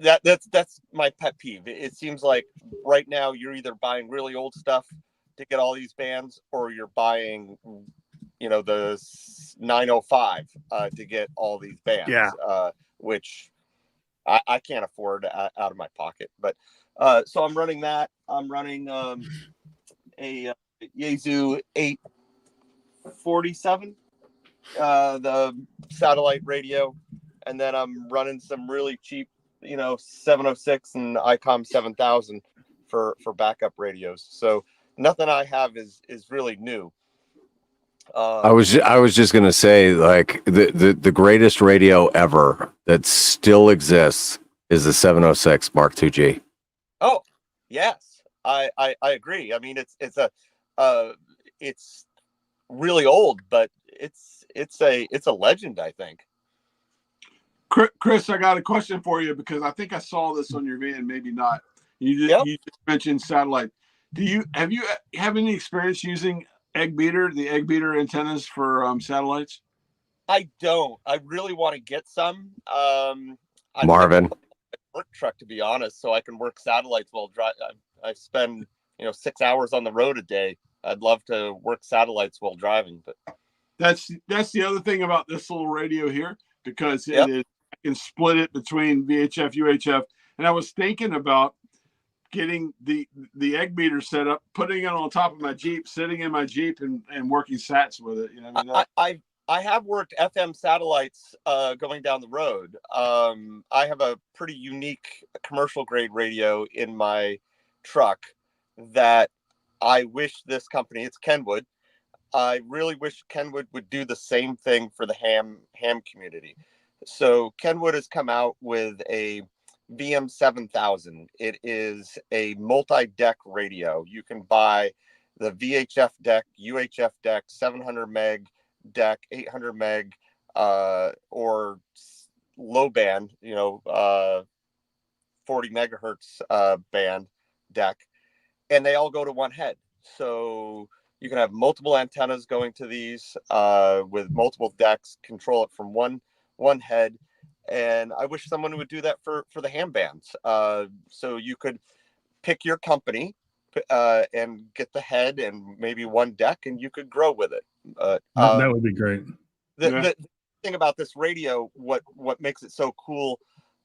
that's my pet peeve. It seems like right now you're either buying really old stuff to get all these bands, or you're buying, the 905 to get all these bands.
Yeah.
Which I can't afford out of my pocket. But so I'm running that. I'm running a Yaesu 847, the satellite radio, and then I'm running some really cheap, 706 and ICOM 7000 for backup radios. So nothing I have is really new.
I was just gonna say, like, the greatest radio ever that still exists is the 706 Mark IIG.
Oh, yes, I agree. I mean, it's really old, but it's a legend, I think.
Chris, I got a question for you, because I think I saw this on your van, maybe not. You just mentioned satellite. Have you any experience using the egg beater antennas for satellites?
I don't. I really want to get some.
Marvin,
work truck, to be honest, so I can work satellites while driving. I spend 6 hours on the road a day. I'd love to work satellites while driving, but
that's the other thing about this little radio here, because it is, I can split it between VHF, UHF, and I was thinking about getting the egg beater set up, putting it on top of my Jeep, sitting in my Jeep, and working sats with it.
I have worked FM satellites going down the road. I have a pretty unique commercial grade radio in my truck that I wish this company, it's Kenwood. I really wish Kenwood would do the same thing for the ham community. So Kenwood has come out with a VM 7000. It is a multi-deck radio. You can buy the VHF deck, UHF deck, 700 meg deck, 800 meg, or low band, 40 megahertz band deck, and they all go to one head. So you can have multiple antennas going to these with multiple decks, control it from one head. And I wish someone would do that for the ham bands. So you could pick your company and get the head and maybe one deck, and you could grow with it.
That would be great.
The thing about this radio, what makes it so cool,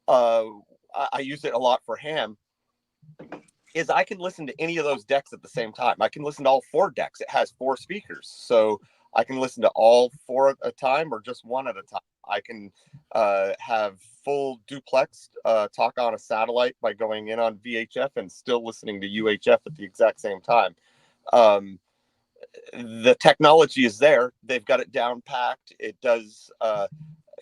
I use it a lot for ham, is I can listen to any of those decks at the same time. I can listen to all 4 decks. It has 4 speakers, so I can listen to all 4 at a time or just one at a time. I can have full duplex talk on a satellite by going in on VHF and still listening to UHF at the exact same time. The technology is there. They've got it down packed. It does,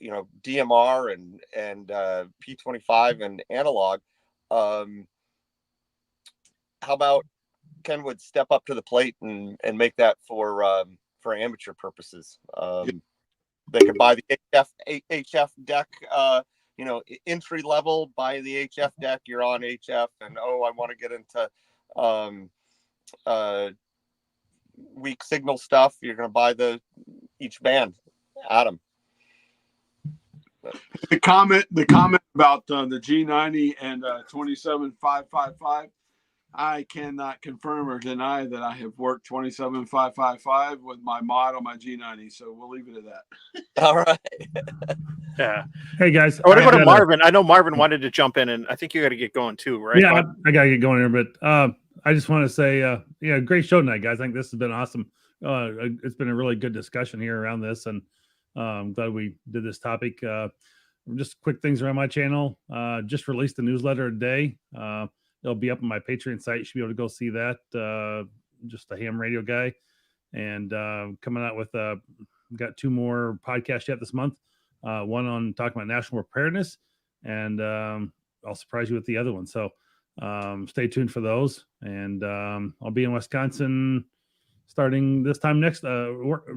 DMR and P25 and analog. How about Kenwood step up to the plate and make that for amateur purposes? They could buy the HF deck, entry level, buy the HF deck, you're on HF, and I want to get into weak signal stuff, you're going to buy each band. Adam.
The comment about the G90 and 27555, I cannot confirm or deny that I have worked 27555 with my mod on my G90, so we'll leave it at that.
All right.
Yeah.
Hey guys,
I want to go to Marvin. I know Marvin wanted to jump in, and I think you got to get going too, right?
Yeah, I got to get going here, but I just want to say, great show tonight, guys. I think this has been awesome. It's been a really good discussion here around this, and I'm glad we did this topic. Just quick things around my channel. Just released a newsletter today. It'll be up on my Patreon site. You should be able to go see that. Just a ham radio guy, and coming out with got 2 more podcasts yet this month. One on talking about national preparedness, and I'll surprise you with the other one. So stay tuned for those. And I'll be in Wisconsin starting this time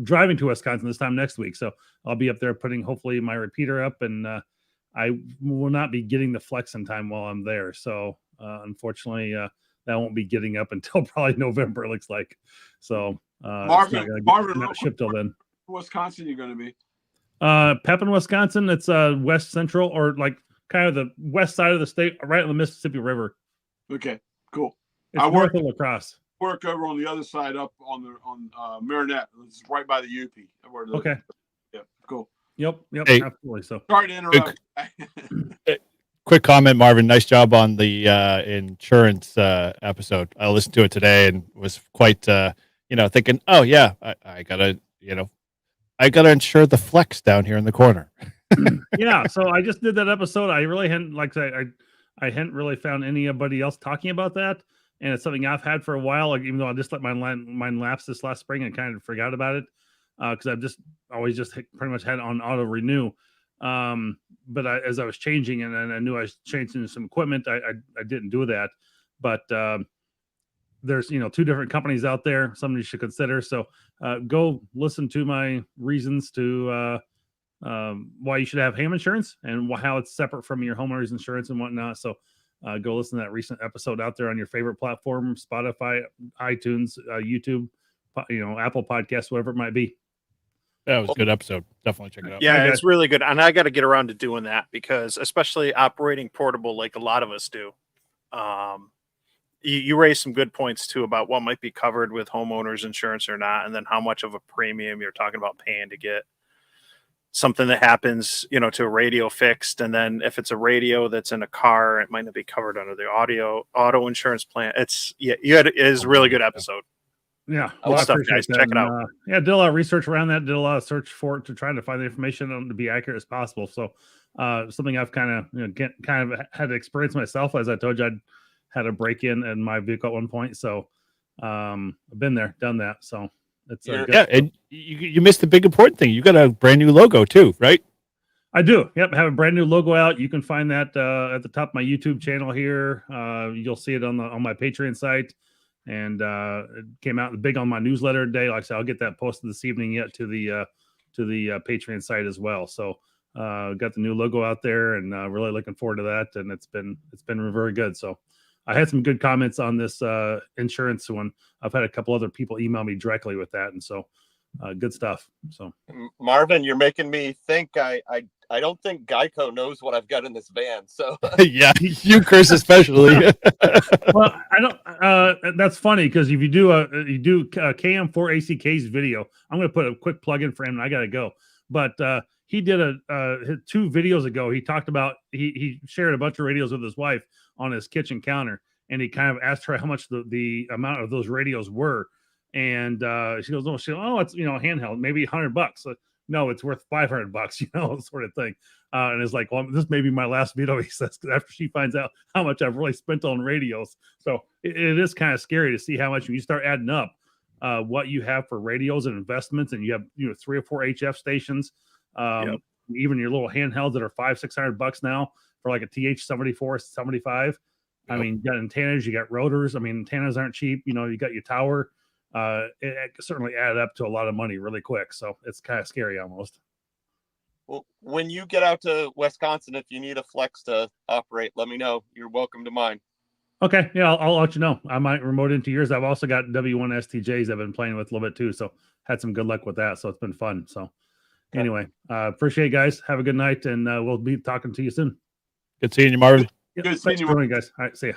driving to Wisconsin this time next week. So I'll be up there putting hopefully my repeater up, and I will not be getting the flex in time while I'm there. So unfortunately, that won't be getting up until probably November, it looks like. So
Marvin,
not shipped till then.
Wisconsin, you're going to be?
Pepin, Wisconsin. It's west central, or like kind of the west side of the state, right on the Mississippi River.
Okay, cool.
It's
I
north of La Crosse.
work over on the other side, up on Marinette. It's right by the UP.
Okay.
Yeah, cool.
Yep,
Hey.
absolutely. So
Sorry to interrupt.
Quick comment, Marvin. Nice job on the insurance episode. I listened to it today and was quite, thinking, oh yeah, I gotta insure the flex down here in the corner.
yeah, so I just did that episode. I really hadn't, like I hadn't really found anybody else talking about that, and it's something I've had for a while. Like, even though I just let mine lapse this last spring and kind of forgot about it, because I've just always just pretty much had it on auto renew. But as I was changing and I knew I was changing some equipment, I didn't do that. But there's 2 different companies out there somebody should consider. So go listen to my reasons to why you should have ham insurance and how it's separate from your homeowner's insurance and whatnot. So go listen to that recent episode out there on your favorite platform: Spotify, iTunes, YouTube, Apple Podcasts, whatever it might be.
That was a good episode. Definitely check it out.
Yeah, it's really good. And I got to get around to doing that, because especially operating portable like a lot of us do. You raised some good points too about what might be covered with homeowners insurance or not, and then how much of a premium you're talking about paying to get something that happens, to a radio fixed. And then if it's a radio that's in a car, it might not be covered under the auto insurance plan. It is a really good episode.
Yeah,
well, stuff, guys.
That.
Check it out.
Did a lot of research around that. Did a lot of search for it to try to find the information to be accurate as possible. So, something I've kind of had to experience myself. As I told you, I'd had a break in my vehicle at one point. So, I've been there, done that. So, it's
and you missed the big important thing. You got a brand new logo too, right?
I do. Yep, have a brand new logo out. You can find that at the top of my YouTube channel here. You'll see it on my Patreon site. And it came out big on my newsletter today. Like I said, I'll get that posted this evening yet to the Patreon site as well. So got the new logo out there, and really looking forward to that. And it's been very good. So I had some good comments on this insurance one. I've had a couple other people email me directly with that, and so good stuff. So
Marvin, you're making me think. I don't think Geico knows what I've got in this van. So
yeah, you, Chris, especially.
Well, I don't. That's funny, because if you do KM4ACK's video, I'm going to put a quick plug in for him, and I got to go. But he did 2 videos ago. He talked about he shared a bunch of radios with his wife on his kitchen counter, and he kind of asked her how much the amount of those radios were, and she goes, it's handheld, maybe $100. No, it's worth $500, sort of thing. And it's like, well, this may be my last video, he says, after she finds out how much I've really spent on radios. So it is kind of scary to see how much, when you start adding up what you have for radios and investments, and you have 3 or 4 HF stations, even your little handhelds that are $500-$600 now for like a TH-74, 75. I mean, you got antennas, you got rotors. I mean, antennas aren't cheap. You got your tower. It certainly added up to a lot of money really quick. So it's kind of scary almost.
Well, when you get out to Wisconsin, if you need a flex to operate, let me know. You're welcome to mine.
Okay. Yeah, I'll let you know. I might remote into yours. I've also got W1 STJs I've been playing with a little bit too. So had some good luck with that. So it's been fun. So anyway, appreciate it, guys. Have a good night, and we'll be talking to you soon.
Good seeing you, Marvin.
Good seeing you,
guys. All right. See ya.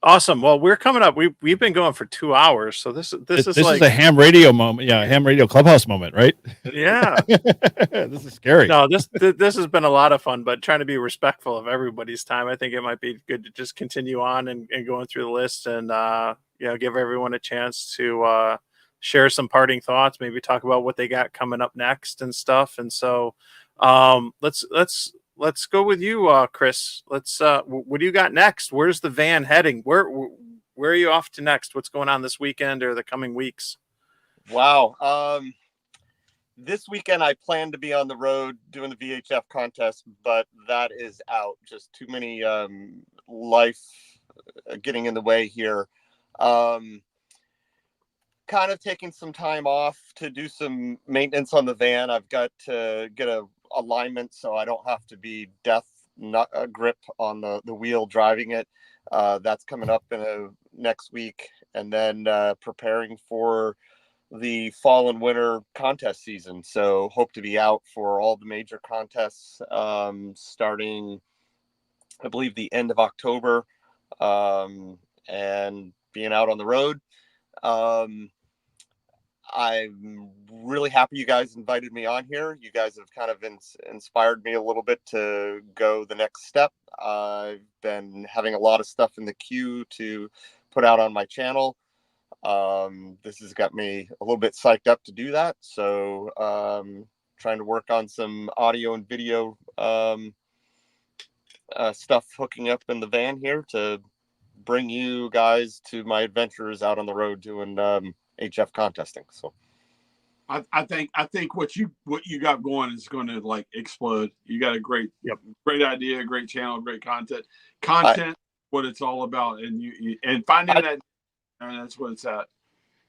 Awesome. Well, we're coming up. We've been going for 2 hours, so this is
a ham radio moment. Yeah, a ham radio clubhouse moment, right?
Yeah.
This is scary.
No, this has been a lot of fun, but trying to be respectful of everybody's time. I think it might be good to just continue on and going through the list, and give everyone a chance to share some parting thoughts, maybe talk about what they got coming up next and stuff. And so let's go with you, Chris. What do you got next? Where's the van heading? Where are you off to next? What's going on this weekend or the coming weeks?
Wow. This weekend I plan to be on the road doing the VHF contest, but that is out. Just too many life getting in the way here. Kind of taking some time off to do some maintenance on the van. I've got to get a alignment so I don't have to be grip on the wheel driving it. That's coming up in next week, and then preparing for the fall and winter contest season. So hope to be out for all the major contests starting, I believe, the end of October, and being out on the road. I'm really happy you guys invited me on here. You guys have kind of inspired me a little bit to go the next step. I've been having a lot of stuff in the queue to put out on my channel. This has got me a little bit psyched up to do that. So trying to work on some audio and video stuff hooking up in the van here to bring you guys to my adventures out on the road doing HF contesting. So
I think what you got going is going to like explode. You got a great idea, great channel, great content. What it's all about, and finding that, and that's what it's at.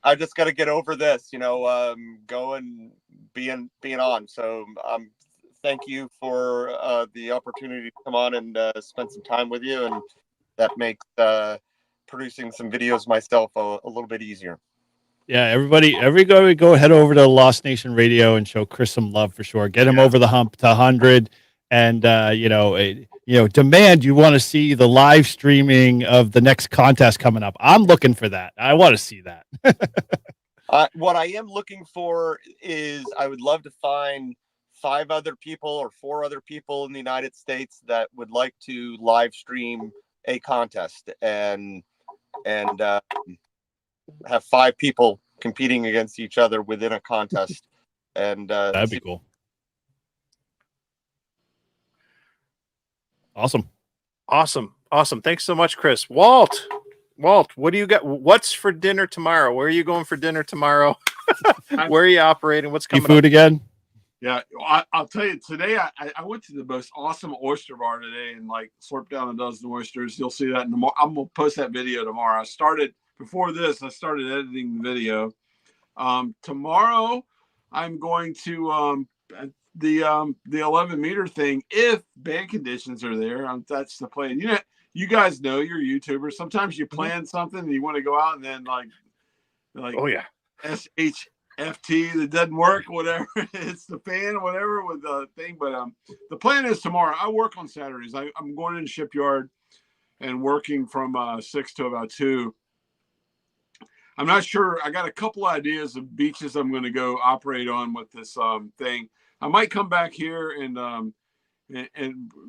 I just got to get over this, go and being on. So thank you for the opportunity to come on and spend some time with you, and that makes producing some videos myself a little bit easier.
Yeah, everybody go head over to Lost Nation Radio and show Chris some love for sure. Get him over the hump to 100, and demand you want to see the live streaming of the next contest coming up. I'm looking for that. I want to see that.
What I am looking for is I would love to find 5 other people or 4 other people in the United States that would like to live stream a contest and have 5 people competing against each other within a contest. And
that'd be cool. Awesome.
Thanks so much, Chris. Walt, what do you got? What's for dinner tomorrow? Where are you going for dinner tomorrow? Where are you operating? What's coming
food
up?
again?
Yeah, I'll tell you, today I went to the most awesome oyster bar today and like slurped down a dozen oysters. You'll see that in tomorrow. I'm going to post that video tomorrow. Before this, I started editing the video. Tomorrow, I'm going to the 11 meter thing if bad conditions are there. That's the plan. You guys know, you're YouTubers. Sometimes you plan something and you want to go out and then like
oh yeah,
SHFT that doesn't work, whatever. It's the fan, whatever with the thing. But the plan is tomorrow. I work on Saturdays. I'm going in the shipyard and working from 6 to about 2. I'm not sure. I got a couple ideas of beaches I'm going to go operate on with this thing. I might come back here and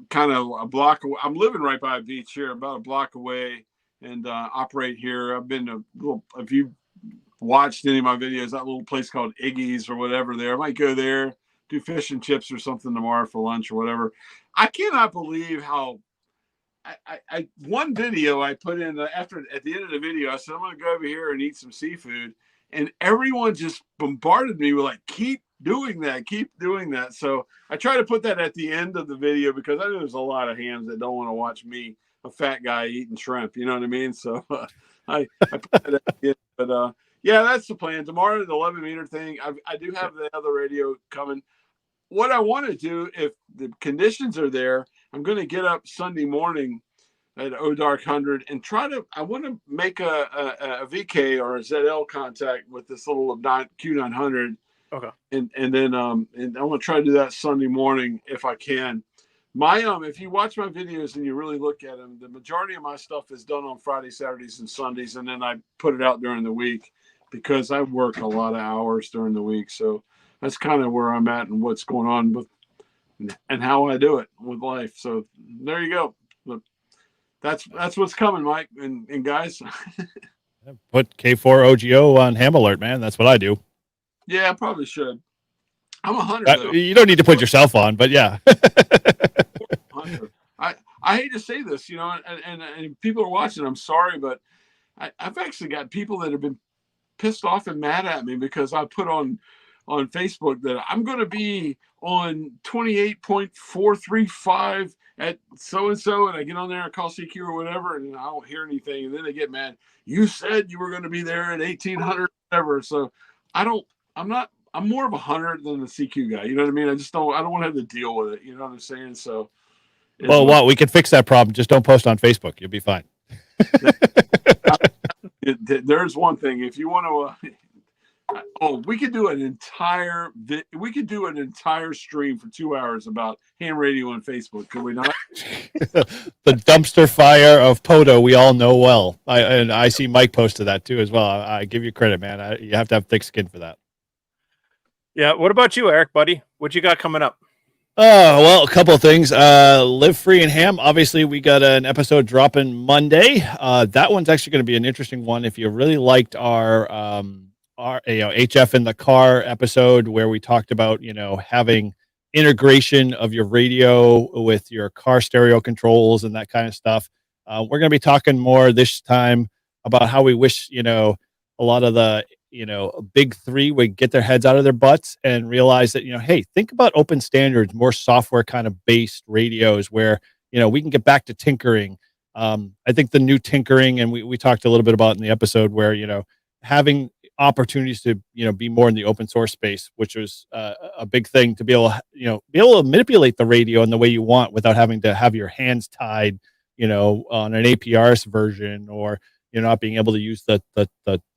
kind of a block away. I'm living right by a beach here, about a block away, and operate here. I've been if you watched any of my videos, that little place called Iggy's or whatever there. I might go there, do fish and chips or something tomorrow for lunch or whatever. I cannot believe how I one video I put in at the end of the video, I said, I'm going to go over here and eat some seafood. And everyone just bombarded me with like, keep doing that. So I try to put that at the end of the video because I know there's a lot of hams that don't want to watch me, a fat guy, eating shrimp. You know what I mean? So I put that at the end. But yeah, that's the plan. Tomorrow, the 11 meter thing. I do have the other radio coming. What I want to do, if the conditions are there, I'm going to get up Sunday morning at Dark 100 and I want to make a VK or a ZL contact with this little Q900.
Okay.
And then and I want to try to do that Sunday morning if I can. My if you watch my videos and you really look at them, the majority of my stuff is done on Fridays, Saturdays, and Sundays, and then I put it out during the week because I work a lot of hours during the week. So that's kind of where I'm at and what's going on with and how I do it with life. So there you go. But that's what's coming, Mike and guys.
Put K4OGO on ham alert, man. That's what I do.
Yeah, I probably should. I'm a hunter.
You don't need to put yourself on, but yeah.
I hate to say this, and people are watching. I'm sorry, but I've actually got people that have been pissed off and mad at me because I put on Facebook that I'm going to be on 28.435 at so-and-so, and I get on there and call CQ or whatever, and I don't hear anything, and then they get mad. You said you were going to be there at 1800, whatever. So I'm more of a hunter than the CQ guy. You know what I mean? I don't want to have to deal with it. You know what I'm saying? So,
well, we can fix that problem. Just don't post on Facebook. You'll be fine.
There's one thing. If you want to, Oh, we could do an entire stream for 2 hours about ham radio on Facebook. Could we not?
The dumpster fire of Poto, we all know well. I see Mike posted that too as well. I give you credit, man. You have to have thick skin for that.
Yeah. What about you, Eric, buddy? What you got coming up?
Oh, well, a couple of things. Live Free and Ham. Obviously, we got an episode dropping Monday. That one's actually going to be an interesting one. If you really liked our HF in the car episode where we talked about, having integration of your radio with your car stereo controls and that kind of stuff. We're going to be talking more this time about how we wish, a lot of the, big three would get their heads out of their butts and realize that, hey, think about open standards, more software kind of based radios where, we can get back to tinkering. I think the new tinkering, and we talked a little bit about in the episode where, having opportunities to be more in the open source space, which was a big thing to be able to manipulate the radio in the way you want without having to have your hands tied on an APRS version, or you're not being able to use the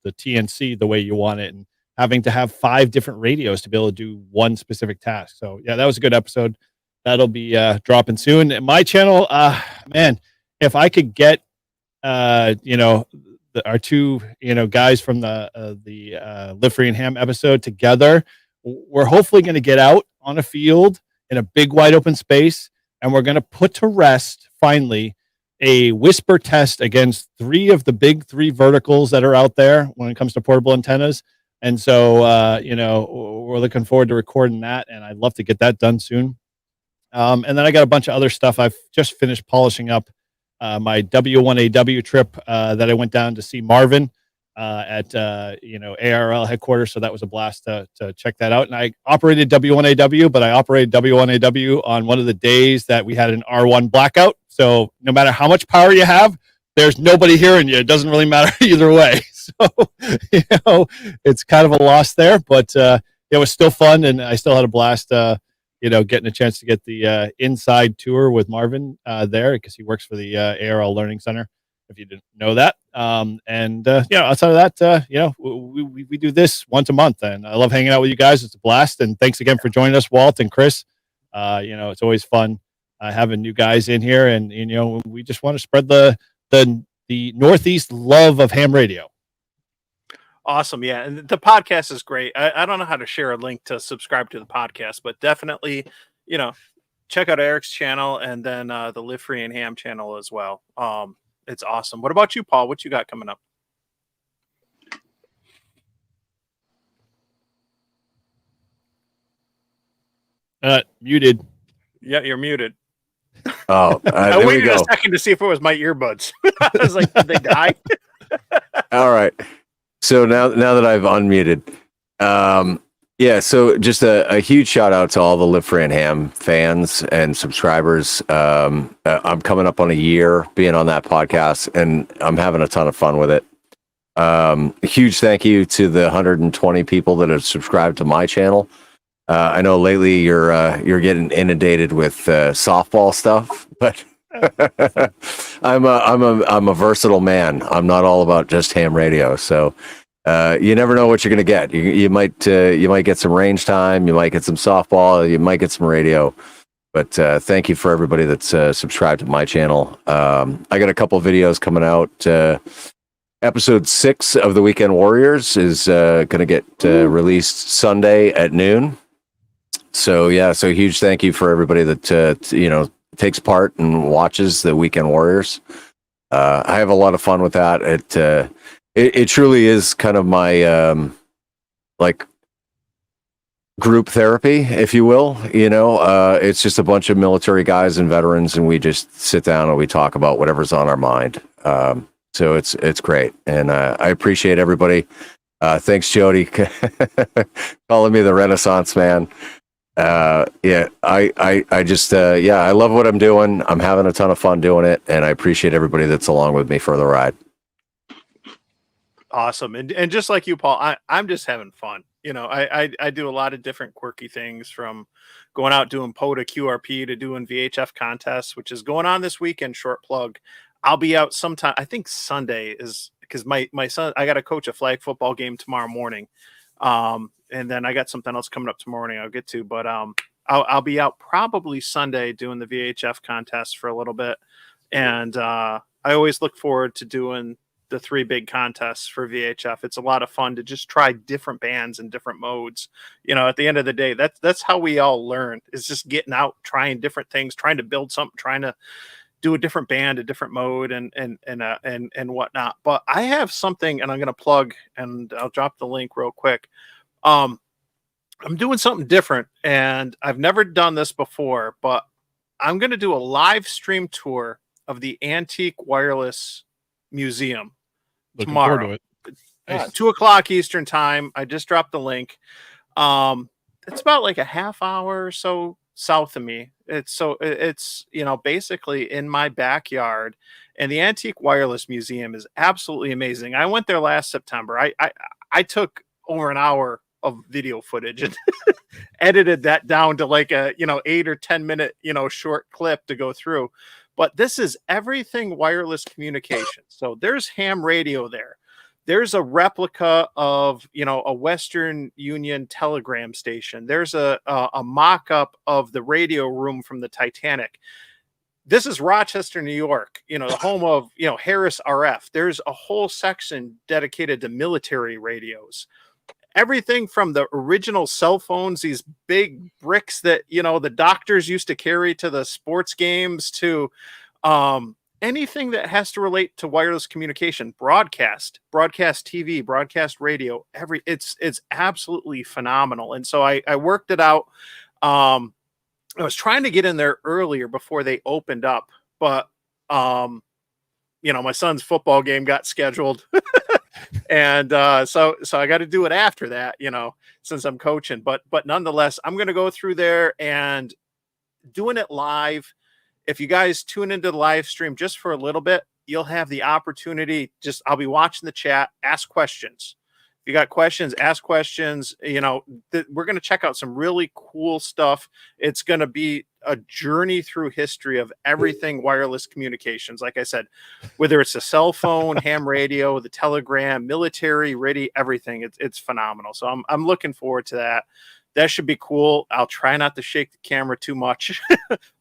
TNC the way you want it, and having to have 5 different radios to be able to do one specific task. So yeah, that was a good episode. That'll be dropping soon. And my channel, man, if I could get our two guys from the Live Free and Ham episode together, we're hopefully going to get out on a field in a big wide open space, and we're going to put to rest finally a whisper test against 3 of the big 3 verticals that are out there when it comes to portable antennas. And so we're looking forward to recording that, and I'd love to get that done soon. And then I got a bunch of other stuff. I've just finished polishing up my W1AW trip that I went down to see Marvin at ARL headquarters. So that was a blast to check that out. And I operated W1AW, but I operated W1AW on one of the days that we had an R1 blackout. So no matter how much power you have, there's nobody hearing you. It doesn't really matter either way. So it's kind of a loss there, but it was still fun, and I still had a blast. Getting a chance to get the inside tour with Marvin there, because he works for the ARL Learning Center, if you didn't know that. Outside of that, we do this once a month, and I love hanging out with you guys. It's a blast, and thanks again for joining us, Walt and Chris. It's always fun having new guys in here, and we just want to spread the Northeast love of ham radio.
Awesome. Yeah. And the podcast is great. I don't know how to share a link to subscribe to the podcast, but definitely, check out Eric's channel, and then the Live Free and Ham channel as well. It's awesome. What about you, Paul? What you got coming up?
Muted.
Yeah, you're muted.
Oh,
I
there
waited
we go.
a second to see if it was my earbuds. I was like, did they die?
All right. So now that I've unmuted, so just a huge shout out to all the Live Free and Ham fans and subscribers. I'm coming up on a year being on that podcast, and I'm having a ton of fun with it. A huge thank you to the 120 people that have subscribed to my channel. I know lately you're getting inundated with softball stuff, but I'm a versatile man. I'm not all about just ham radio. So you never know what you're gonna get. You might get some range time. You might get some softball. You might get some radio. But thank you for everybody that's subscribed to my channel. I got a couple of videos coming out. Episode 6 of the Weekend Warriors is gonna get released Sunday at noon. So huge thank you for everybody that takes part and watches the Weekend Warriors. I have a lot of fun with that. It truly is kind of my like group therapy, if you will. It's just a bunch of military guys and veterans, and we just sit down and we talk about whatever's on our mind. So it's great, and I appreciate everybody. Thanks, Jody, calling me the Renaissance man. I love what I'm doing. I'm having a ton of fun doing it, and I appreciate everybody that's along with me for the ride.
Awesome. And just like you, Paul, I'm just having fun. I do a lot of different quirky things, from going out doing POTA QRP to doing VHF contests, which is going on this weekend. Short plug. I'll be out sometime. I think Sunday is, because my son, I got to coach a flag football game tomorrow morning. And then I got something else coming up tomorrow morning I'll get to, but I'll be out probably Sunday doing the VHF contest for a little bit. And I always look forward to doing the 3 big contests for VHF. It's a lot of fun to just try different bands and different modes. You know, at the end of the day, that's how we all learn, is just getting out, trying different things, trying to build something, trying to do a different band, a different mode, and whatnot. But I have something, and I'm going to plug, and I'll drop the link real quick. I'm doing something different, and I've never done this before, but I'm going to do a live stream tour of the Antique Wireless Museum tomorrow.
Forward to it.
It's 2:00 Eastern time. I just dropped the link. It's about like a half hour or so south of me. It's you know, basically in my backyard, and the Antique Wireless Museum is absolutely amazing. I went there last September. I took over an hour of video footage and edited that down to like a 8 or 10 minute short clip to go through. But this is everything wireless communication. So there's ham radio there. There's a replica of, a Western Union telegram station. There's a mock-up of the radio room from the Titanic. This is Rochester, New York, the home of, Harris RF. There's a whole section dedicated to military radios. Everything from the original cell phones, these big bricks that, the doctors used to carry to the sports games, to anything that has to relate to wireless communication, broadcast TV, broadcast radio, it's absolutely phenomenal. And so I worked it out. I was trying to get in there earlier before they opened up, but my son's football game got scheduled. And so I got to do it after that, since I'm coaching, but nonetheless, I'm going to go through there and doing it live. If you guys tune into the live stream just for a little bit, you'll have the opportunity. I'll be watching the chat, ask questions. If you got questions, ask questions. We're going to check out some really cool stuff. It's going to be a journey through history of everything wireless communications. Like I said, whether it's a cell phone, ham radio, the telegram, military, radio, everything, it's phenomenal. So I'm looking forward to that. That should be cool. I'll try not to shake the camera too much.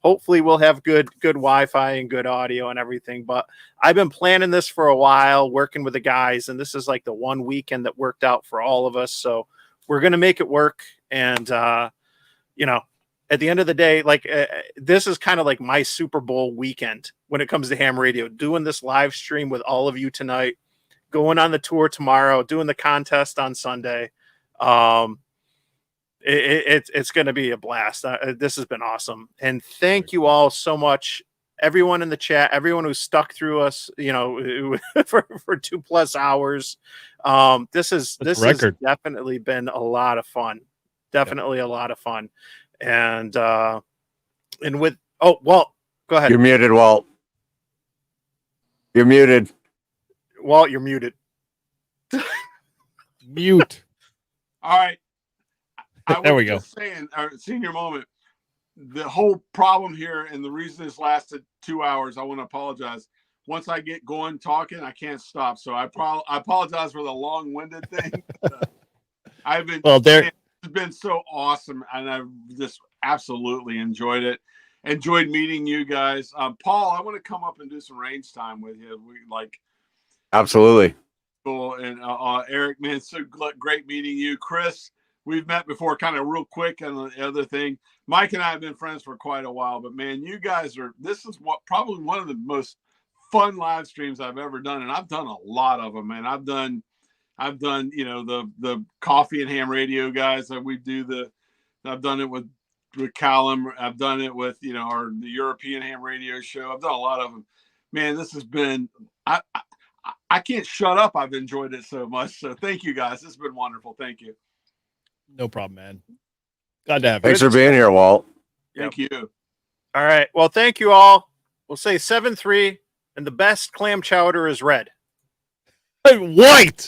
Hopefully we'll have good Wi-Fi and good audio and everything. But I've been planning this for a while, working with the guys, and this is like the one weekend that worked out for all of us. So we're going to make it work. And, at the end of the day, this is kind of like my Super Bowl weekend when it comes to ham radio, doing this live stream with all of you tonight, going on the tour tomorrow, doing the contest on Sunday. It's going to be a blast. This has been awesome. And thank you all so much. Everyone in the chat, everyone who stuck through us, for 2+ hours. This has definitely been a lot of fun. Definitely a lot of fun. And with, Walt, go ahead.
You're muted, Walt. You're muted.
Walt, you're muted.
Mute.
All right.
There we go.
Just saying, senior moment. The whole problem here, and the reason this lasted 2 hours, I want to apologize. Once I get going talking, I can't stop. So I apologize for the long-winded thing. It's been so awesome, and I've just absolutely enjoyed it. Enjoyed meeting you guys. Paul, I want to come up and do some range time with you.
Absolutely.
Cool. And Eric, man, so great meeting you. Chris, we've met before, kind of real quick. And the other thing, Mike and I have been friends for quite a while, but man, you guys this is probably one of the most fun live streams I've ever done. And I've done a lot of them, man. I've done, the coffee and ham radio guys that I've done it with Callum. I've done it with, the European ham radio show. I've done a lot of them, man. This has been, I can't shut up. I've enjoyed it so much. So thank you guys. It's been wonderful. Thank you.
No problem, man. Glad to have you.
Thanks for being here, Walt.
Thank you.
All right. Well, thank you all. We'll say 7-3, and the best clam chowder is red.
White.